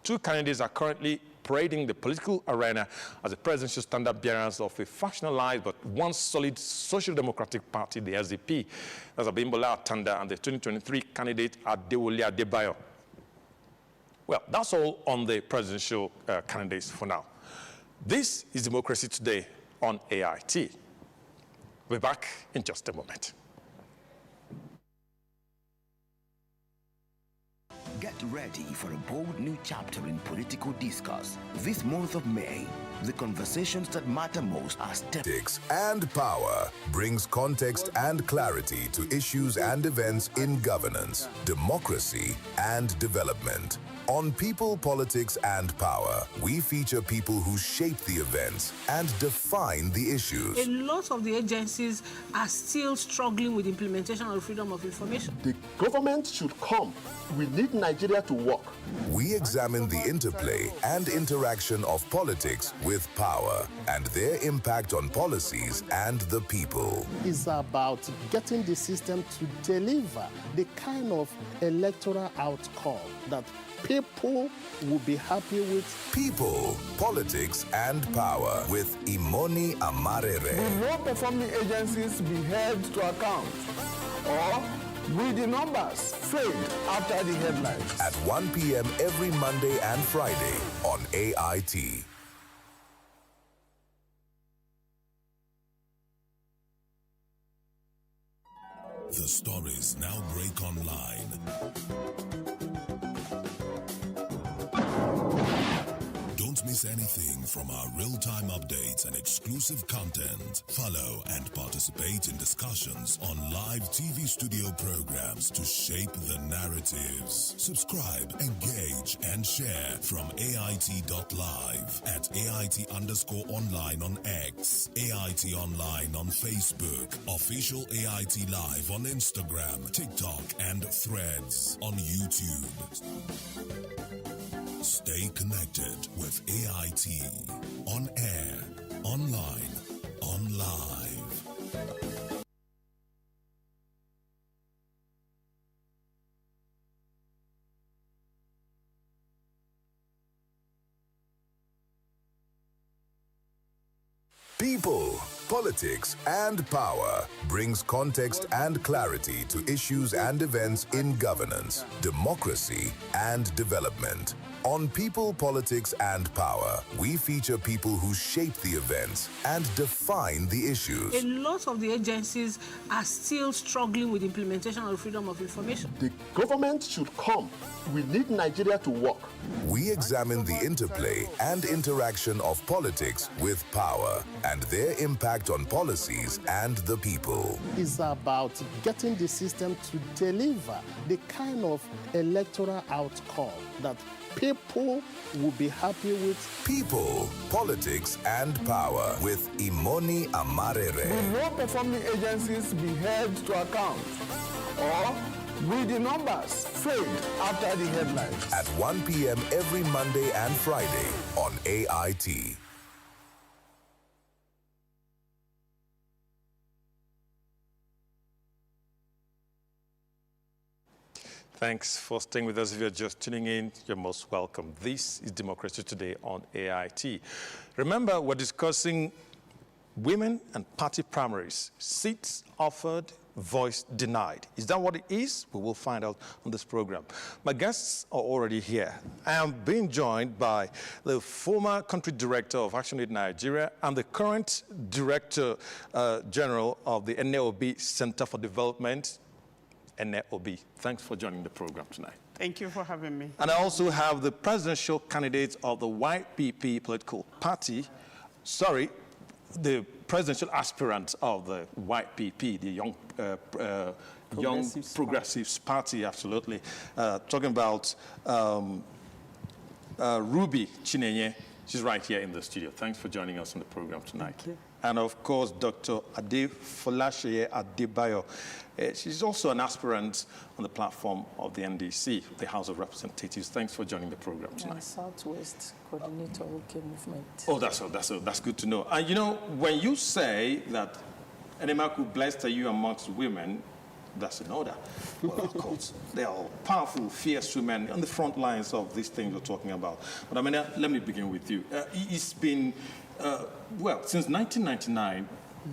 Two candidates are currently parading the political arena as the presidential standard bearers of a factionalized but once solid social democratic party, the SDP. That's Abimbola Atanda and the 2023 candidate Adewale Adebayo. Well, that's all on the presidential candidates for now. This is Democracy Today on AIT. We'll be back in just a moment. Get ready for a bold new chapter in political discourse. This month of May, the conversations that matter most are Politics and power brings context and clarity to issues and events in governance, democracy, and development. On People, Politics, and Power, we feature people who shape the events and define the issues. A lot of the agencies are still struggling with implementation of freedom of information. The government should come. We need Nigeria to work. We examine the interplay and interaction of politics with power and their impact on policies and the people. It's about getting the system to deliver the kind of electoral outcome that people will be happy with. People, Politics, and Power with Imoni Amarere. Will low-performing agencies be held to account? Or will the numbers fade after the headlines? At 1 p.m. every Monday and Friday on AIT. The stories now break online. Don't miss anything from our real-time updates and exclusive content. Follow and participate in discussions on live TV studio programs to shape the narratives. Subscribe, engage, and share from AIT.live at AIT_online on X, AIT Online on Facebook, Official AIT Live on Instagram, TikTok, and Threads on YouTube. Stay connected with AIT. On air, online, on live. People, Politics, and Power brings context and clarity to issues and events in governance, democracy, and development. On People, Politics, and Power, we feature people who shape the events and define the issues. A lot of the agencies are still struggling with implementation of freedom of information. The government should come. We need Nigeria to work. We examine the interplay and interaction of politics with power and their impact on policies and the people. It's about getting the system to deliver the kind of electoral outcome that people will be happy with. People, Politics, and Power with Imoni Amarere. Will low-performing agencies be held to account? Or will the numbers fade after the headlines? At 1 p.m. every Monday and Friday on AIT. Thanks for staying with us. If you're just tuning in, you're most welcome. This is Democracy Today on AIT. Remember, we're discussing women and party primaries. Seats offered, voice denied. Is that what it is? We will find out on this program. My guests are already here. I am being joined by the former country director of Action Aid Nigeria and the current director general of the NAOB Center for Development, Ene Obi. Thanks for joining the program tonight. Thank you for having me. And I also have the presidential candidate of the YPP political party, the presidential aspirant of the YPP, the Young Progressives Party, absolutely. Talking about Ruby Chinenye. She's right here in the studio. Thanks for joining us on the program tonight. Thank you. And of course, Dr. Adefolaseye Adebayo. She's also an aspirant on the platform of the NDC, the House of Representatives. Thanks for joining the program tonight. Southwest Coordinator UK Movement. Oh, that's good to know. And you know, when you say that Enemaku blessed are you amongst women, that's an order. Well, of course, they are powerful, fierce women on the front lines of these things we're talking about. But I mean, let me begin with you. It's been, since 1999,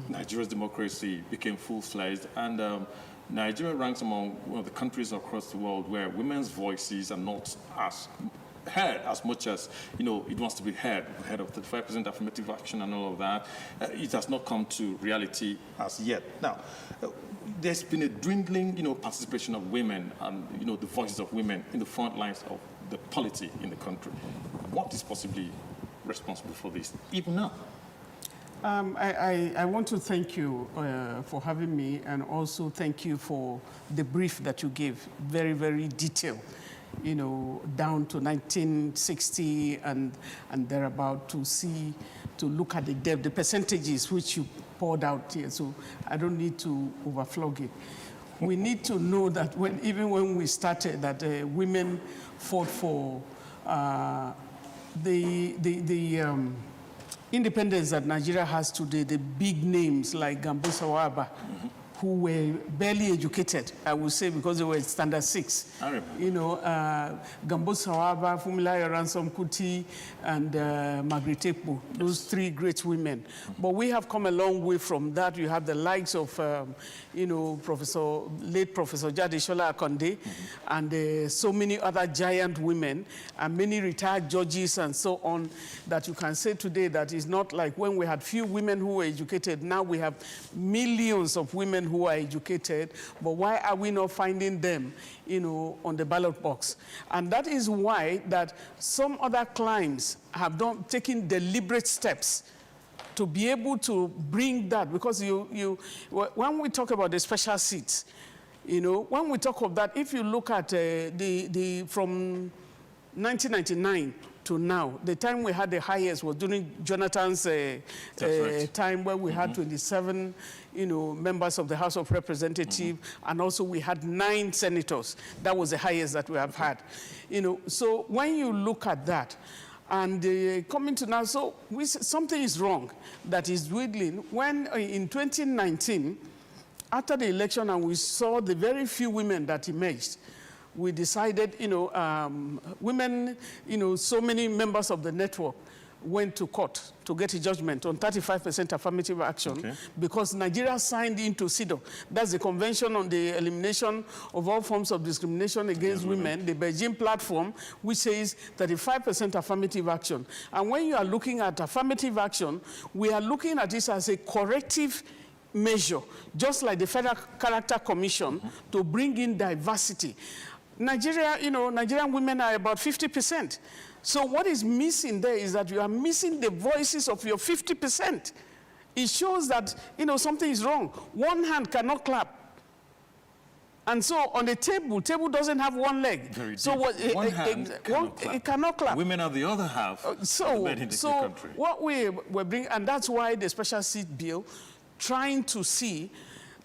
Nigeria's democracy became full-fledged, and Nigeria ranks among one of the countries across the world where women's voices are not as heard as much as, you know, it wants to be heard. We heard of 35% affirmative action and all of that. It has not come to reality as yet. Now, there's been a dwindling, you know, participation of women and, you know, the voices of women in the front lines of the polity in the country. What is possibly responsible for this, even now? I want to thank you for having me, and also thank you for the brief that you gave, very, very detailed, you know, down to 1960 and thereabout, to look at the percentages which you poured out here. So I don't need to overflog it. We need to know that even when we started, that women fought for the independence that Nigeria has today, the big names like Gambo Sawaba, who were barely educated, I would say, because they were standard 6. I remember. You know, Gambo Sawaba, Funmilayo Ransom Kuti, and Margaret Ekpo, those 3 great women. But we have come a long way from that. You have the likes of, you know, late Professor Jadeshola Akonde, and so many other giant women, and many retired judges and so on, that you can say today that it's not like when we had few women who were educated. Now we have millions of women who are educated, but why are we not finding them, you know, on the ballot box? And that is why that some other climes have taken deliberate steps to be able to bring that, because when we talk about the special seats, you know, when we talk of that, if you look at from 1999 to now, the time we had the highest was during Jonathan's time, where we had 27, you know, members of the House of Representatives, and also we had 9 senators. That was the highest that we have had. You know, so when you look at that, and coming to now, so something is wrong that is dwindling. When in 2019, after the election, and we saw the very few women that emerged, we decided, you know, women, you know, so many members of the network went to court to get a judgment on 35% affirmative action, because Nigeria signed into CEDAW. That's the Convention on the Elimination of All Forms of Discrimination Against Women, the Beijing platform, which says 35% affirmative action. And when you are looking at affirmative action, we are looking at this as a corrective measure, just like the Federal Character Commission, to bring in diversity. Nigeria, you know, Nigerian women are about 50%. So what is missing there is that you are missing the voices of your 50%. It shows that, you know, something is wrong. One hand cannot clap. And so on the table doesn't have one leg. Very so deep. what, one hand cannot clap. It cannot clap. Women are the other half of the men in the country. What we're bringing, and that's why the special seat bill, trying to see,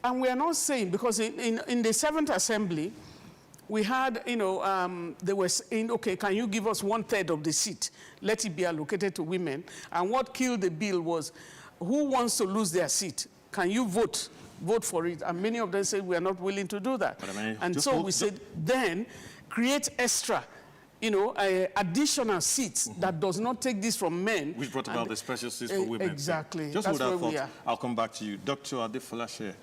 and we are not saying, because in the 7th Assembly, we had, you know, they were saying, okay, can you give us 1/3 of the seat? Let it be allocated to women. And what killed the bill was, who wants to lose their seat? Can you vote for it? And many of them said, we are not willing to do that. And so we said, then create extra, you know, additional seats that does not take this from men. Which brought about the special seats for women. Exactly. Just that's without where we thought, are. I'll come back to you. Dr. Adefolaseye,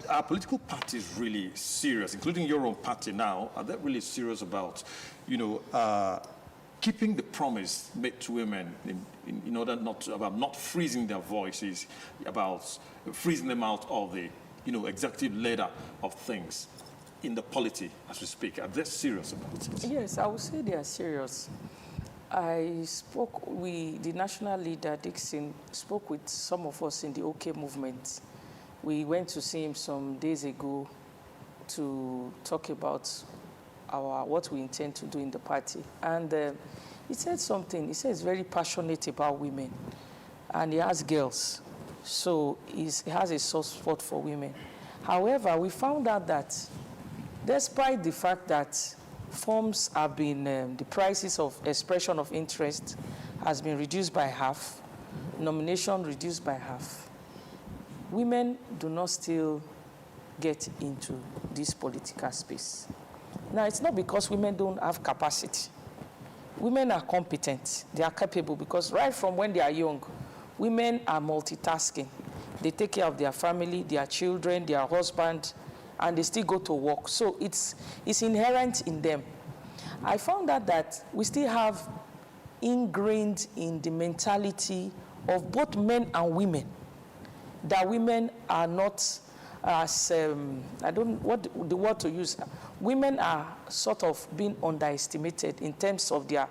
are political parties really serious, including your own party now, are they really serious about, you know, keeping the promise made to women in order about not freezing their voices, about freezing them out of the, you know, executive ladder of things? in the polity as we speak? Are they serious about it? Yes, I would say they are serious. I spoke with the national leader, Dixon, spoke with some of us in the OK movement. We went to see him some days ago to talk about what we intend to do in the party. And he said something. He said he's very passionate about women. And he has girls. So he has a soft spot for women. However, we found out that despite the fact that forms have been, the prices of expression of interest has been reduced by half, nomination reduced by half, women do not still get into this political space. Now, it's not because women don't have capacity. Women are competent. They are capable because right from when they are young, women are multitasking. They take care of their family, their children, their husband, and they still go to work. So it's inherent in them. I found out that we still have ingrained in the mentality of both men and women that women are not as, I don't know what the word to use. Women are sort of being underestimated in terms of their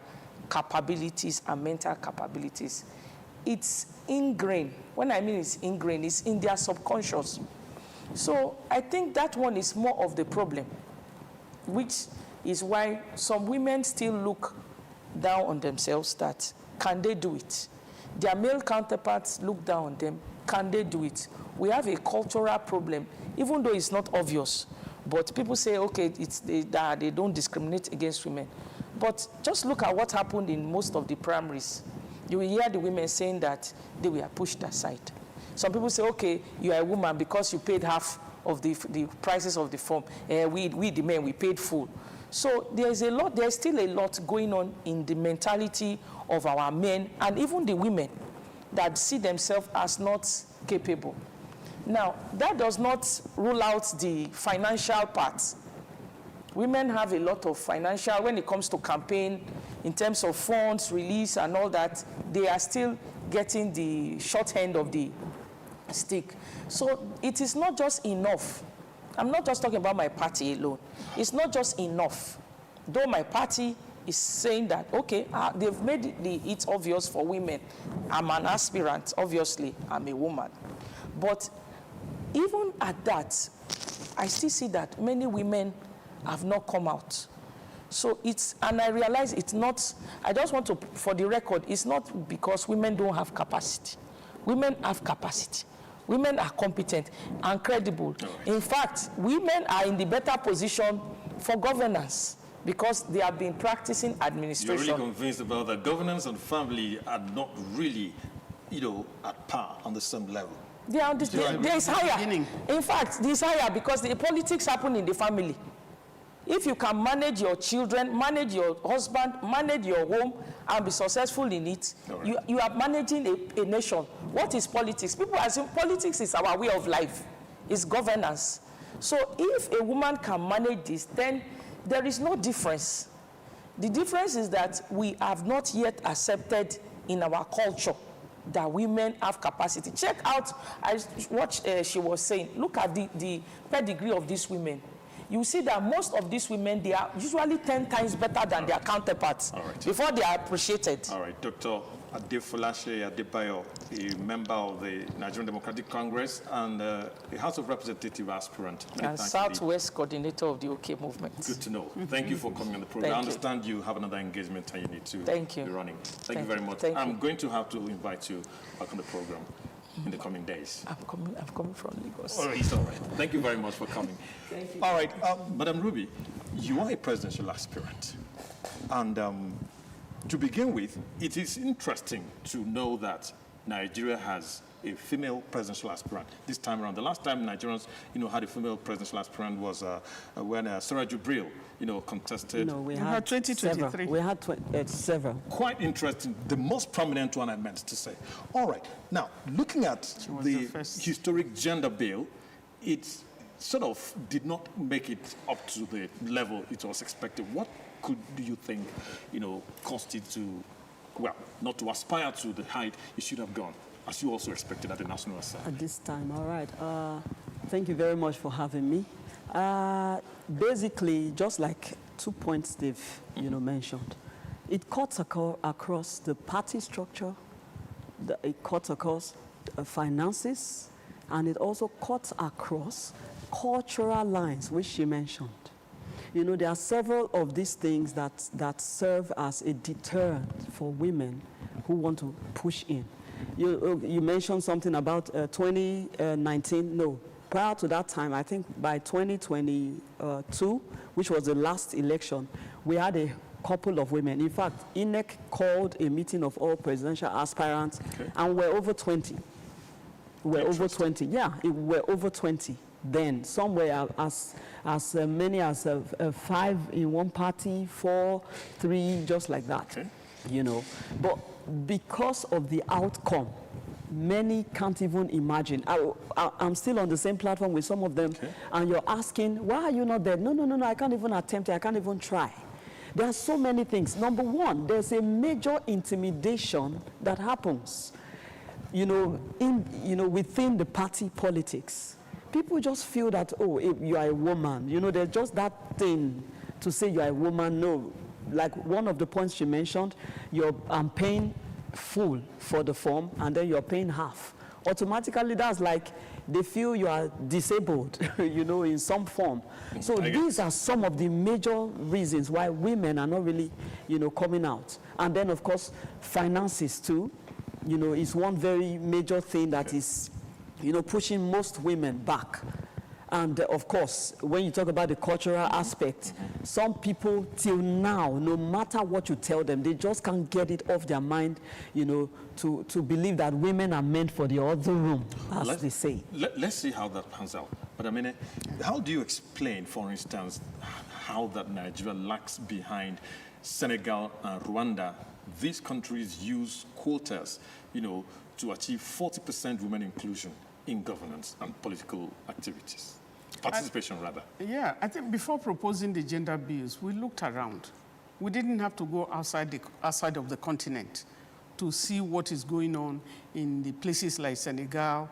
capabilities and mental capabilities. It's ingrained. When I mean it's ingrained, it's in their subconscious. So I think that one is more of the problem, which is why some women still look down on themselves that, can they do it? Their male counterparts look down on them, can they do it? We have a cultural problem, even though it's not obvious. But people say, okay, they don't discriminate against women. But just look at what happened in most of the primaries. You will hear the women saying that they were pushed aside. Some people say, okay, you are a woman because you paid half of the prices of the form. We the men, we paid full. So there's still a lot going on in the mentality of our men and even the women that see themselves as not capable. Now, that does not rule out the financial parts. Women have a lot of financial, when it comes to campaign, in terms of funds, release, and all that, they are still getting the short end of the stick. So it is not just enough. I'm not just talking about my party alone. It's not just enough. Though my party is saying that, okay, they've made it obvious for women. I'm an aspirant, obviously, I'm a woman. But even at that, I still see that many women have not come out. So and I realize it's not, I just want to, for the record, it's not because women don't have capacity. Women have capacity. Women are competent and credible. In fact, women are in the better position for governance because they have been practicing administration. You're really convinced about that governance and family are not really, at par on the same level. There is higher. In fact, there is higher because the politics happen in the family. If you can manage your children, manage your husband, manage your home, and be successful in it, right, you are managing a nation. What is politics? People assume politics is our way of life. It's governance. So if a woman can manage this, then there is no difference. The difference is that we have not yet accepted in our culture that women have capacity. Check out what she was saying. Look at the pedigree of these women. You see that most of these women, they are usually 10 times better than their counterparts before they are appreciated. All right, Dr. Adefolashe Adebayo, a member of the Nigerian Democratic Congress and a House of Representative aspirant. And Southwest coordinator of the OK movement. Good to know. Thank you for coming on the program. I understand you have another engagement and you need to be running. Thank you very much. I'm going to have to invite you back on the program in the coming days. I'm coming from Lagos. All right, it's all right. Thank you very much for coming. Thank you. All right, Madam Ruby, you are a presidential aspirant. And to begin with, it is interesting to know that Nigeria has a female presidential aspirant this time around. The last time Nigerians, had a female presidential aspirant was when Sarah Jubril, contested. No, we had 2023. Several. We had several. Quite interesting. The most prominent one I meant to say. All right. Now, looking at the historic gender bill, it sort of did not make it up to the level it was expected. What do you think, caused it to, not to aspire to the height it should have gone, as you also expected at the National Assembly? At this time, all right. Thank you very much for having me. Basically, just like 2 points they've mentioned, it cuts across the party structure, it cuts across finances, and it also cuts across cultural lines, which she mentioned. There are several of these things that serve as a deterrent for women who want to push in. You mentioned something about 2019. No, prior to that time, I think by 2022, which was the last election, we had a couple of women. In fact, INEC called a meeting of all presidential aspirants, and we're over 20. We're over 20. Yeah, we're over 20. Then some were as many as 5 in one party, 4, 3, just like that. But because of the outcome, many can't even imagine. I'm still on the same platform with some of them, and you're asking, why are you not there? No, I can't even attempt it. I can't even try. There are so many things. Number one, there's a major intimidation that happens, within the party politics. People just feel that, oh, if you are a woman, there's just that thing to say you are a woman. No, like one of the points she mentioned, I'm paying full for the form, and then you're paying half. Automatically, that's like they feel you are disabled, in some form. So these are some of the major reasons why women are not really, coming out. And then, of course, finances too, is one very major thing that is, pushing most women back. And of course, when you talk about the cultural aspect, some people till now, no matter what you tell them, they just can't get it off their mind, to believe that women are meant for the other room, as they say. Let's see how that pans out. But I mean, how do you explain, for instance, how that Nigeria lags behind Senegal and Rwanda? These countries use quotas, to achieve 40% women inclusion in governance and political activities. Participation, rather. Yeah, I think before proposing the gender bills, we looked around. We didn't have to go outside of the continent to see what is going on in the places like Senegal,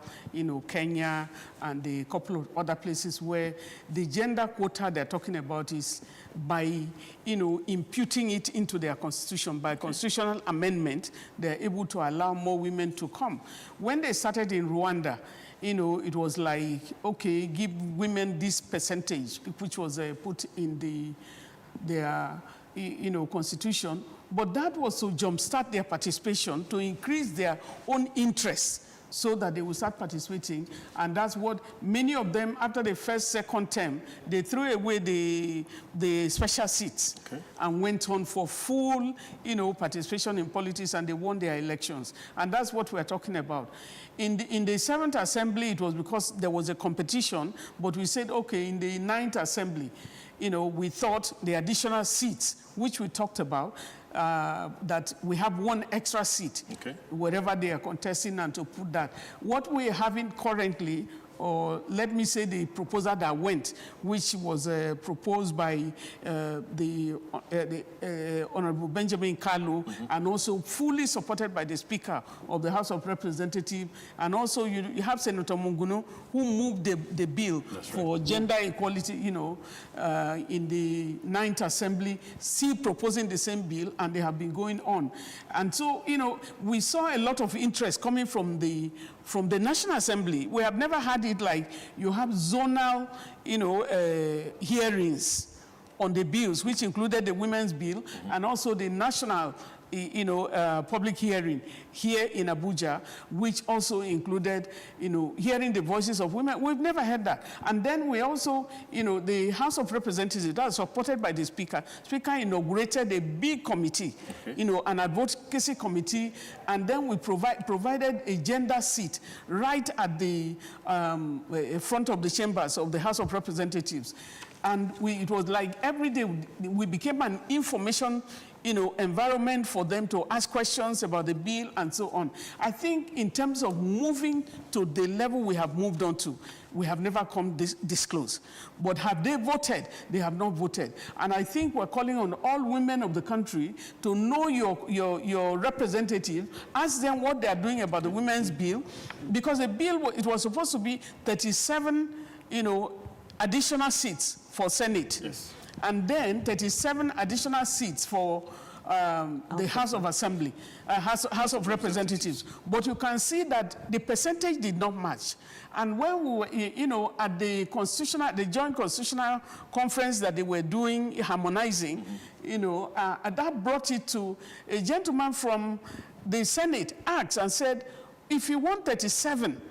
Kenya, and a couple of other places where the gender quota they're talking about is by, imputing it into their constitution. By constitutional amendment, they're able to allow more women to come. When they started in Rwanda, it was like, okay, give women this percentage, which was put in their constitution. But that was to jumpstart their participation, to increase their own interest so that they will start participating. And that's what many of them, after the first, second term, they threw away the special seats and went on for full, participation in politics, and they won their elections. And that's what we're talking about. In the 7th Assembly, it was because there was a competition, but we said, okay, in the 9th Assembly, we thought the additional seats, which we talked about, that we have one extra seat, wherever they are contesting, and to put that. What we're having currently, or let me say the proposal that went, which was proposed by the Honorable Benjamin Kalu, and also fully supported by the Speaker of the House of Representatives, and also you have Senator Munguno, who moved the bill for gender equality, in the 9th Assembly, still proposing the same bill, and they have been going on. And so, we saw a lot of interest coming from the National Assembly. We have never had it like you have zonal, hearings on the bills, which included the women's bill, and also the national, public hearing here in Abuja, which also included, hearing the voices of women. We've never had that. And then we also, the House of Representatives, that was supported by the Speaker. Speaker inaugurated a big committee, an advocacy committee, and then we provided a gender seat right at the front of the chambers of the House of Representatives. And it was like every day we became an information environment for them to ask questions about the bill and so on. I think in terms of moving to the level we have moved on to, we have never come this close. But have they voted? They have not voted. And I think we're calling on all women of the country to know your representative, ask them what they are doing about the women's bill, because the bill, it was supposed to be 37, additional seats for Senate. Yes. And then 37 additional seats for the House of Assembly, House of Representatives. But you can see that the percentage did not match. And when we were, at the Joint Constitutional Conference that they were doing, harmonizing, that brought it to a gentleman from the Senate asked and said, if you want 37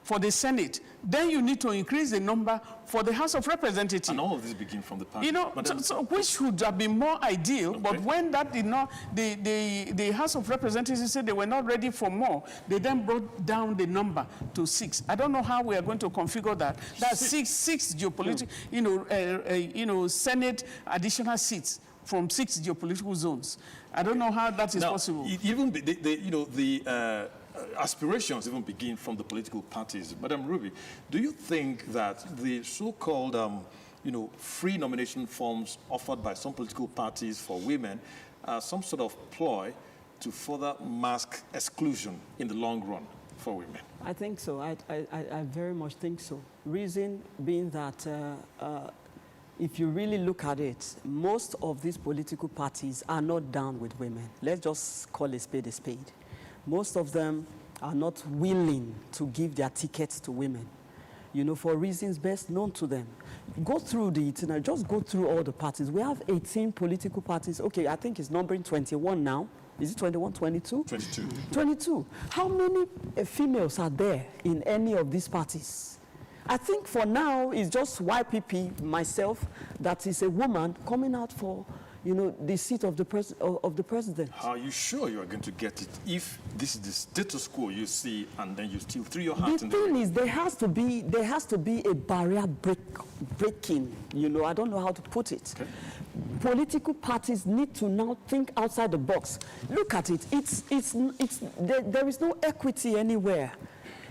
for the Senate, then you need to increase the number for the House of Representatives. And all of this begin from the party. Which should have been more ideal, okay. But when that did not, the House of Representatives said they were not ready for more, they then brought down the number to 6. I don't know how we are going to configure that. That's six geopolitical, Senate additional seats from 6 geopolitical zones. I don't know how that is possible. Even the aspirations even begin from the political parties. Madam Rufi, do you think that the so-called, free nomination forms offered by some political parties for women are some sort of ploy to further mask exclusion in the long run for women? I think so. I very much think so. Reason being that if you really look at it, most of these political parties are not down with women. Let's just call a spade a spade. Most of them are not willing to give their tickets to women, for reasons best known to them. Go through just go through all the parties. We have 18 political parties. Okay, I think it's numbering 21 now. Is it 21, 22? 22. 22. How many females are there in any of these parties? I think for now, it's just YPP, myself, that is a woman coming out for the seat of the president. Are you sure you are going to get it if this is the status quo you see and then you still throw your hat in the ring? The thing is, there has to be a barrier breaking. I don't know how to put it. Okay. Political parties need to now think outside the box. Look at it. There is no equity anywhere.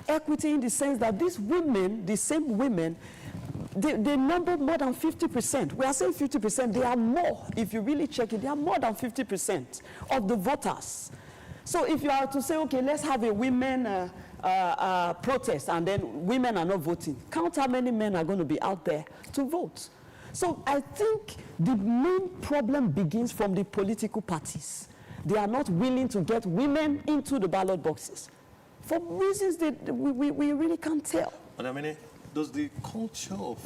Equity in the sense that these women, the same women, they number more than 50%. We are saying 50%. They are more. If you really check it, they are more than 50% of the voters. So if you are to say, okay, let's have a women protest and then women are not voting, count how many men are going to be out there to vote. So I think the main problem begins from the political parties. They are not willing to get women into the ballot boxes for reasons that we really can't tell. Madam, does the culture of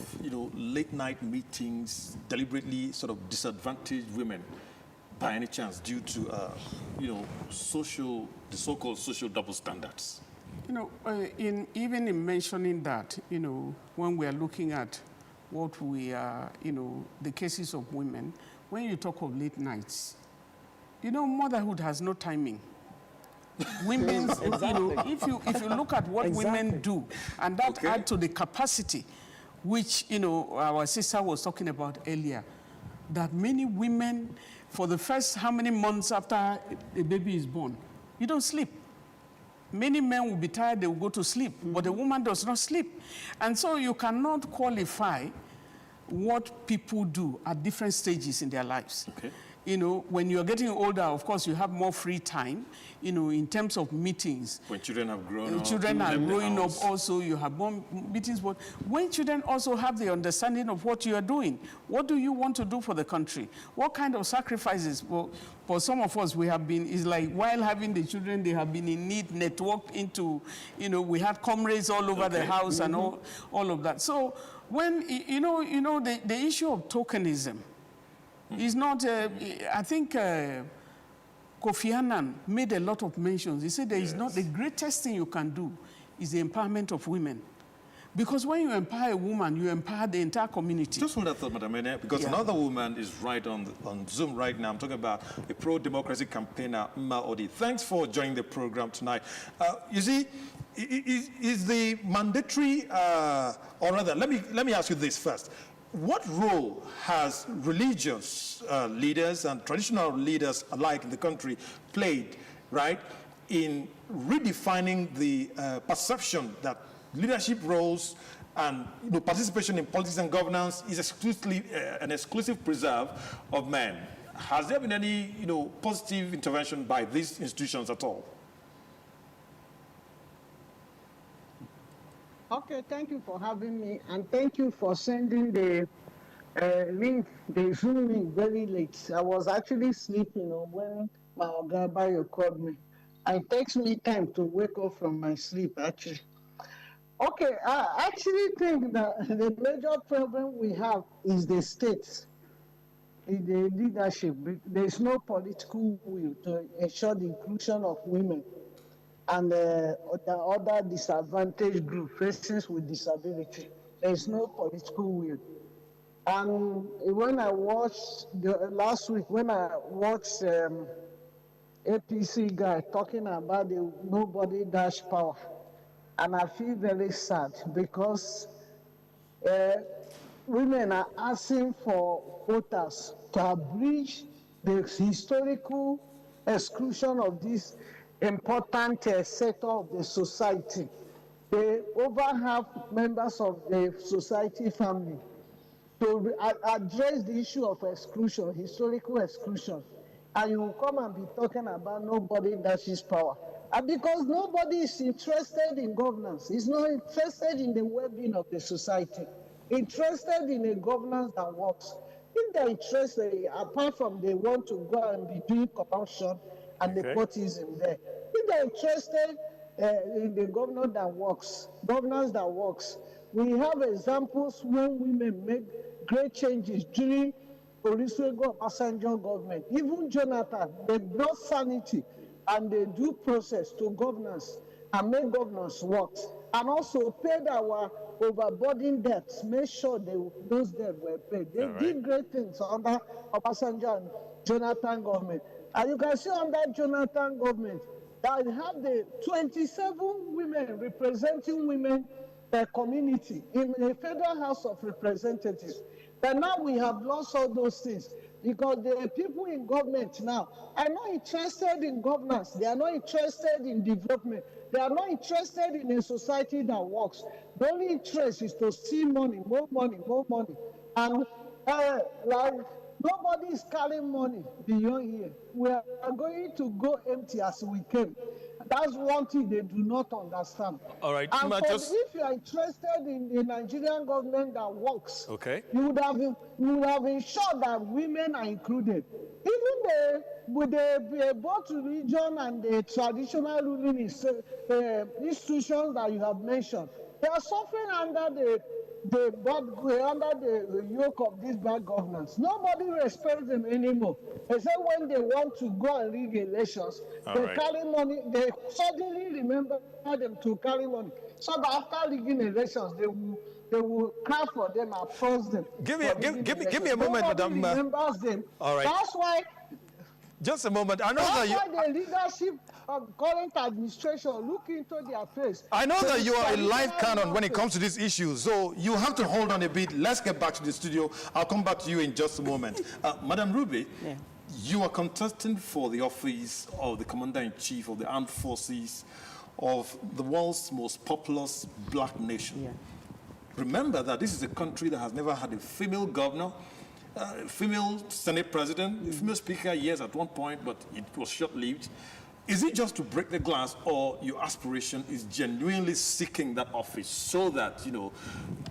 late night meetings deliberately sort of disadvantage women by any chance due to the so-called social double standards? Even in mentioning that, when we are looking at what we are, the cases of women, when you talk of late nights, motherhood has no timing. Women, if you look at what women do, and that add to the capacity, which our sister was talking about earlier, that many women, for the first how many months after a baby is born, you don't sleep. Many men will be tired, they will go to sleep, but the woman does not sleep. And so you cannot qualify what people do at different stages in their lives. Okay. When you're getting older, of course, you have more free time, in terms of meetings. When children have grown up. Children are growing up also, you have more meetings. But when children also have the understanding of what you are doing, what do you want to do for the country? What kind of sacrifices? Well, for some of us, we have been, it's like while having the children, they have been in need, networked into, we had comrades all over the house and all of that. So when, the issue of tokenism, is not, I think Kofi Annan made a lot of mentions. He said there is not, the greatest thing you can do is the empowerment of women. Because when you empower a woman, you empower the entire community. Just what I thought, Madam Ene, because another woman is right on Zoom right now. I'm talking about a pro-democracy campaigner, Mma Odi. Thanks for joining the program tonight. You see, is the mandatory, or rather, let me ask you this first. What role has religious leaders and traditional leaders alike in the country played, right, in redefining the perception that leadership roles and participation in politics and governance is exclusively an exclusive preserve of men? Has there been any positive intervention by these institutions at all? Okay, thank you for having me, and thank you for sending the link, the Zoom link very late. I was actually sleeping when my Oga Bayo called me. It takes me time to wake up from my sleep, actually. Okay, I actually think that the major problem we have is the states, in the leadership. There's no political will to ensure the inclusion of women and the other disadvantaged group, persons with disability. There's no political will. And when I watched, last week, when I watched APC guy talking about the nobody dash power, and I feel very sad because women are asking for quotas to abridge the historical exclusion of this important sector of the society. They over half members of the society family to address the issue of exclusion, historical exclusion. And you will come and be talking about nobody dashes power. And because nobody is interested in governance, is not interested in the well-being of the society, interested in a governance that works. If they're interested, apart from they want to go and be doing corruption and nepotism there, if they're interested in the governance that works, we have examples when women make great changes during Olusegun Obasanjo government. Even Jonathan, they brought sanity and they do process to governance and make governance work. And also paid our overburdened debts, make sure those debts were paid. They did great things under Obasanjo and Jonathan government. And you can see under Jonathan government that have the 27 women representing women per community in the Federal House of Representatives. But now we have lost all those things because the people in government now are not interested in governance. They are not interested in development. They are not interested in a society that works. The only interest is to see money, more money, more money. And like nobody is carrying money beyond here. We are going to go empty as we came. That's one thing they do not understand. All right, and if you are interested in the Nigerian government that works, you would have ensured that women are included. Even with both religion and the traditional ruling institutions that you have mentioned, they are suffering under the yoke of this bad governance. Nobody respects them anymore. Except when they want to go and rig elections, carry money, they suddenly remember them to carry money. So that after rigging elections, they will cry for them and force them. Give me a moment, Madam. Remembers them. All right. That's why. Just a moment. I know that's why the leadership of current administration look into their face. I know that you are a live cannon when it comes to these issues, so you have to hold on a bit. Let's get back to the studio. I'll come back to you in just a moment. Madam Ruby, you are contesting for the office of the Commander-in-Chief of the Armed Forces of the world's most populous black nation. Yeah. Remember that this is a country that has never had a female governor, female Senate president, female speaker, yes, at one point, but it was short-lived. Is it just to break the glass, or your aspiration is genuinely seeking that office so that, you know,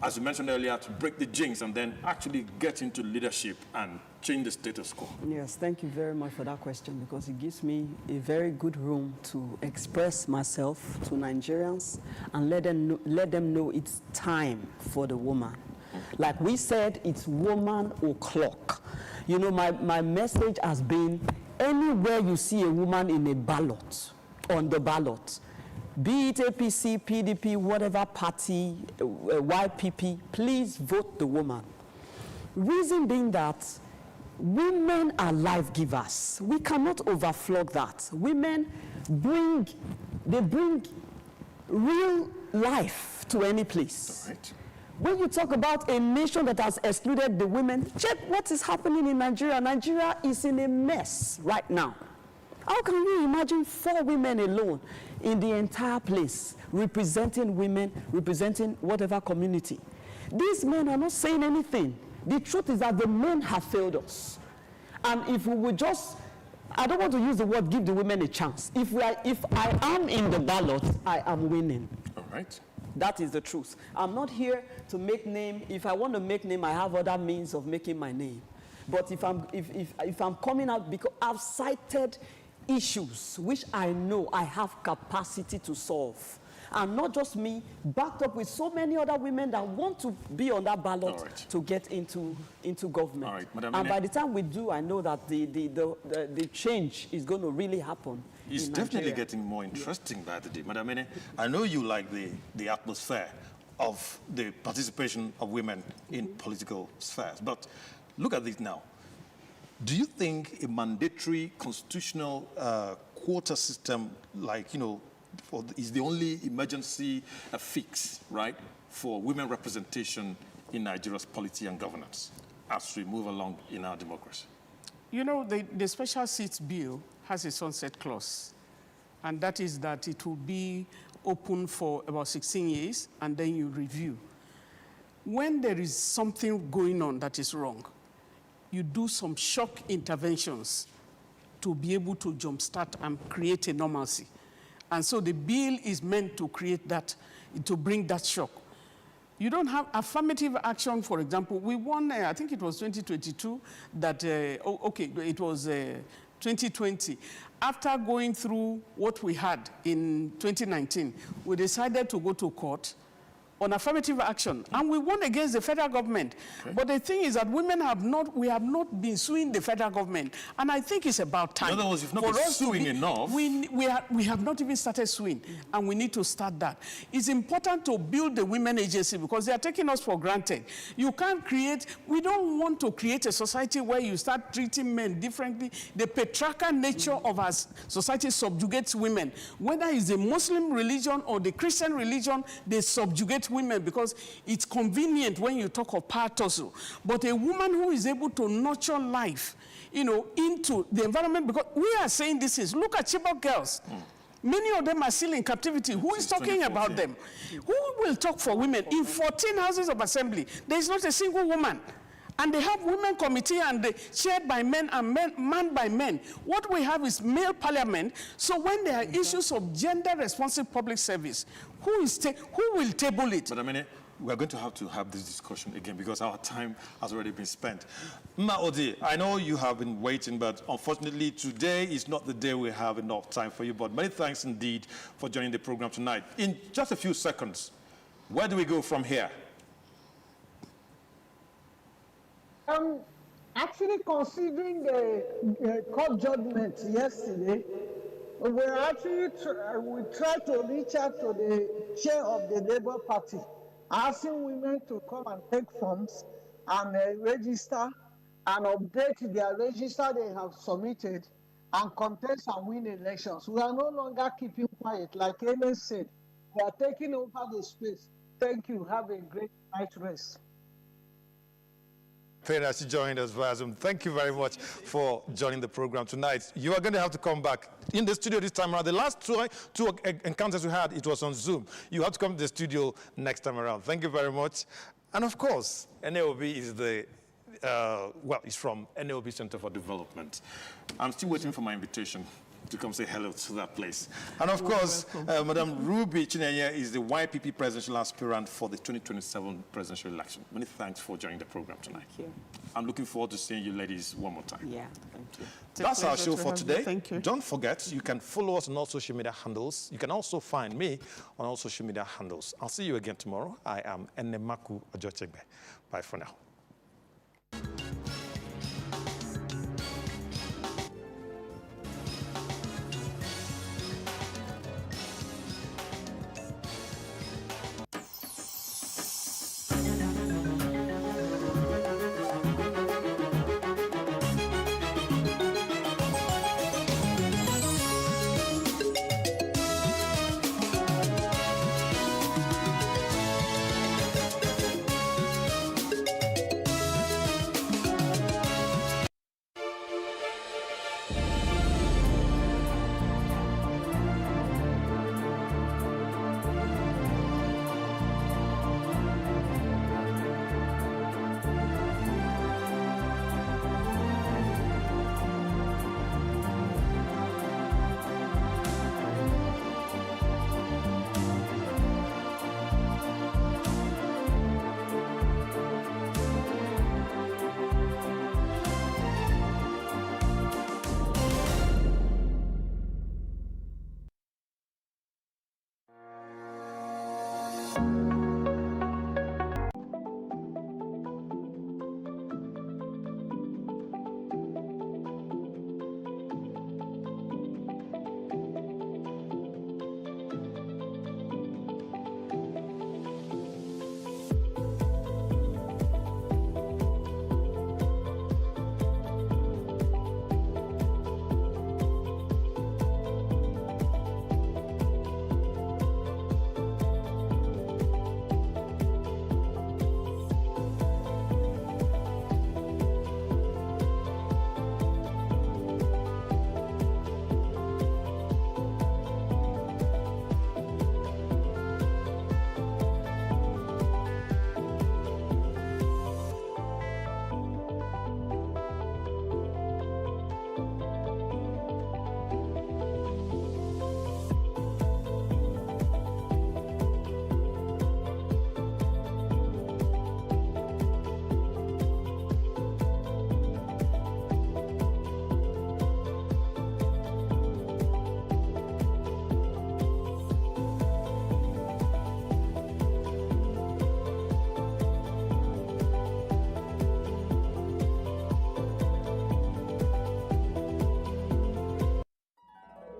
as you mentioned earlier, to break the jinx and then actually get into leadership and change the status quo? Yes, thank you very much for that question, because it gives me a very good room to express myself to Nigerians and let them know it's time for the woman. Like we said, it's woman o'clock. You know, my message has been, anywhere you see a woman in a ballot, on the ballot, be it APC, PDP, whatever party, YPP, please vote the woman. Reason being that women are life givers. We cannot overflog that. Women bring real life to any place. All right. When you talk about a nation that has excluded the women, check what is happening in Nigeria. Nigeria is in a mess right now. How can you imagine 4 women alone in the entire place representing women, representing whatever community? These men are not saying anything. The truth is that the men have failed us. And if we would just, I don't want to use the word give the women a chance. If I am in the ballot, I am winning. All right. That is the truth. I'm not here to make name. If I want to make name, I have other means of making my name. But if I'm coming out, because I've cited issues which I know I have capacity to solve. And not just me, backed up with so many other women that want to be on that ballot to get into government. All right, Madam and Ene. by the time we do, I know that the change is going to really happen. It's definitely getting more interesting by the day. Madam Ene, I know you like the atmosphere of the participation of women in political spheres, but look at this now. Do you think a mandatory constitutional quota system, like, you know, is the only emergency fix, right, for women representation in Nigeria's polity and governance as we move along in our democracy? You know, the special seats bill has a sunset clause, and that is that it will be open for about 16 years, and then you review. When there is something going on that is wrong, you do some shock interventions to be able to jumpstart and create a normalcy. And so the bill is meant to create that, to bring that shock. You don't have affirmative action, for example. We won, I think it was 2022, that, it was 2020. After going through what we had in 2019, we decided to go to court on affirmative action, and we won against the federal government. Okay. But the thing is that we have not been suing the federal government, and I think it's about time. In other words, you've not been suing enough. We have not even started suing, and we need to start that. It's important to build the women agency because they are taking us for granted. You can't we don't want to create a society where you start treating men differently. The patriarchal nature of our society subjugates women. Whether it's the Muslim religion or the Christian religion, they subjugate women because it's convenient when you talk of power tussle. But a woman who is able to nurture life, you know, into the environment, because we are saying this is, look at Chibok girls. Many of them are still in captivity. Who is talking about them? Who will talk for women? In 14 houses of assembly, there is not a single woman. And they have women committee and they chaired by men and manned by men. What we have is male parliament. So when there are issues of gender responsive public service, who will table it? But I mean, we're going to have this discussion again because our time has already been spent. Mma Odi, I know you have been waiting, but unfortunately today is not the day we have enough time for you. But many thanks indeed for joining the program tonight. In just a few seconds, where do we go from here? Actually, considering the court judgment yesterday, we tried to reach out to the chair of the Labour Party, asking women to come and take forms and register and update their register they have submitted and contest and win elections. We are no longer keeping quiet. Like Amy said, we are taking over the space. Thank you. Have a great night rest. She joined us via Zoom. Thank you very much for joining the program tonight. You are going to have to come back in the studio this time around. The last two encounters we had, it was on Zoom. You have to come to the studio next time around. Thank you very mumuch. And of course, NAOB is it's from NAOB Center for Development. I'm still waiting for my invitation to come say hello to that place. And of course, Madam Ruby Chinenye is the YPP presidential aspirant for the 2027 presidential election. Many thanks for joining the program tonight. Thank you. I'm looking forward to seeing you ladies one more time. Yeah, thank you. That's our show for today. Thank you. Don't forget, you can follow us on all social media handles. You can also find me on all social media handles. I'll see you again tomorrow. I am Enemaku Ojochegbe. Bye for now.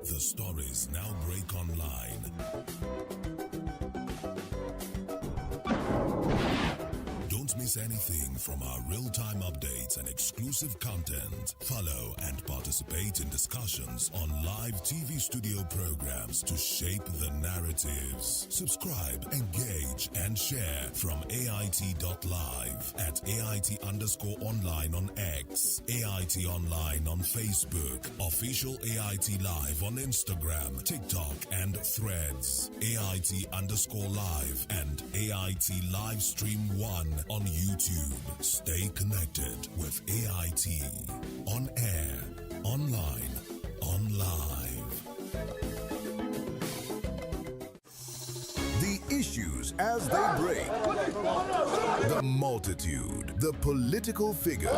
The stories now break online. Don't miss anything from our real-time updates and exclusive content. Follow and participate in discussions on live TV studio programs to shape the narratives. Subscribe, engage, and share from AIT.live at AIT_online on X, AIT Online on Facebook, Official AIT Live on Instagram, TikTok, and Threads, AIT_live, and AIT Livestream 1 on YouTube. Stay connected with AIT. On air, online, on live. The issues as they break. The multitude, the political figures,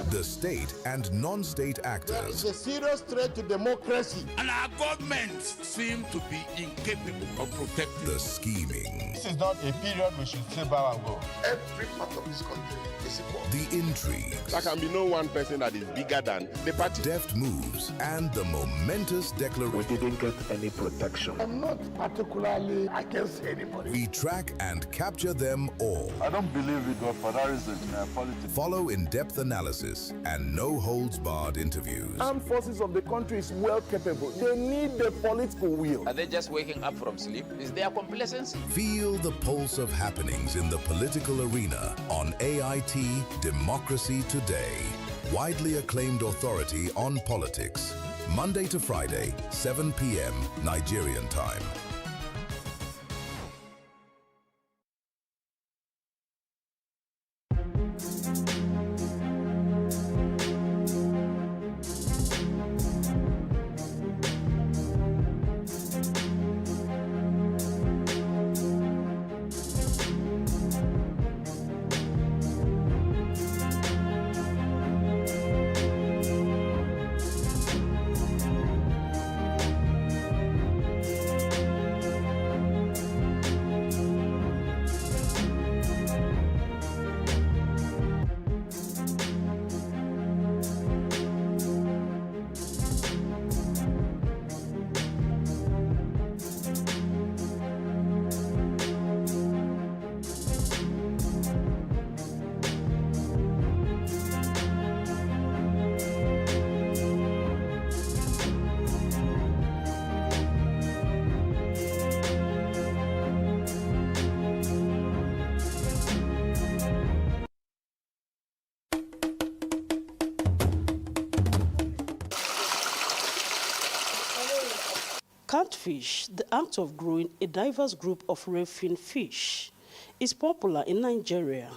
the state and non-state actors. It's a serious threat to democracy, and our governments seem to be incapable of protecting the scheming. This is not a period we should say bow and go. Every part of this country is equal. The intrigues. There can be no one person that is bigger than the party. Deft moves and the momentous declaration. We didn't get any protection. I'm not particularly against anybody. We track and capture them all. I don't believe it was for that reason in politics. Follow in-depth analysis and no-holds-barred interviews. Armed forces of the country is well capable. They need the political will. Are they just waking up from sleep? Is there complacency? Feel the pulse of happenings in the political arena on AIT Democracy Today. Widely acclaimed authority on politics. Monday to Friday, 7 p.m. Nigerian time. Catfish, the act of growing a diverse group of red-fin fish, is popular in Nigeria.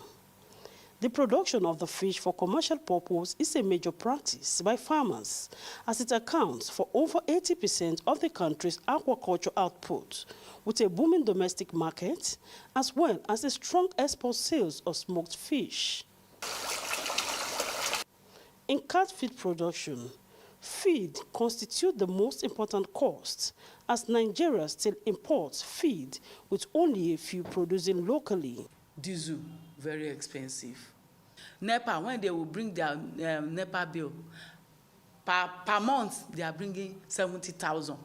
The production of the fish for commercial purpose is a major practice by farmers, as it accounts for over 80% of the country's aquaculture output, with a booming domestic market, as well as a strong export sales of smoked fish. In catfish production, feed constitutes the most important cost, as Nigeria still imports feed with only a few producing locally. Diesel, very expensive. NEPA, when they will bring their NEPA bill, per month they are bringing 70,000.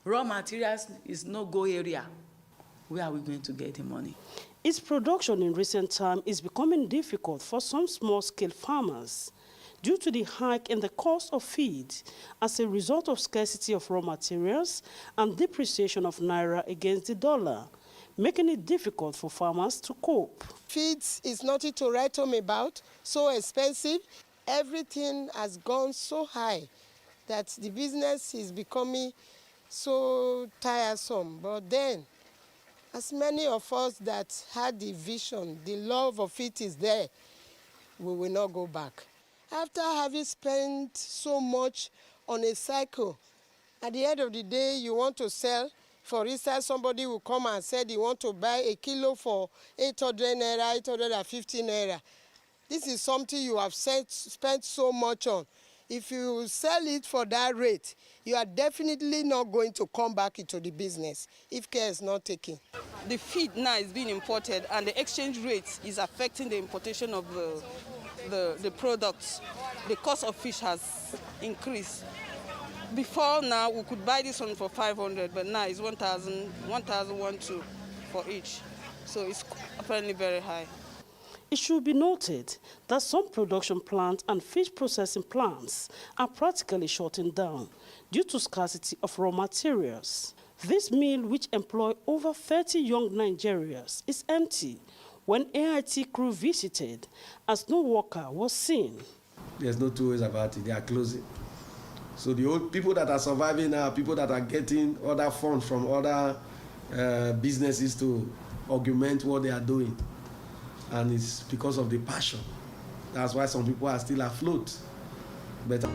Raw materials is no-go area. Where are we going to get the money? Its production in recent times is becoming difficult for some small-scale farmers due to the hike in the cost of feed as a result of scarcity of raw materials and depreciation of naira against the dollar, making it difficult for farmers to cope. Feeds is nothing to write home about, so expensive. Everything has gone so high that the business is becoming so tiresome. But then, as many of us that had the vision, the love of it is there, we will not go back. After having spent so much on a cycle, at the end of the day, you want to sell. For instance, somebody will come and say they want to buy a kilo for 800 naira, 850 naira. This is something you have spent so much on. If you sell it for that rate, you are definitely not going to come back into the business if care is not taken. The feed now is being imported, and the exchange rate is affecting the importation of the products. The cost of fish has increased. Before now, we could buy this one for 500, but now it's 1,000, 1,012 for each. So it's apparently very high. It should be noted that some production plants and fish processing plants are practically shutting down due to scarcity of raw materials. This mill, which employs over 30 young Nigerians, is empty when AIT crew visited, as no worker was seen. There's no two ways about it. They are closing. So the old people that are surviving now, people that are getting other funds from other businesses to augment what they are doing. And it's because of the passion. That's why some people are still afloat. But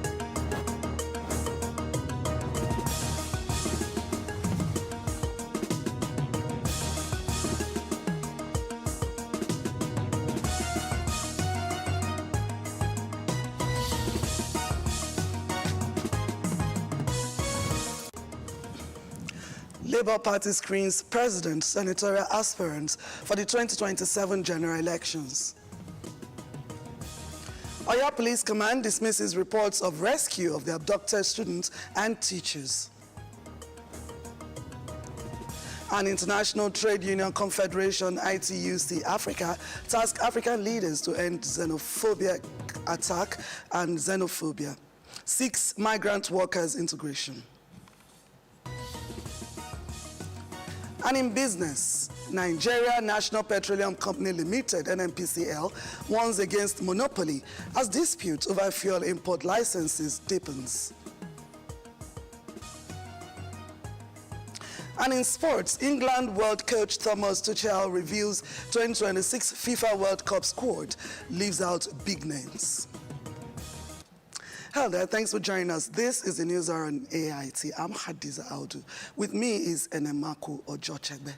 Labour Party screens president senatorial aspirants for the 2027 general elections. Oyo Police Command dismisses reports of rescue of the abducted students and teachers. An International Trade Union Confederation, ITUC Africa, tasked African leaders to end xenophobia attack and xenophobia. 6 migrant workers integration. And in business, Nigeria National Petroleum Company Limited, NNPCL, warns against monopoly as dispute over fuel import licenses deepens. And in sports, England world coach Thomas Tuchel reveals 2026 FIFA World Cup squad, leaves out big names. Hello there, thanks for joining us. This is the News Hour on AIT. I'm Hadiza Audu. With me is Enemaku Ojochegbe.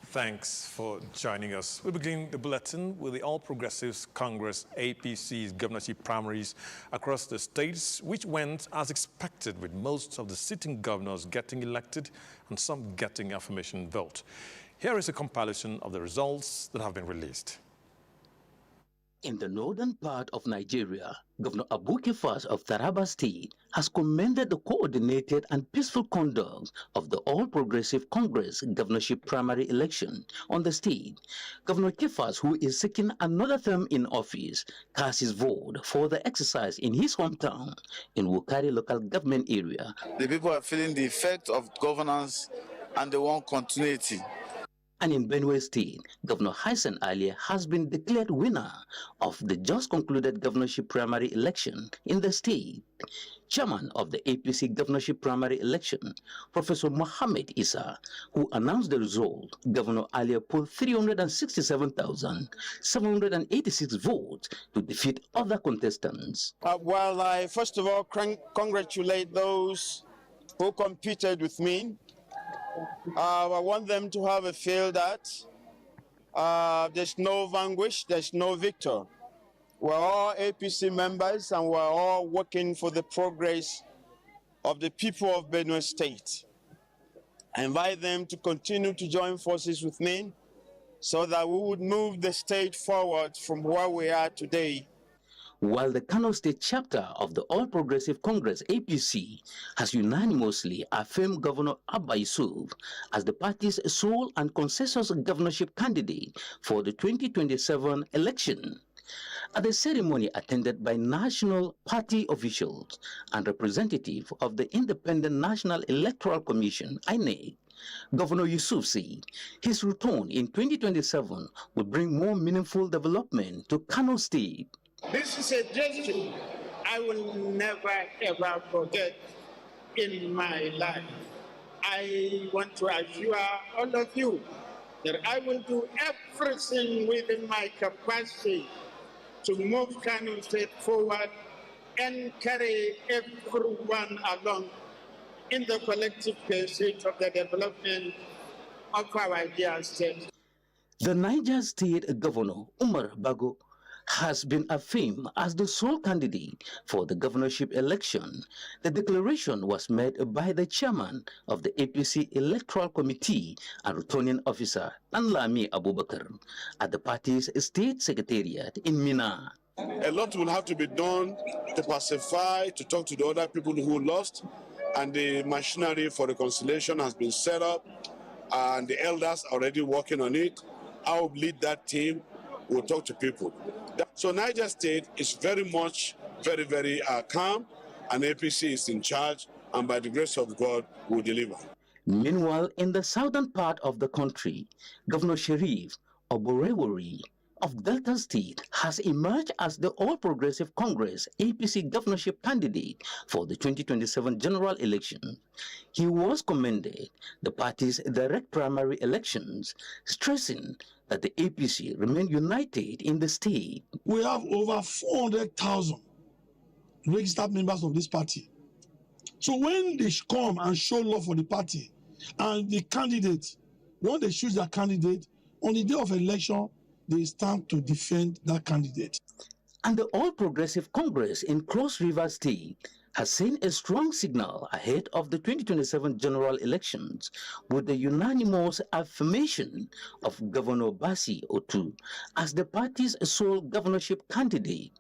Thanks for joining us. We begin the bulletin with the All Progressives Congress APC's governorship primaries across the states, which went as expected, with most of the sitting governors getting elected and some getting affirmation vote. Here is a compilation of the results that have been released. In the northern part of Nigeria, Governor Abuja of Taraba State has commended the coordinated and peaceful conduct of the All Progressive Congress governorship primary election on the state. Governor Kefas, who is seeking another term in office, cast his vote for the exercise in his hometown in Wukari local government area. The people are feeling the effect of governance and they want continuity. And in Benue State, Governor Hyson Ali has been declared winner of the just concluded governorship primary election in the state. Chairman of the APC governorship primary election, Professor Mohammed Issa, who announced the result, Governor Ali pulled 367,786 votes to defeat other contestants. Well, I first of all congratulate those who competed with me. I want them to have a feel that there's no vanquish, there's no victor. We're all APC members and we're all working for the progress of the people of Benue State. I invite them to continue to join forces with me so that we would move the state forward from where we are today. While the Kano State chapter of the All Progressive Congress APC has unanimously affirmed Governor Abba Yusuf as the party's sole and consensus governorship candidate for the 2027 election. At the ceremony attended by national party officials and representatives of the Independent National Electoral Commission, INEC, Governor Yusuf said his return in 2027 will bring more meaningful development to Kano State. This is a gesture I will never ever forget in my life. I want to assure all of you that I will do everything within my capacity to move Kano State forward and carry everyone along in the collective pursuit of the development of our dear state. The Niger State Governor, Umar Bago, has been affirmed as the sole candidate for the governorship election. The declaration was made by the chairman of the APC Electoral Committee and returning officer, Anlami Abubakar, at the party's state secretariat in Mina. A lot will have to be done to pacify, to talk to the other people who lost, and the machinery for reconciliation has been set up, and the elders are already working on it. I will lead that team. We'll talk to people. So Niger State is very much, very calm, and APC is in charge, and by the grace of God, we'll deliver. Meanwhile, in the southern part of the country, Governor Sharif Oborewori of Delta State has emerged as the All Progressive Congress APC governorship candidate for the 2027 general election. He was commended the party's direct primary elections, stressing that the APC remain united in the state. We have over 400,000 registered members of this party. So when they come and show love for the party and the candidate, when they choose their candidate, on the day of election, they stand to defend that candidate. And the All Progressive Congress in Cross River State has sent a strong signal ahead of the 2027 general elections with the unanimous affirmation of Governor Basi Otu as the party's sole governorship candidate.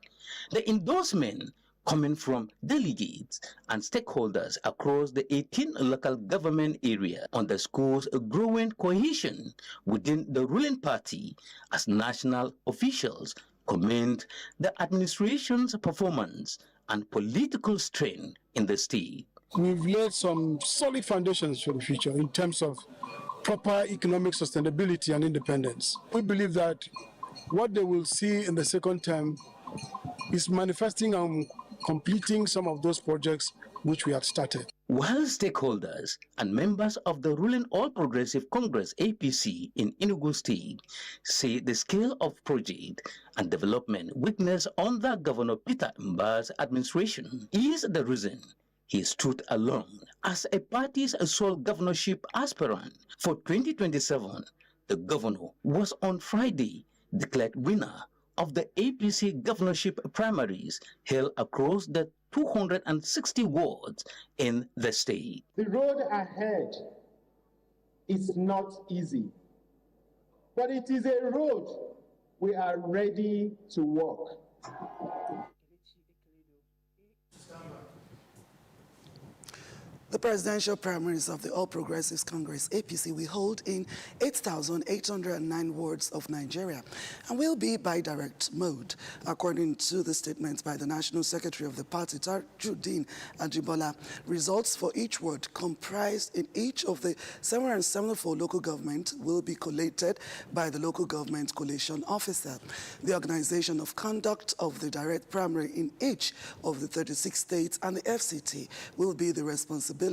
The endorsement coming from delegates and stakeholders across the 18 local government area underscores a growing cohesion within the ruling party as national officials commend the administration's performance and political strength in the state. We've laid some solid foundations for the future in terms of proper economic sustainability and independence. We believe that what they will see in the second term is manifesting and completing some of those projects which we had started. While stakeholders and members of the ruling All Progressive Congress APC in Enugu State say the scale of project and development witnessed under Governor Peter Mba's administration is the reason he stood alone as a party's sole governorship aspirant. For 2027, the governor was on Friday declared winner of the APC governorship primaries held across the 260 wards in the state. The road ahead is not easy, but it is a road we are ready to walk. The presidential primaries of the All Progressives Congress, APC, will hold in 8,809 wards of Nigeria and will be by direct mode, according to the statement by the National Secretary of the party, Tajuddin Ajibola. Results for each ward comprised in each of the 774 local governments will be collated by the local government collation officer. The organization of conduct of the direct primary in each of the 36 states and the FCT will be the responsibility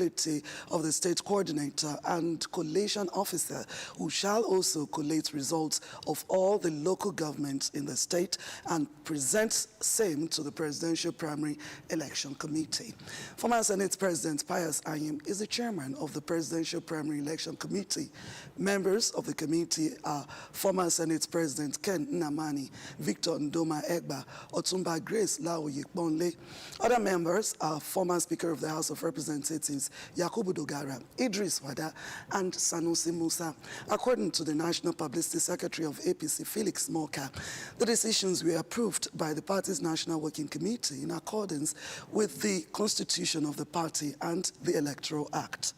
of the state coordinator and collation officer, who shall also collate results of all the local governments in the state and present same to the Presidential Primary Election Committee. Former Senate President Pius Ayim is the chairman of the Presidential Primary Election Committee. Members of the committee are former Senate President Ken Nnamani, Victor Ndoma Egba, Otumba Grace Laoye Bonle. Other members are former Speaker of the House of Representatives Yakubu Dogara, Idris Wada, and Sanusi Musa. According to the National Publicity Secretary of APC, Felix Moka, the decisions were approved by the party's National Working Committee in accordance with the Constitution of the party and the Electoral Act.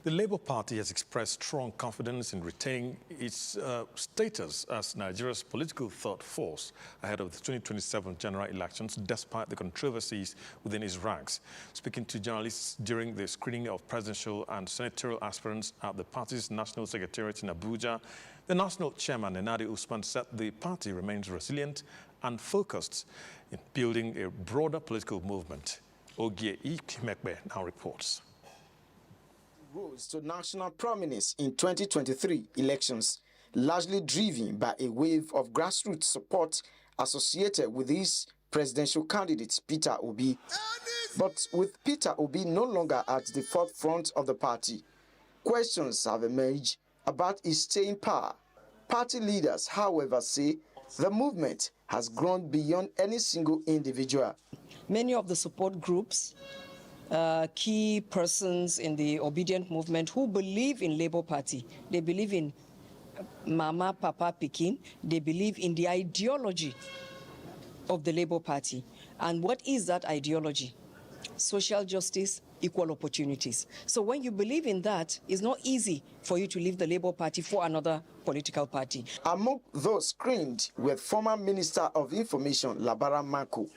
The Labour Party has expressed strong confidence in retaining its status as Nigeria's political third force ahead of the 2027 general elections, despite the controversies within its ranks. Speaking to journalists during the screening of presidential and senatorial aspirants at the party's national secretariat in Abuja, the national chairman, Nenadi Usman, said the party remains resilient and focused in building a broader political movement. Ogie Ikimekbe now reports. Rose to national prominence in 2023 elections, largely driven by a wave of grassroots support associated with his presidential candidate, Peter Obi. But with Peter Obi no longer at the forefront of the party, questions have emerged about his staying power. Party leaders, however, say the movement has grown beyond any single individual. Many of the support groups, key persons in the obedient movement who believe in Labour Party, they believe in Mama, Papa, Pikin, they believe in the ideology of the Labour Party. And what is that ideology? Social justice, equal opportunities. So when you believe in that, it's not easy for you to leave the Labour Party for another political party. Among those screened were former Minister of Information Labara Mako,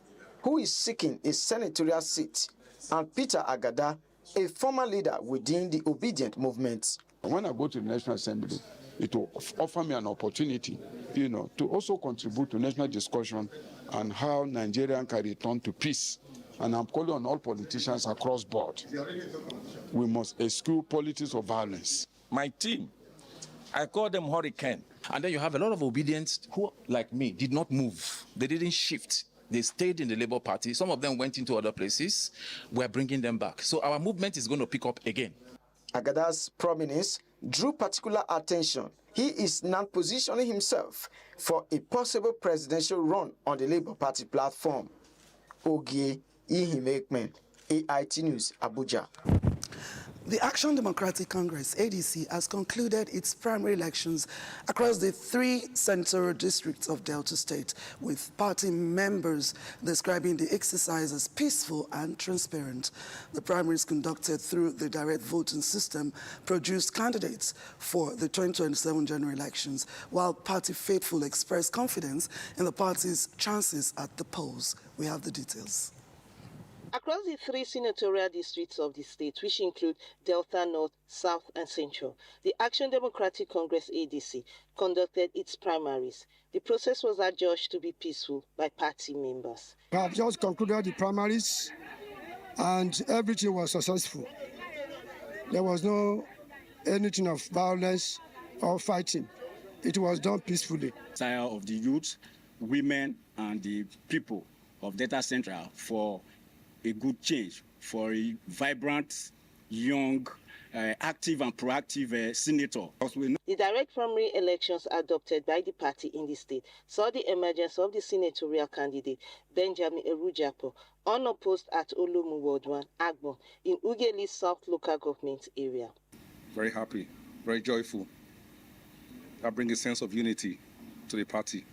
who is seeking a senatorial seat, and Peter Agada, a former leader within the Obedient movement. When I go to the National Assembly, it will offer me an opportunity, to also contribute to national discussion on how Nigeria can return to peace. And I'm calling on all politicians across board. We must eschew politics of violence. My team, I call them hurricane. And then you have a lot of obedients who, like me, did not move. They didn't shift. They stayed in the Labour Party. Some of them went into other places. We're bringing them back. So our movement is going to pick up again. Agada's prominence drew particular attention. He is now positioning himself for a possible presidential run on the Labour Party platform. Ogie Ihimekmen, AIT News, Abuja. The Action Democratic Congress, ADC, has concluded its primary elections across the 3 senatorial districts of Delta State, with party members describing the exercise as peaceful and transparent. The primaries conducted through the direct voting system produced candidates for the 2027 general elections, while party faithful expressed confidence in the party's chances at the polls. We have the details. Across the 3 senatorial districts of the state, which include Delta North, South, and Central, the Action Democratic Congress, ADC, conducted its primaries. The process was adjudged to be peaceful by party members. We have just concluded the primaries, and everything was successful. There was no anything of violence or fighting. It was done peacefully. Desire of the youth, women, and the people of Delta Central for a good change, for a vibrant, young, active and proactive senator. The direct primary elections adopted by the party in the state saw the emergence of the senatorial candidate Benjamin Erujapo, unopposed at Olomu Ward 1, Agbon, in Ugeli South local government area. Very happy, very joyful. That brings a sense of unity to the party.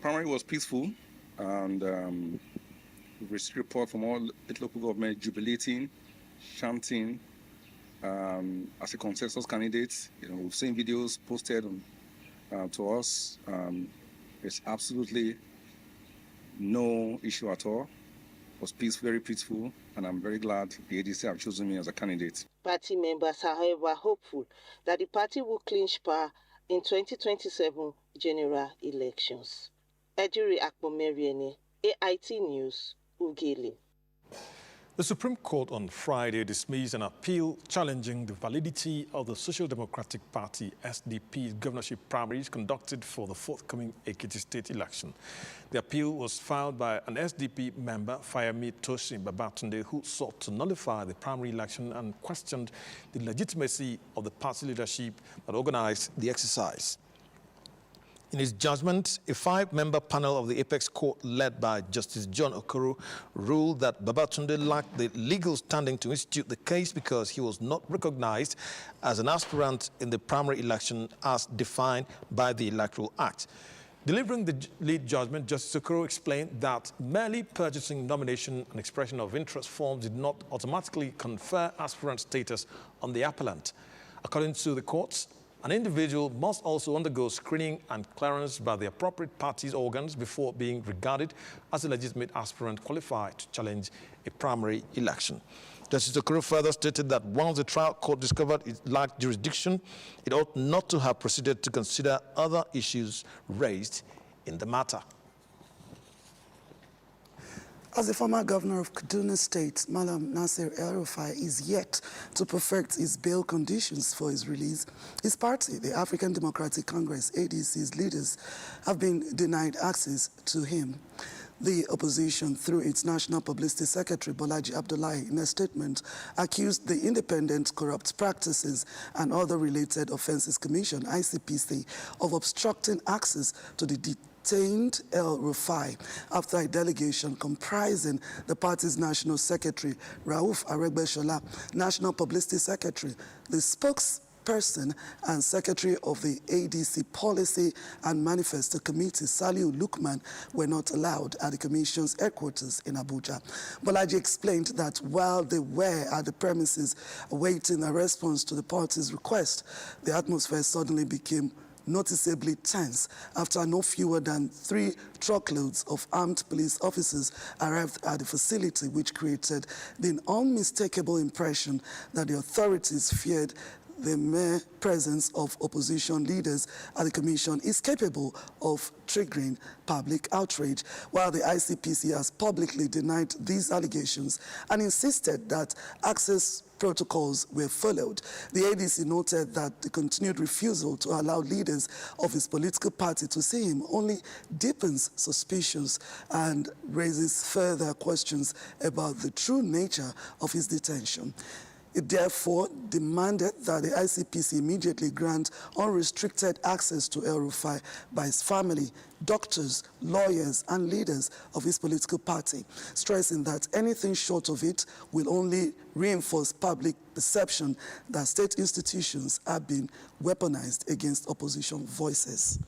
Primary was peaceful, and we received report from all local government jubilating, chanting as a consensus candidate. We've seen videos posted to us. There's absolutely no issue at all. It was peaceful, very peaceful, and I'm very glad the ADC have chosen me as a candidate. Party members, however, are hopeful that the party will clinch power in 2027 general elections. Ejiri Akpomeriene, AIT News, Ugeli. The Supreme Court on Friday dismissed an appeal challenging the validity of the Social Democratic Party SDP's governorship primaries conducted for the forthcoming Ekiti state election. The appeal was filed by an SDP member, Fayemi Tosin Babatunde, who sought to nullify the primary election and questioned the legitimacy of the party leadership that organized the exercise. In his judgment, a 5-member panel of the Apex Court led by Justice John Okoro ruled that Babatunde lacked the legal standing to institute the case because he was not recognized as an aspirant in the primary election as defined by the Electoral Act. Delivering the lead judgment, Justice Okoro explained that merely purchasing nomination and expression of interest forms did not automatically confer aspirant status on the appellant. According to the courts, an individual must also undergo screening and clearance by the appropriate party's organs before being regarded as a legitimate aspirant qualified to challenge a primary election. Justice Okoro further stated that once the trial court discovered it lacked jurisdiction, it ought not to have proceeded to consider other issues raised in the matter. As the former governor of Kaduna State, Malam Nasir El-Rufai, is yet to perfect his bail conditions for his release, his party, the African Democratic Congress, ADC's leaders, have been denied access to him. The opposition, through its National Publicity Secretary, Bolaji Abdullahi, in a statement, accused the Independent Corrupt Practices and Other Related Offences Commission, ICPC, of obstructing access to the detained El-Rufai after a delegation comprising the party's National Secretary, Rauf Aregbesola, National Publicity Secretary, the spokesperson chairperson and secretary of the ADC Policy and Manifesto Committee, Saliu Lukman, were not allowed at the Commission's headquarters in Abuja. Bolaji explained that while they were at the premises awaiting a response to the party's request, the atmosphere suddenly became noticeably tense after no fewer than 3 truckloads of armed police officers arrived at the facility, which created the unmistakable impression that the authorities feared the mere presence of opposition leaders at the Commission is capable of triggering public outrage, while the ICPC has publicly denied these allegations and insisted that access protocols were followed. The ADC noted that the continued refusal to allow leaders of his political party to see him only deepens suspicions and raises further questions about the true nature of his detention. It therefore demanded that the ICPC immediately grant unrestricted access to El Rufi by his family, doctors, lawyers, and leaders of his political party, stressing that anything short of it will only reinforce public perception that state institutions are being weaponized against opposition voices.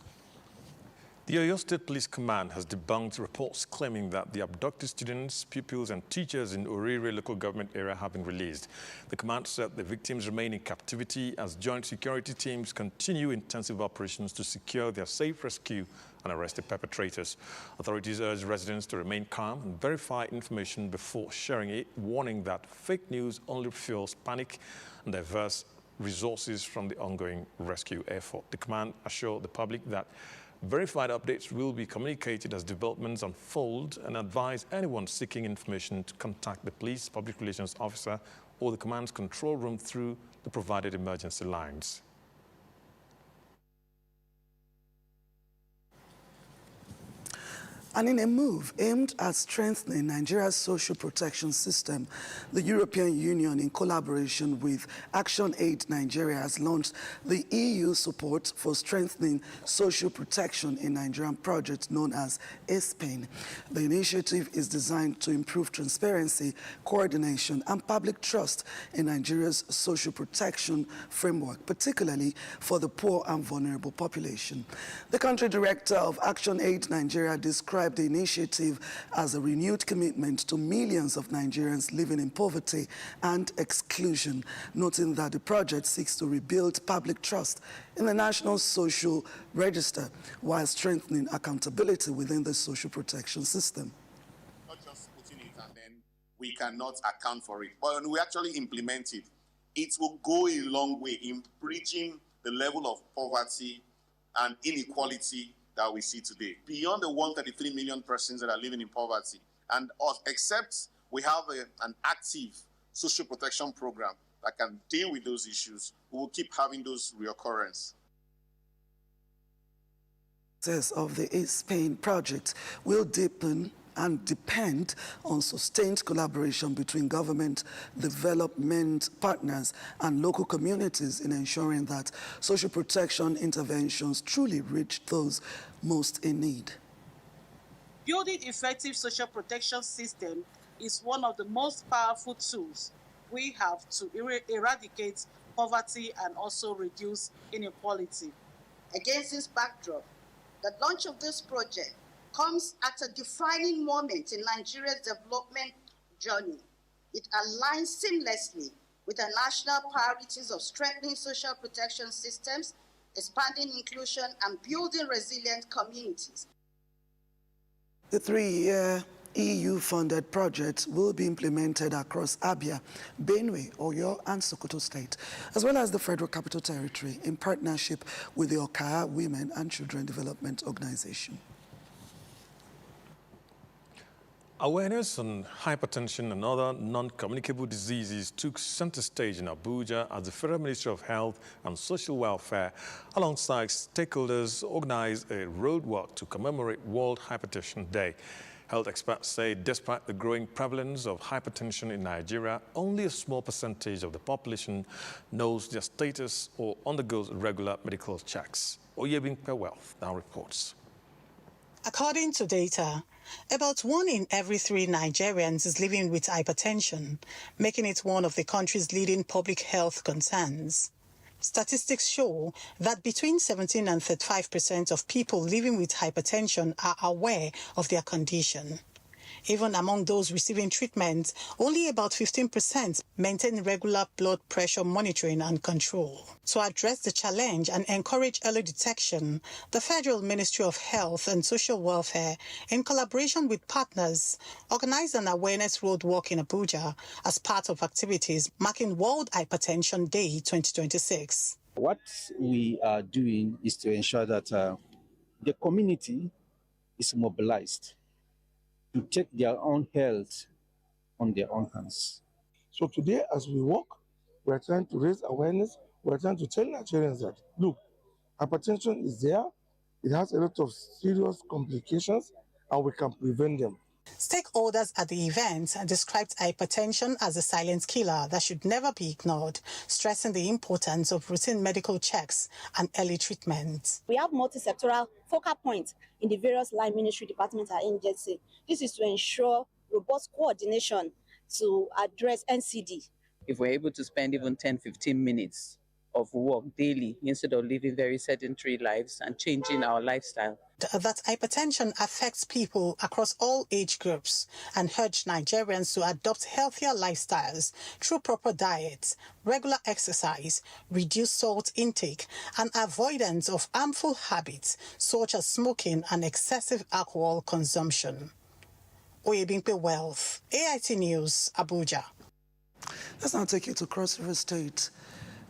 The Oyo State Police Command has debunked reports claiming that the abducted students, pupils and teachers in Orire local government area have been released. The command said the victims remain in captivity as joint security teams continue intensive operations to secure their safe rescue and arrest the perpetrators. Authorities urge residents to remain calm and verify information before sharing it, warning that fake news only fuels panic and diverts resources from the ongoing rescue effort. The command assured the public that verified updates will be communicated as developments unfold and advise anyone seeking information to contact the police public relations officer or the command's control room through the provided emergency lines. And in a move aimed at strengthening Nigeria's social protection system, the European Union, in collaboration with Action Aid Nigeria, has launched the EU Support for Strengthening Social Protection in Nigerian project known as ESPAIN. The initiative is designed to improve transparency, coordination, and public trust in Nigeria's social protection framework, particularly for the poor and vulnerable population. The country director of Action Aid Nigeria described the initiative as a renewed commitment to millions of Nigerians living in poverty and exclusion, noting that the project seeks to rebuild public trust in the National Social Register while strengthening accountability within the social protection system. Not just putting it and then we cannot account for it, but when we actually implement it, it will go a long way in bridging the level of poverty and inequality that we see today, beyond the 133 million persons that are living in poverty. And except we have an active social protection program that can deal with those issues, we will keep having those reoccurrence. Of the ESPAIN project will deepen and depend on sustained collaboration between government, development partners, and local communities in ensuring that social protection interventions truly reach those most in need. Building effective social protection system is one of the most powerful tools we have to eradicate poverty and also reduce inequality. Against this backdrop, the launch of this project comes at a defining moment in Nigeria's development journey. It aligns seamlessly with the national priorities of strengthening social protection systems, expanding inclusion, and building resilient communities. The 3-year EU-funded project will be implemented across Abia, Benue, Oyo, and Sokoto State, as well as the Federal Capital Territory, in partnership with the Okaya Women and Children Development Organization. Awareness on hypertension and other non-communicable diseases took center stage in Abuja as the Federal Ministry of Health and Social Welfare, alongside stakeholders, organized a roadwalk to commemorate World Hypertension Day. Health experts say despite the growing prevalence of hypertension in Nigeria, only a small percentage of the population knows their status or undergoes regular medical checks. Oyebimpe Wealth now reports. According to data, about 1 in every 3 Nigerians is living with hypertension, making it one of the country's leading public health concerns. Statistics show that between 17 and 35% of people living with hypertension are aware of their condition. Even among those receiving treatment, only about 15% maintain regular blood pressure monitoring and control. To address the challenge and encourage early detection, the Federal Ministry of Health and Social Welfare, in collaboration with partners, organized an awareness road walk in Abuja as part of activities marking World Hypertension Day 2026. What we are doing is to ensure that the community is mobilized to take their own health on their own hands. So today, as we walk, we're trying to raise awareness. We're trying to tell Nigerians that, look, hypertension is there. It has a lot of serious complications, and we can prevent them. Stakeholders at the event described hypertension as a silent killer that should never be ignored, stressing the importance of routine medical checks and early treatment. We have multi-sectoral focal points in the various line ministry departments and agencies. This is to ensure robust coordination to address NCD. If we're able to spend even 10-15 minutes of work daily instead of living very sedentary lives and changing our lifestyle. That hypertension affects people across all age groups and urge Nigerians to adopt healthier lifestyles through proper diet, regular exercise, reduced salt intake, and avoidance of harmful habits such as smoking and excessive alcohol consumption. Oyebimpe Wealth, AIT News, Abuja. Let's now take you to Cross River State,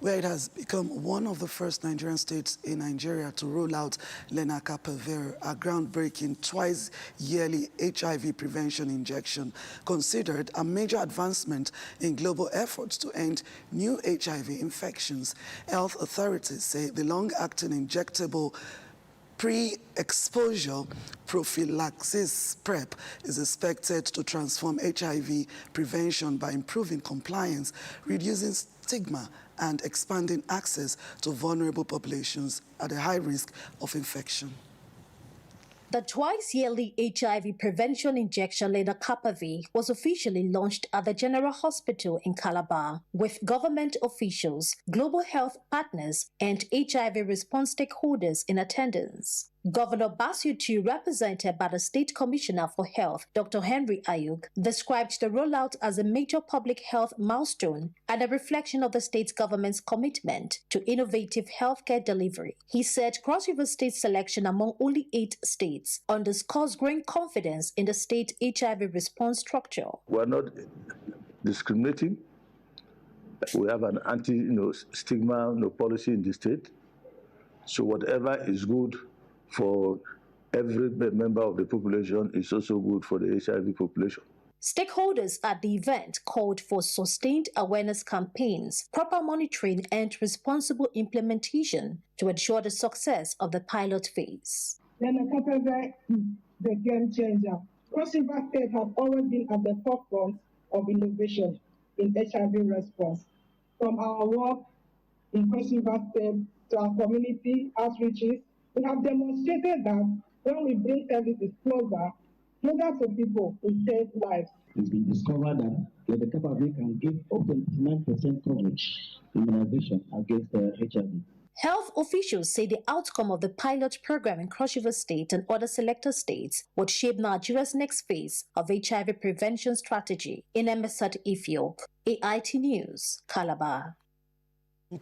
where it has become one of the first Nigerian states in Nigeria to roll out lenacapavir, a groundbreaking twice-yearly HIV prevention injection, considered a major advancement in global efforts to end new HIV infections. Health authorities say the long-acting injectable pre-exposure prophylaxis PrEP is expected to transform HIV prevention by improving compliance, reducing stigma, and expanding access to vulnerable populations at a high risk of infection. The twice-yearly HIV prevention injection lenacapavir was officially launched at the General Hospital in Calabar with government officials, global health partners, and HIV response stakeholders in attendance. Governor Basiutu, represented by the State Commissioner for Health, Dr. Henry Ayuk, described the rollout as a major public health milestone and a reflection of the state government's commitment to innovative healthcare delivery. He said Cross River State's selection among only 8 states underscores growing confidence in the state HIV response structure. We are not discriminating. We have an anti-stigma policy in the state. So whatever is good for every member of the population is also good for the HIV population. Stakeholders at the event called for sustained awareness campaigns, proper monitoring, and responsible implementation to ensure the success of the pilot phase. Lenacapavir is the game changer. Cross River State has always been at the forefront of innovation in HIV response. From our work in Cross River State to our community outreaches, we have demonstrated that when we bring services closer to people, we save lives. It's been discovered that lenacapavir can give up to 99% coverage immunization against HIV. Health officials say the outcome of the pilot program in Cross River State and other selected states would shape Nigeria's next phase of HIV prevention strategy. In Emesat Ifiok, AIT News, Calabar.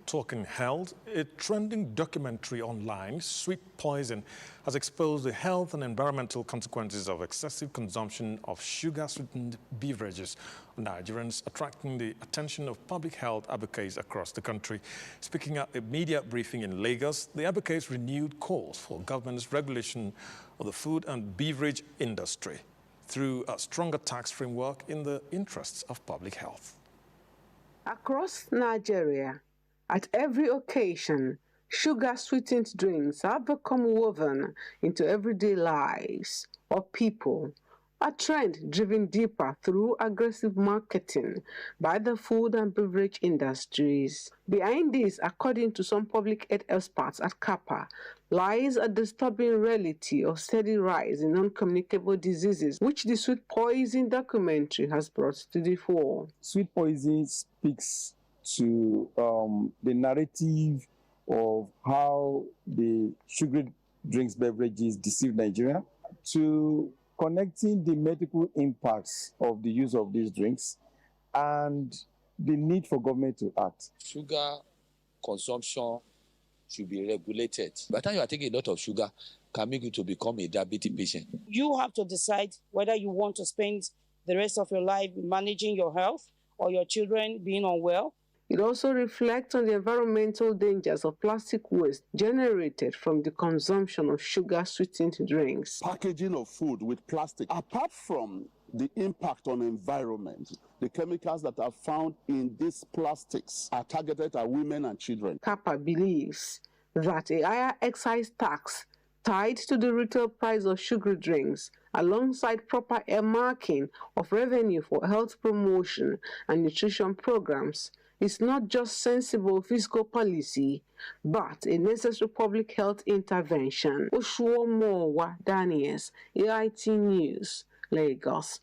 Talking health, a trending documentary online, Sweet Poison, has exposed the health and environmental consequences of excessive consumption of sugar-sweetened beverages on Nigerians, attracting the attention of public health advocates across the country. Speaking at a media briefing in Lagos, the advocates renewed calls for government's regulation of the food and beverage industry through a stronger tax framework in the interests of public health. Across Nigeria, at every occasion, sugar-sweetened drinks have become woven into everyday lives of people, a trend driven deeper through aggressive marketing by the food and beverage industries. Behind this, according to some public health experts at CAPA, lies a disturbing reality of steady rise in non-communicable diseases, which the Sweet Poison documentary has brought to the fore. Sweet Poison speaks to the narrative of how the sugary drinks beverages deceive Nigeria, to connecting the medical impacts of the use of these drinks and the need for government to act. Sugar consumption should be regulated. By the time you are taking a lot of sugar, can make you to become a diabetic patient. You have to decide whether you want to spend the rest of your life managing your health or your children being unwell. It also reflects on the environmental dangers of plastic waste generated from the consumption of sugar-sweetened drinks. Packaging of food with plastic, apart from the impact on the environment, the chemicals that are found in these plastics are targeted at women and children. Kappa believes that a higher excise tax tied to the retail price of sugary drinks, alongside proper earmarking of revenue for health promotion and nutrition programs, is not just sensible fiscal policy, but a necessary public health intervention. Oshuomowa Daniels, AIT News, Lagos.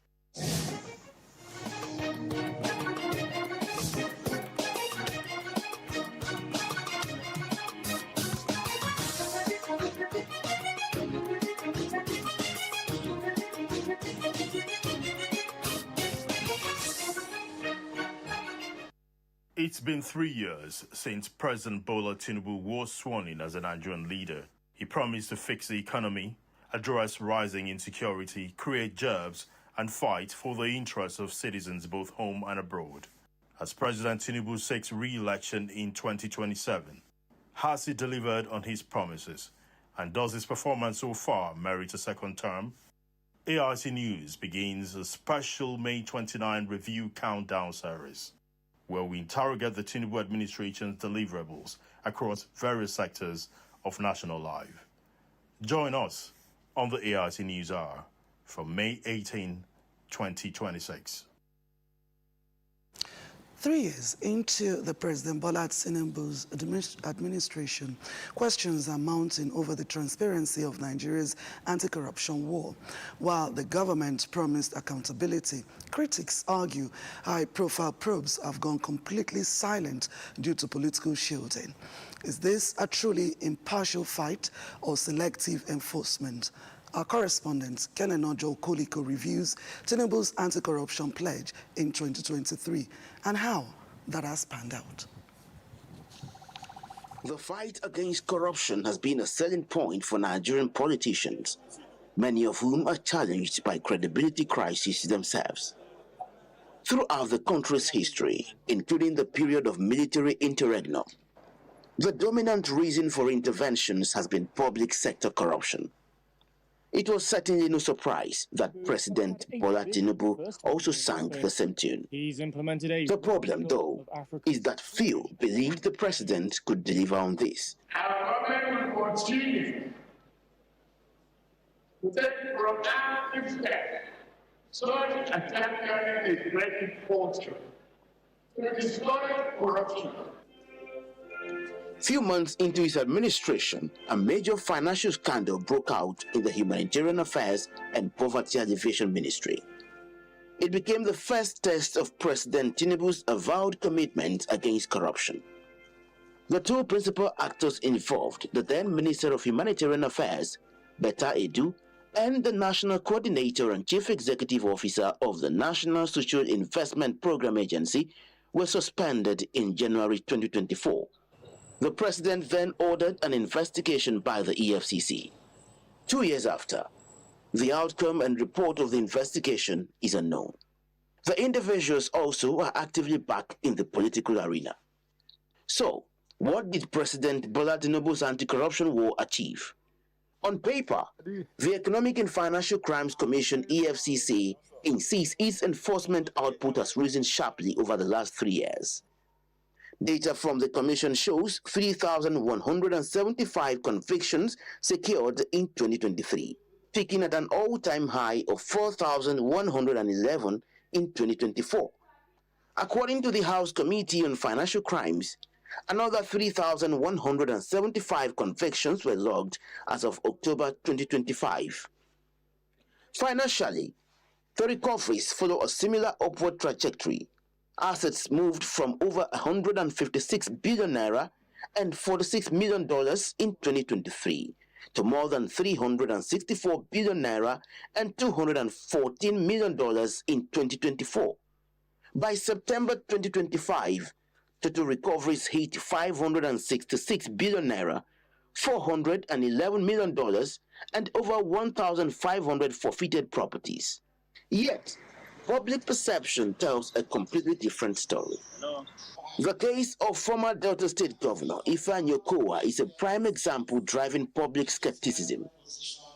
It's been 3 years since President Bola Tinubu was sworn in as a Nigerian leader. He promised to fix the economy, address rising insecurity, create jobs, and fight for the interests of citizens both home and abroad. As President Tinubu seeks re-election in 2027, has he delivered on his promises? And does his performance so far merit a second term? AIT News begins a special May 29 review countdown series, where we interrogate the Tinubu administration's deliverables across various sectors of national life. Join us on the AIT News Hour from May 18, 2026. 3 years into the President Bola Tinubu's administration, questions are mounting over the transparency of Nigeria's anti-corruption war. While the government promised accountability, critics argue high-profile probes have gone completely silent due to political shielding. Is this a truly impartial fight or selective enforcement? Our correspondent, Kenenojo Koliko, reviews Tinubu's anti-corruption pledge in 2023 and how that has panned out. The fight against corruption has been a selling point for Nigerian politicians, many of whom are challenged by credibility crises themselves. Throughout the country's history, including the period of military interregnum, the dominant reason for interventions has been public sector corruption. It was certainly no surprise that President Bola Tinubu also sang the same tune. The problem, though, is that few believed the president could deliver on this. Our government will continue to take proactive steps such as championing a great culture to destroy corruption. Few months into his administration, a major financial scandal broke out in the Humanitarian Affairs and Poverty Alleviation Ministry. It became the first test of President Tinubu's avowed commitment against corruption. The two principal actors involved, the then Minister of Humanitarian Affairs, Betta Edu, and the National Coordinator and Chief Executive Officer of the National Social Investment Program Agency, were suspended in January 2024. The president then ordered an investigation by the EFCC. 2 years after, the outcome and report of the investigation is unknown. The individuals also are actively back in the political arena. So, what did President Bola Tinubu's anti-corruption war achieve? On paper, the Economic and Financial Crimes Commission EFCC insists its enforcement output has risen sharply over the last 3 years. Data from the Commission shows 3,175 convictions secured in 2023, peaking at an all-time high of 4,111 in 2024. According to the House Committee on Financial Crimes, another 3,175 convictions were logged as of October 2025. Financially, the recoveries follow a similar upward trajectory, Assets moved from over 156 billion naira and $46 million in 2023 to more than 364 billion naira and $214 million in 2024. By September 2025, total recoveries hit 566 billion naira, $411 million, and over 1,500 forfeited properties. Yet, public perception tells a completely different story. The case of former Delta State Governor Ifeanyi Okowa is a prime example driving public skepticism.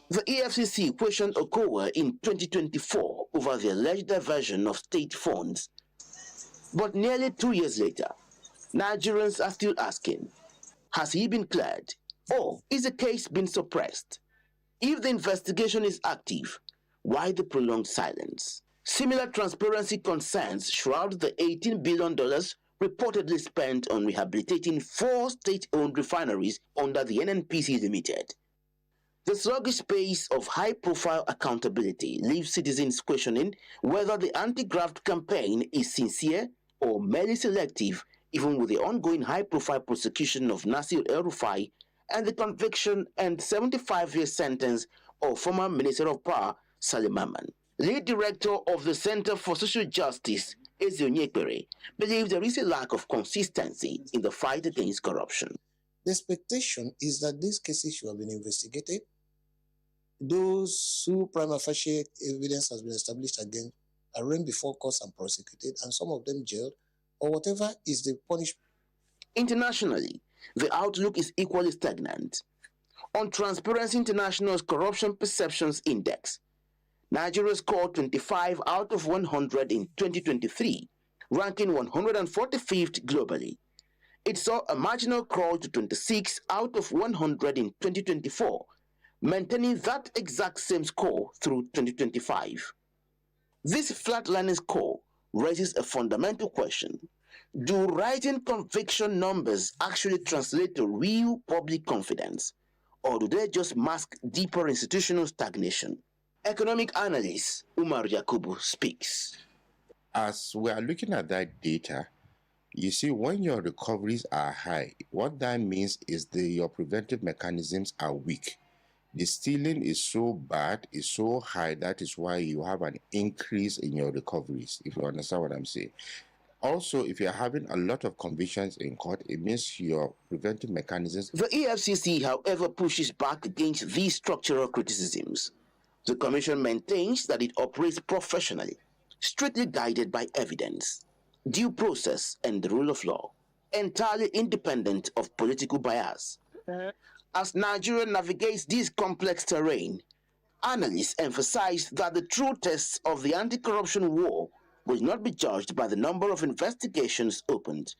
The EFCC questioned Okowa in 2024 over the alleged diversion of state funds. But nearly 2 years later, Nigerians are still asking, has he been cleared, or is the case been suppressed? If the investigation is active, why the prolonged silence? Similar transparency concerns shroud the $18 billion reportedly spent on rehabilitating 4 state-owned refineries under the NNPC Limited. The sluggish pace of high-profile accountability leaves citizens questioning whether the anti-graft campaign is sincere or merely selective, even with the ongoing high-profile prosecution of Nasir El-Rufai and the conviction and 75-year sentence of former Minister of Power Salim Aman. Lead Director of the Center for Social Justice, Eze Onyekpere, believes there is a lack of consistency in the fight against corruption. The expectation is that these cases should have been investigated. Those who prima facie evidence has been established against are arraigned before courts and prosecuted, and some of them jailed, or whatever is the punishment. Internationally, the outlook is equally stagnant. On Transparency International's Corruption Perceptions Index, Nigeria scored 25 out of 100 in 2023, ranking 145th globally. It saw a marginal crawl to 26 out of 100 in 2024, maintaining that exact same score through 2025. This flatlining score raises a fundamental question. Do rising conviction numbers actually translate to real public confidence, or do they just mask deeper institutional stagnation? Economic analyst Umar Yakubu speaks. As we are looking at that data, you see, when your recoveries are high, what that means is your preventive mechanisms are weak. The stealing is so bad, is so high, that is why you have an increase in your recoveries, if you understand what I'm saying. Also, if you're having a lot of convictions in court, it means your preventive mechanisms. The EFCC, however, pushes back against these structural criticisms. The Commission maintains that it operates professionally, strictly guided by evidence, due process, and the rule of law, entirely independent of political bias. As Nigeria navigates this complex terrain, analysts emphasize that the true tests of the anti-corruption war will not be judged by the number of investigations opened,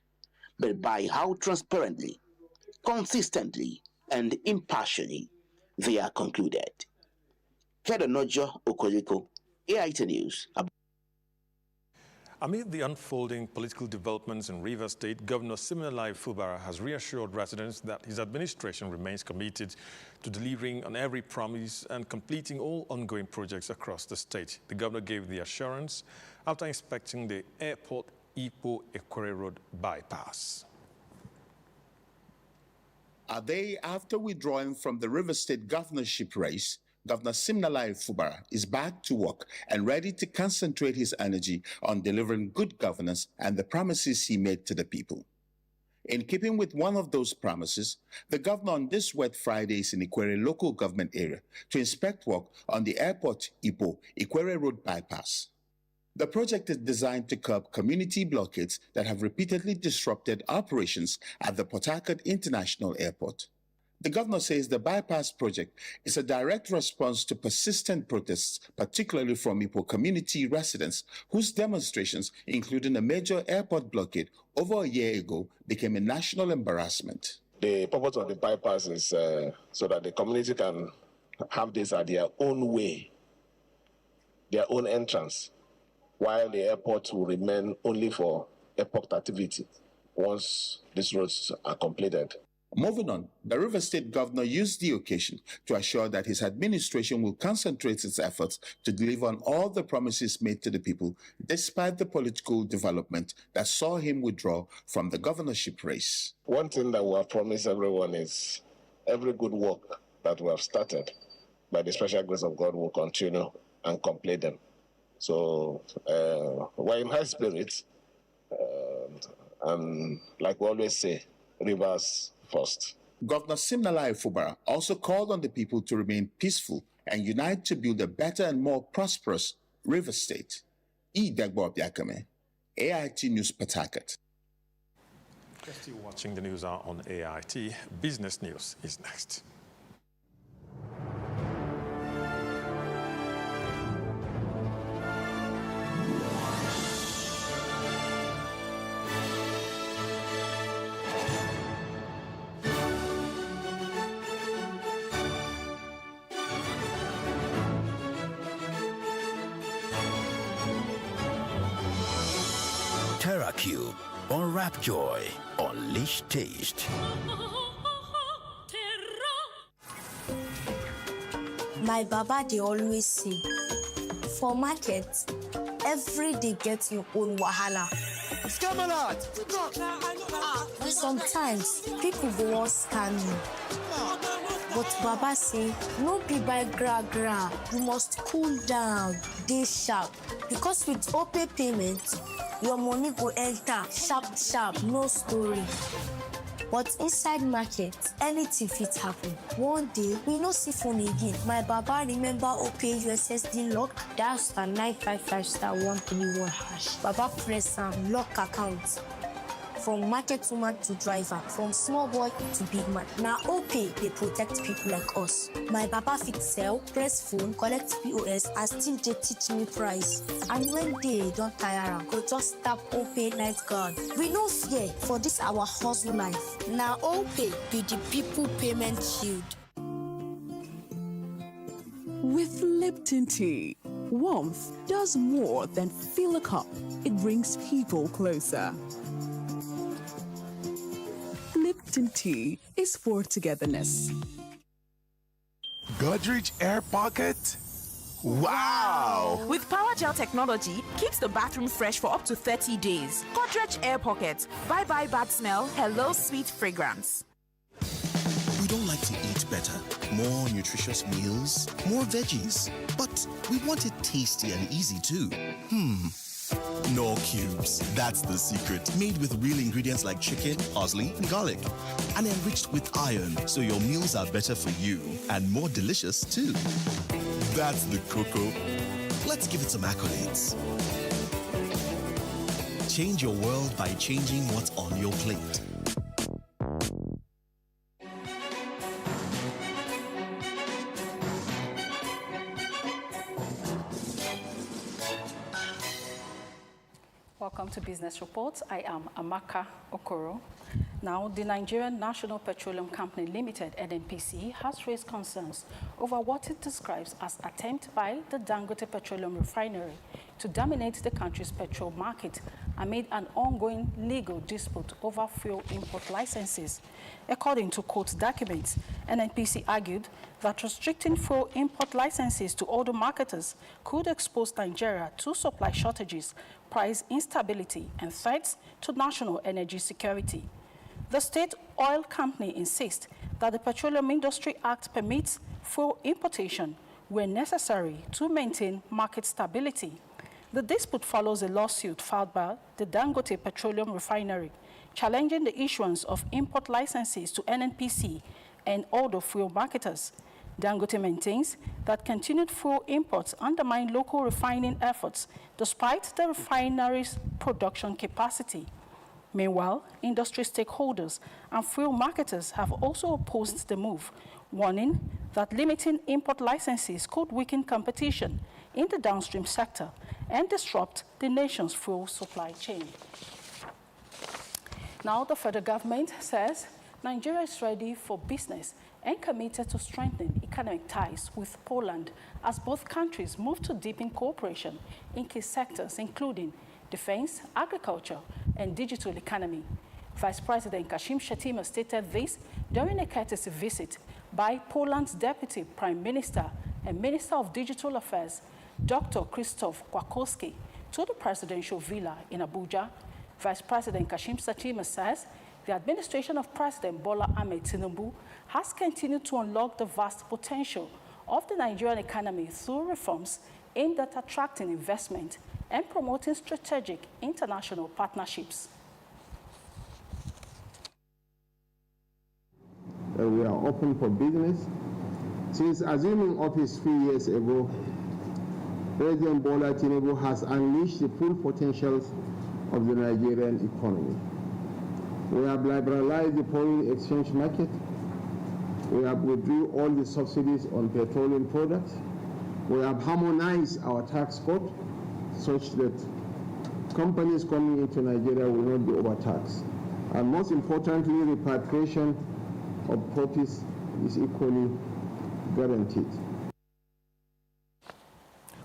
but by how transparently, consistently, and impartially they are concluded. Kedonojo Okoliko, AIT News. Amid the unfolding political developments in Rivers State, Governor Siminalayi Fubara has reassured residents that his administration remains committed to delivering on every promise and completing all ongoing projects across the state. The governor gave the assurance after inspecting the Airport Ipo-Ekwere Road bypass. A day after withdrawing from the Rivers State governorship race, Governor Siminalayi Fubara is back to work and ready to concentrate his energy on delivering good governance and the promises he made to the people. In keeping with one of those promises, the governor on this wet Friday is in Ekwere local government area to inspect work on the Airport Ipo-Ekwere Road bypass. The project is designed to curb community blockades that have repeatedly disrupted operations at the Port Harcourt International Airport. The governor says the bypass project is a direct response to persistent protests, particularly from Ipo community residents, whose demonstrations, including a major airport blockade over a year ago, became a national embarrassment. The purpose of the bypass is so that the community can have this at their own way, their own entrance, while the airport will remain only for airport activity once these roads are completed. Moving on, the River State governor used the occasion to assure that his administration will concentrate its efforts to deliver on all the promises made to the people, despite the political development that saw him withdraw from the governorship race. One thing that we have promised everyone is every good work that we have started, by the special grace of God, will continue and complete them. So we're in high spirits, and like we always say, rivers first. Governor Siminalayi Fubara also called on the people to remain peaceful and unite to build a better and more prosperous river state. Idegbo Obiakame, AIT News, Port Harcourt. You're still watching the news hour on AIT. Business News is next. TerraCube, unwrap joy, unleash taste. My baba, they always say, for market, every day gets your own wahala. Sometimes people go on scam you. But Baba say, no be by gra, you must cool down, dey sharp. Because with OPay payment, your money go enter sharp, no story. But inside market, anything fit happen. One day, we no see phone again. My baba remember OPay USSD lock, dial *955*131#. Baba press am, lock account. From market woman to driver, from small boy to big man. Now OPay, they protect people like us. My baba fit sell, press phone, collect POS, and still they teach me price. And when they don't tire am, go just tap OPay night guard. We no fear for this our hustle life. Now OPay be the people payment shield. With Lipton tea, warmth does more than fill a cup. It brings people closer. Lipton tea is for togetherness. Godrich Air Pocket? Wow! With Power Gel technology, keeps the bathroom fresh for up to 30 days. Godrich Air Pocket. Bye-bye bad smell, hello sweet fragrance. We don't like to eat better, more nutritious meals, more veggies, but we want it tasty and easy too. Knorr Cubes, that's the secret. Made with real ingredients like chicken, parsley, and garlic. And enriched with iron, so your meals are better for you and more delicious too. That's the cocoa. Let's give it some accolades. Change your world by changing what's on your plate. Welcome to Business Reports. I am Amaka Okoro. Now, the Nigerian National Petroleum Company Limited, NNPC, has raised concerns over what it describes as attempt by the Dangote Petroleum Refinery to dominate the country's petrol market amid an ongoing legal dispute over fuel import licenses. According to court documents, NNPC argued that restricting fuel import licenses to other marketers could expose Nigeria to supply shortages, price instability, and threats to national energy security. The state oil company insists that the Petroleum Industry Act permits fuel importation where necessary to maintain market stability. The dispute follows a lawsuit filed by the Dangote Petroleum Refinery, challenging the issuance of import licenses to NNPC and other fuel marketers. Dangote maintains that continued fuel imports undermine local refining efforts despite the refinery's production capacity. Meanwhile, industry stakeholders and fuel marketers have also opposed the move, warning that limiting import licenses could weaken competition in the downstream sector and disrupt the nation's fuel supply chain. Now, the federal government says Nigeria is ready for business and committed to strengthening economic ties with Poland as both countries move to deepen cooperation in key sectors, including defense, agriculture, and digital economy. Vice President Kashim Shettima stated this during a courtesy visit by Poland's Deputy Prime Minister and Minister of Digital Affairs, Dr. Krzysztof Kłakowski, to the presidential villa in Abuja. Vice President Kashim Shettima says the administration of President Bola Ahmed Tinubu has continued to unlock the vast potential of the Nigerian economy through reforms aimed at attracting investment and promoting strategic international partnerships. We are open for business. Since assuming office 3 years ago, President Bola Tinubu has unleashed the full potentials of the Nigerian economy. We have liberalized the foreign exchange market. We have withdrew all the subsidies on petroleum products. We have harmonized our tax code such that companies coming into Nigeria will not be overtaxed. And most importantly, repatriation of profits is equally guaranteed.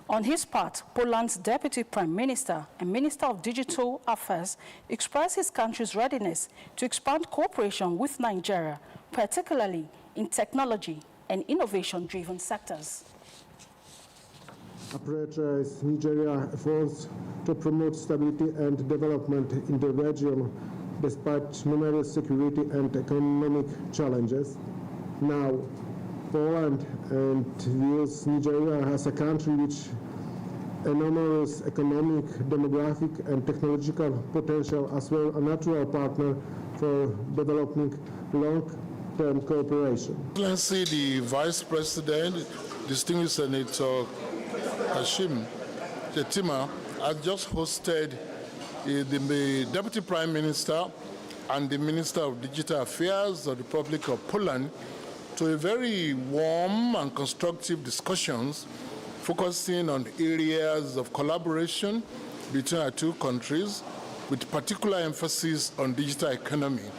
On his part, Poland's Deputy Prime Minister and Minister of Digital Affairs expressed his country's readiness to expand cooperation with Nigeria, particularly in technology and innovation-driven sectors. Apparatus Nigeria efforts to promote stability and development in the region despite numerous security and economic challenges. Now, Poland and views Nigeria as a country which enormous economic, demographic, and technological potential, as well a natural partner for developing long-term cooperation. Excellency, the Vice President, distinguished Senator Kashim Shettima, has just hosted the Deputy Prime Minister and the Minister of Digital Affairs of the Republic of Poland to a very warm and constructive discussions focusing on areas of collaboration between our two countries with particular emphasis on digital economy.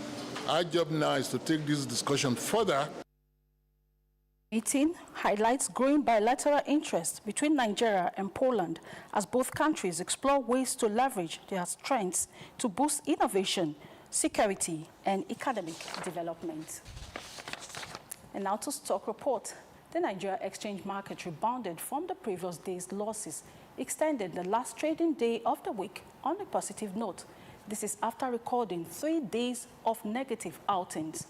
Our job now is to take this discussion further. Meeting highlights growing bilateral interest between Nigeria and Poland as both countries explore ways to leverage their strengths to boost innovation, security, and economic development. And now to stock report. The Nigeria exchange market rebounded from the previous day's losses, extended the last trading day of the week on a positive note. This is after recording 3 days of negative outings.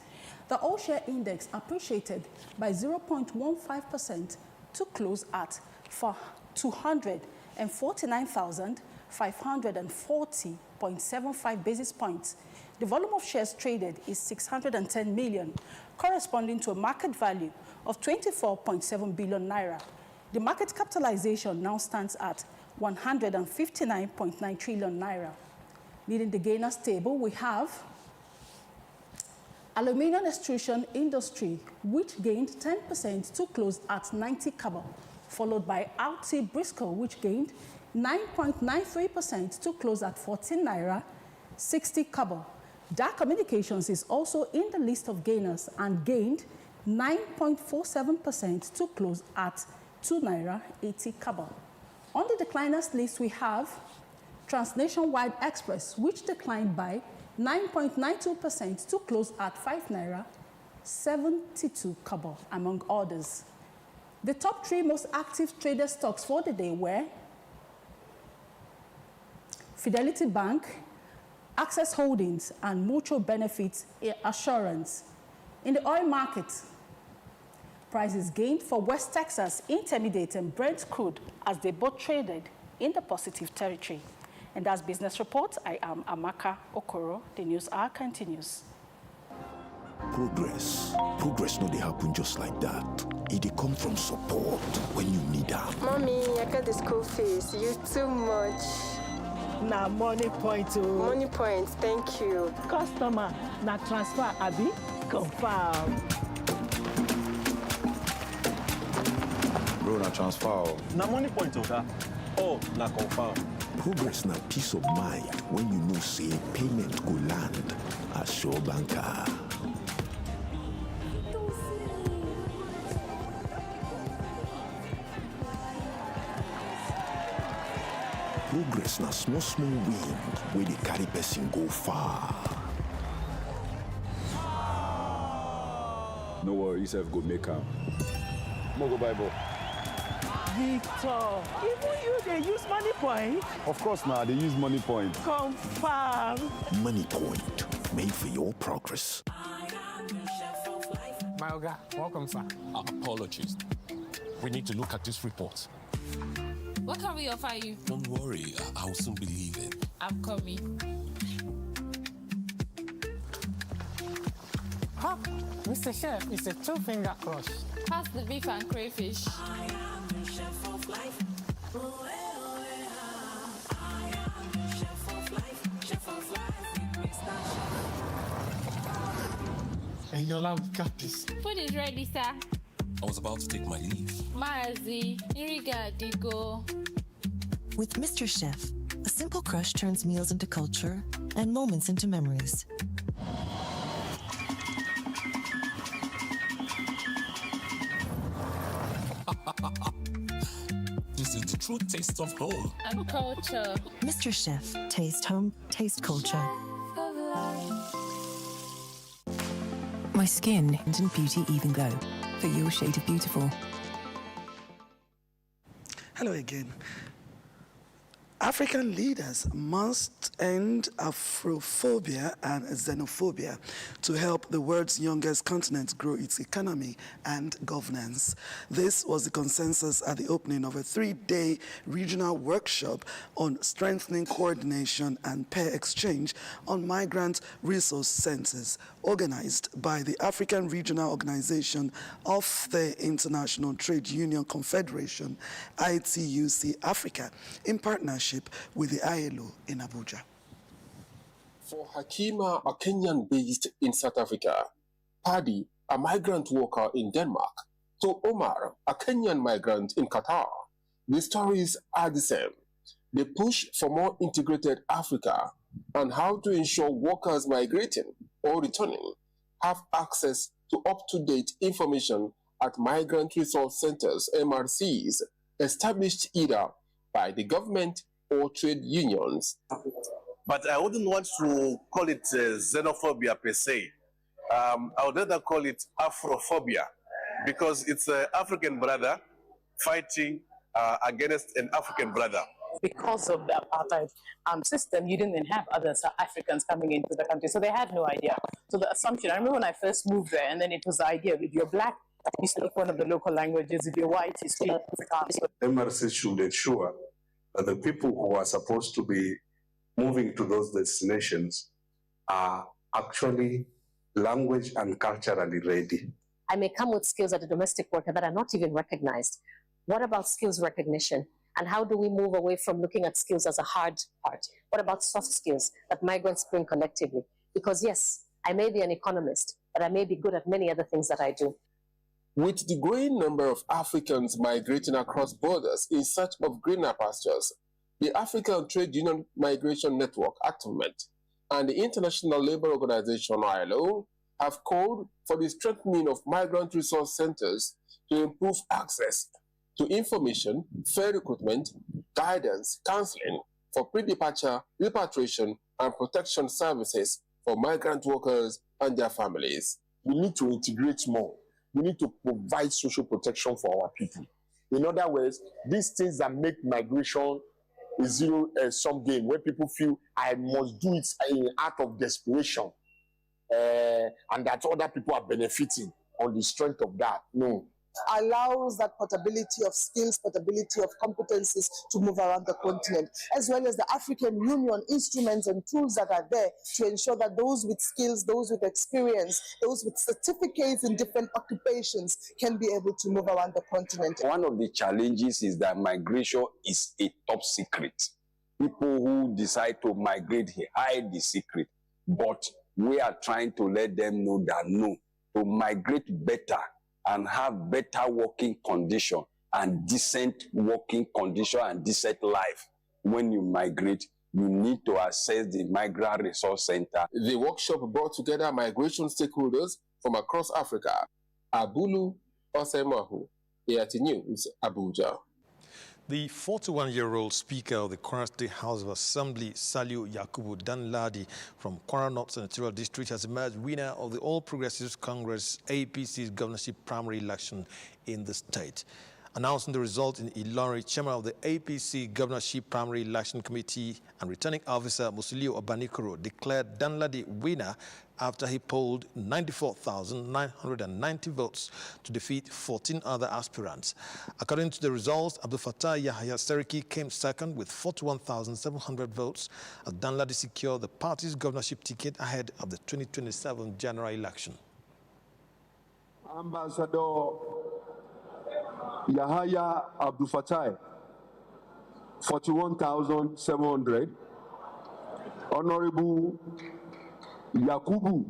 The all-share index appreciated by 0.15% to close at 249,540.75 basis points. The volume of shares traded is 610 million, corresponding to a market value of 24.7 billion naira. The market capitalization now stands at 159.9 trillion naira. Leading the gainers table, we have Aluminium extrusion industry, which gained 10% to close at 90 kobo, followed by RT Bristol, which gained 9.93% to close at 14 naira 60 kobo. DAC Communications is also in the list of gainers and gained 9.47% to close at 2 naira 80 kobo. On the decliners list, we have Transnationwide Express, which declined by 9.92% to close at 5 naira 72 kobo, among others. The top 3 most active traded stocks for the day were Fidelity Bank, Access Holdings, and Mutual Benefits Assurance. In the oil market, prices gained for West Texas Intermediate and Brent crude as they both traded in the positive territory. And that's Business Report. I am Amaka Okoro. The news hour continues. Progress no dey happen just like that. It dey come from support when you need am. Mommy, I got the school fees. You too much. Na money point o. Money point, thank you. Customer, na transfer abi? Confirm. Bro, na transfer. Na money point oga. Oh, na confirm. Progress na peace of mind when you know say payment go land as sure banker. Progress na small wind where dey carry person go far. No worry, yourself go make am. Mo go buy ball. Victor, even you, they use money point? Of course now, they use money point. Confirm. Money Point, made for your progress. My Oga, welcome, sir. Apologies. We need to look at this report. What can we offer you? Don't worry, I'll soon be leaving. I'm coming. Huh? Mr. Chef, it's a two-finger crush. Pass the beef and crayfish. I am the chef of life. I am the chef of life. Chef of life. Hey, Yola, we got this. Food is ready, sir. I was about to take my leave. Mazi, Irigadigo. With Mr. Chef, a simple crush turns meals into culture and moments into memories. This is the true taste of home. And culture. Mr. Chef, taste home, taste culture. My skin and beauty even glow for your shade of beautiful. Hello again. African leaders must end Afrophobia and Xenophobia to help the world's youngest continent grow its economy and governance. This was the consensus at the opening of a 3-day regional workshop on strengthening coordination and peer exchange on migrant resource centers, organized by the African Regional Organization of the International Trade Union Confederation, ITUC Africa, in partnership with the ILO in Abuja. For Hakima, a Kenyan based in South Africa, Paddy, a migrant worker in Denmark, to Omar, a Kenyan migrant in Qatar, the stories are the same. They push for more integrated Africa and how to ensure workers migrating or returning have access to up-to-date information at Migrant Resource Centers, MRCs, established either by the government or trade unions. But I wouldn't want to call it xenophobia per se. I would rather call it Afrophobia, because it's an African brother fighting against an African brother. Because of the apartheid system, you didn't have other South Africans coming into the country, so they had no idea. So the assumption, I remember when I first moved there, and then it was the idea, if you're black, you speak one of the local languages, if you're white, you speak Afrikaans. MRC should ensure that the people who are supposed to be moving to those destinations are actually language and culturally ready. I may come with skills as a domestic worker that are not even recognized. What about skills recognition? And how do we move away from looking at skills as a hard part? What about soft skills that migrants bring collectively? Because yes, I may be an economist, but I may be good at many other things that I do. With the growing number of Africans migrating across borders in search of greener pastures, the African Trade Union Migration Network, ACTMET, and the International Labour Organization, ILO, have called for the strengthening of migrant resource centers to improve access to information, fair recruitment, guidance, counseling for pre-departure, repatriation, and protection services for migrant workers and their families. We need to integrate more. We need to provide social protection for our people. In other words, these things that make migration a zero-sum game, where people feel I must do it out of desperation, and that other people are benefiting on the strength of that. No. Allows that portability of skills, portability of competencies to move around the continent, as well as the African Union instruments and tools that are there to ensure that those with skills, those with experience, those with certificates in different occupations can be able to move around the continent. One of the challenges is that migration is a top secret. People who decide to migrate hide the secret, but we are trying to let them know that no, to migrate better and have better working condition and decent working condition and decent life. When you migrate, you need to access the Migrant Resource Center. The workshop brought together migration stakeholders from across Africa. Abulu Osemahu, ART News, Abuja. The 41-year-old Speaker of the Kwara State House of Assembly, Saliu Yakubu Danladi from Kwara North Senatorial District, has emerged winner of the All Progressives Congress APC's governorship primary election in the state. Announcing the result in Ilori, chairman of the APC Governorship Primary Election Committee and returning officer Musiliu Obanikoro declared Danladi winner after he polled 94,990 votes to defeat 14 other aspirants. According to the results, Abdul Fattah Yahya Seriki came second with 41,700 votes as Danladi secured the party's governorship ticket ahead of the 2027 general election. Ambassador Yahya Abdul Fattah, 41,700. Honorable Yakubu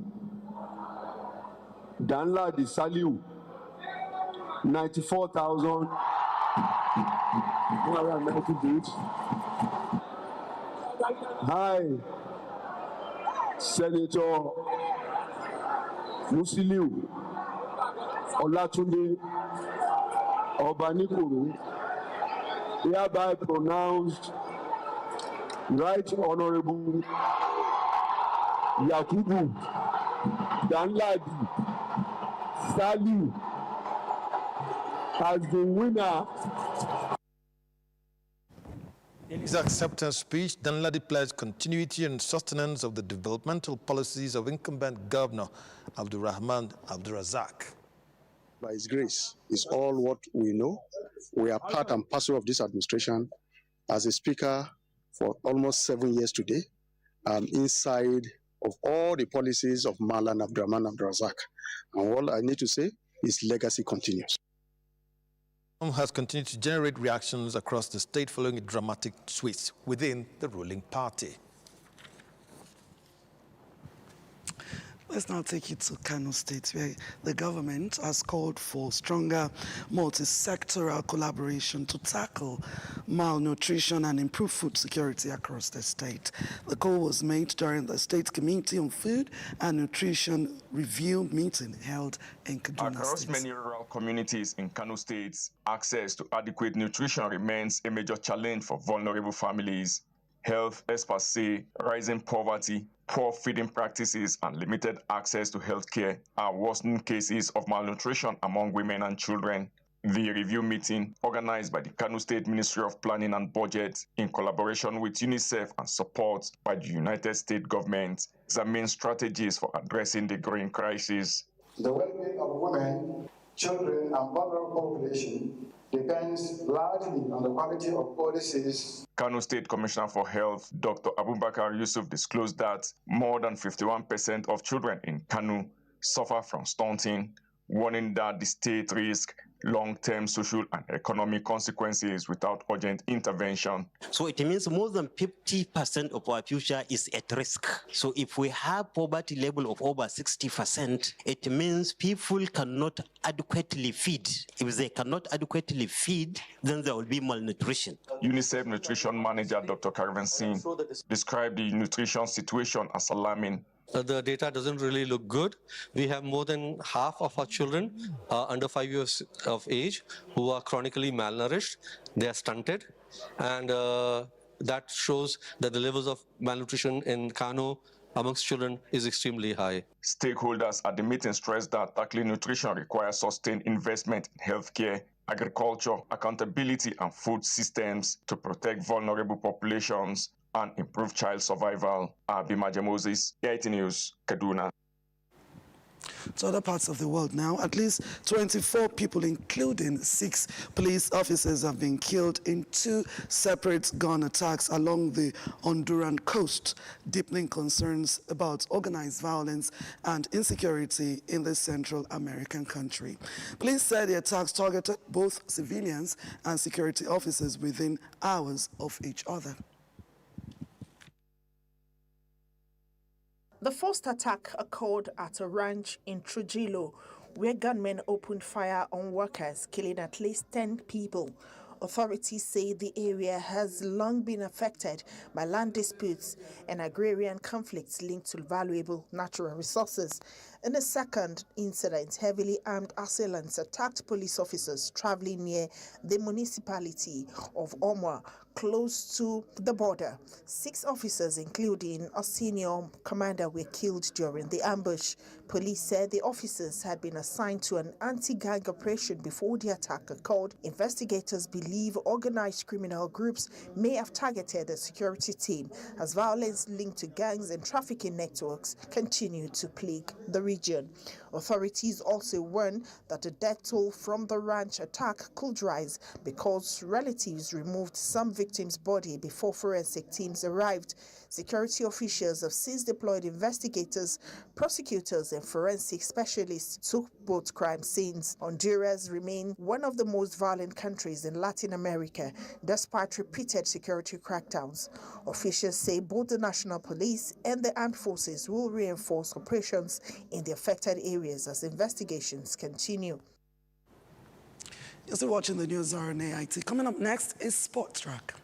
Danladi Saliu, 94,190. Hi, Senator Musiliu Olatunde Obanikoro, hereby pronounced Right Honorable Yakubu Danladi Saliu as the winner. In his acceptance speech, Danladi pledged continuity and sustenance of the developmental policies of incumbent Governor Abdulrahman Abdulrazak. By His grace is all what we know. We are part and parcel of this administration. As a speaker for almost 7 years today, I'm inside of all the policies of Malan Abdurrahman Abdulrazak. And all I need to say is legacy continues. Has continued to generate reactions across the state following a dramatic twist within the ruling party. Let's now take you to Kano State, where the government has called for stronger multi-sectoral collaboration to tackle malnutrition and improve food security across the state. The call was made during the State Committee on Food and Nutrition review meeting held in Kaduna Across State. many rural communities in Kano State, access to adequate nutrition remains a major challenge for vulnerable families. Health experts say rising poverty, poor feeding practices, and limited access to health care are worsening cases of malnutrition among women and children. The review meeting, organized by the Kano State Ministry of Planning and Budget in collaboration with UNICEF and support by the United States government, examines strategies for addressing the growing crisis. The well-being of women, children, and vulnerable population depends largely on the quality of policies. Kano State Commissioner for Health, Dr. Abubakar Yusuf, disclosed that more than 51% of children in Kano suffer from stunting, warning that the state risks long-term social and economic consequences without urgent intervention. So it means more than 50% of our future is at risk. So if we have poverty level of over 60%, it means people cannot adequately feed. If they cannot adequately feed, then there will be malnutrition. UNICEF Nutrition Manager Dr. Karven Singh described the nutrition situation as alarming. The data doesn't really look good. We have more than half of our children under 5 years of age who are chronically malnourished. They are stunted, and that shows that the levels of malnutrition in Kano amongst children is extremely high. Stakeholders at the meeting stressed that tackling nutrition requires sustained investment in healthcare, agriculture, accountability, and food systems to protect vulnerable populations and improve child survival. Abimaja Moses, AIT News, Kaduna. To other parts of the world now, at least 24 people, including 6 police officers, have been killed in 2 separate gun attacks along the Honduran coast, deepening concerns about organized violence and insecurity in the Central American country. Police said the attacks targeted both civilians and security officers within hours of each other. The first attack occurred at a ranch in Trujillo, where gunmen opened fire on workers, killing at least 10 people. Authorities say the area has long been affected by land disputes and agrarian conflicts linked to valuable natural resources. In a second incident, heavily armed assailants attacked police officers traveling near the municipality of Omwa, close to the border. 6 officers, including a senior commander, were killed during the ambush. Police said the officers had been assigned to an anti-gang operation before the attack occurred. Investigators believe organized criminal groups may have targeted the security team as violence linked to gangs and trafficking networks continue to plague the region. Authorities also warn that the death toll from the ranch attack could rise because relatives removed some victims' body before forensic teams arrived. Security officials have since deployed investigators, prosecutors, and forensic specialists to both crime scenes. Honduras remains one of the most violent countries in Latin America, despite repeated security crackdowns. Officials say both the national police and the armed forces will reinforce operations in the affected areas as investigations continue. You're still watching the news on AIT. Coming up next is Sports Track.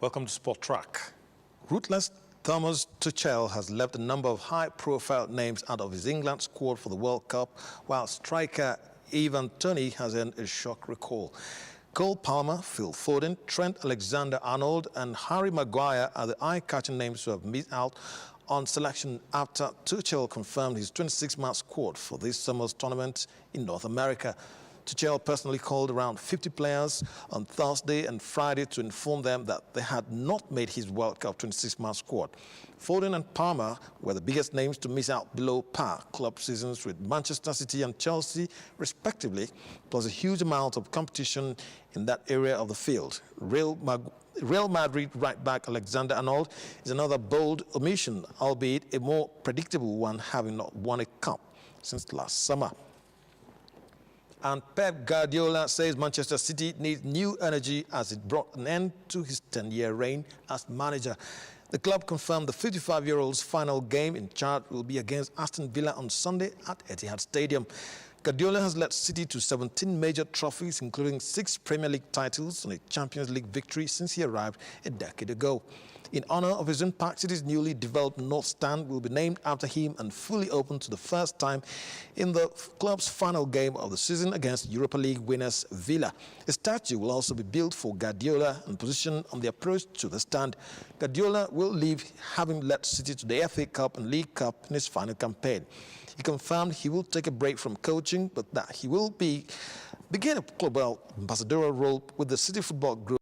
Welcome to Sport Track. Ruthless Thomas Tuchel has left a number of high-profile names out of his England squad for the World Cup, while striker Ivan Toney has earned a shock recall. Cole Palmer, Phil Foden, Trent Alexander-Arnold and Harry Maguire are the eye-catching names who have missed out on selection after Tuchel confirmed his 26-man squad for this summer's tournament in North America. Tuchel personally called around 50 players on Thursday and Friday to inform them that they had not made his World Cup 26-man squad. Foden and Palmer were the biggest names to miss out below par club seasons with Manchester City and Chelsea, respectively, plus a huge amount of competition in that area of the field. Real Madrid right-back Alexander-Arnold is another bold omission, albeit a more predictable one, having not won a cup since last summer. And Pep Guardiola says Manchester City needs new energy as it brought an end to his 10-year reign as manager. The club confirmed the 55-year-old's final game in charge will be against Aston Villa on Sunday at Etihad Stadium. Guardiola has led City to 17 major trophies, including 6 Premier League titles and a Champions League victory since he arrived a decade ago. In honor of his impact, City's newly developed North Stand will be named after him and fully open to the first time in the club's final game of the season against Europa League winners Villa. A statue will also be built for Guardiola and positioned on the approach to the stand. Guardiola will leave, having led City to the FA Cup and League Cup in his final campaign. He confirmed he will take a break from coaching, but that he will begin a global ambassadorial role with the City Football Group.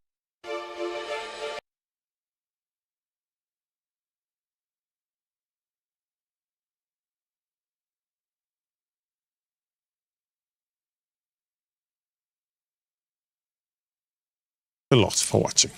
A lot for watching.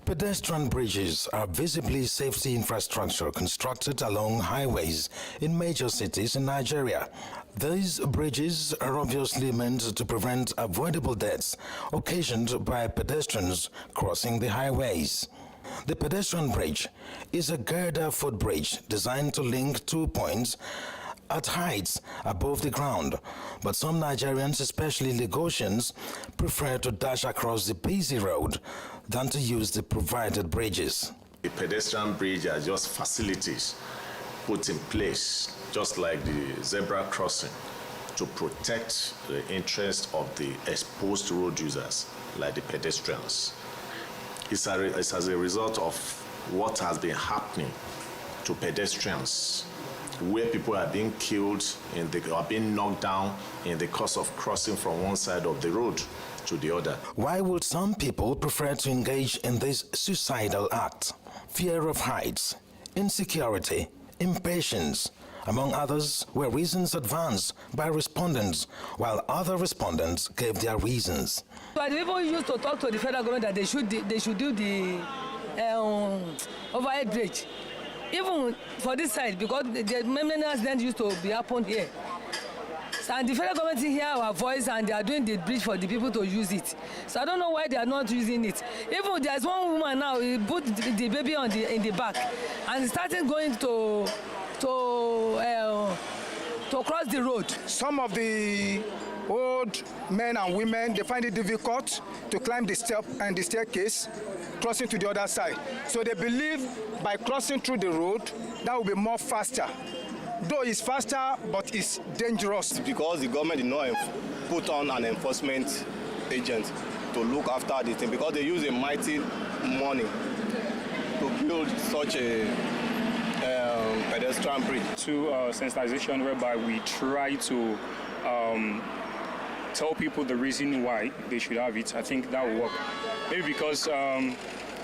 Pedestrian bridges are visibly safety infrastructure constructed along highways in major cities in Nigeria. These bridges are obviously meant to prevent avoidable deaths occasioned by pedestrians crossing the highways. The pedestrian bridge is a girder footbridge designed to link 2 points at heights above the ground, but some Nigerians, especially Lagosians, prefer to dash across the busy road than to use the provided bridges. The pedestrian bridge are just facilities put in place, just like the zebra crossing, to protect the interests of the exposed road users, like the pedestrians. It's as a result of what has been happening to pedestrians, where people are being killed are being knocked down in the course of crossing from one side of the road to the other. Why would some people prefer to engage in this suicidal act? Fear of heights, insecurity, impatience, among others, were reasons advanced by respondents, while other respondents gave their reasons. But people used to talk to the federal government that they should do the overhead bridge. Even for this side, because the maintenance then used to be happened here. And the federal government hear our voice and they are doing the bridge for the people to use it. So I don't know why they are not using it. Even there's one woman now, he put the baby in the back and started going to cross the road. Some of the old men and women, they find it difficult to climb the step and the staircase, crossing to the other side. So they believe by crossing through the road, that will be more faster. Though it's faster, but it's dangerous. Because the government did not put on an enforcement agent to look after the thing, because they use a mighty money to build such a pedestrian bridge. To sensitization, whereby we try to tell people the reason why they should have it. I think that will work. Maybe because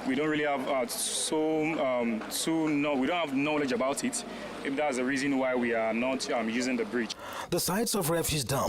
we don't really have we don't have knowledge about it. If that's the reason why we are not using the bridge. The sites of refuse dumps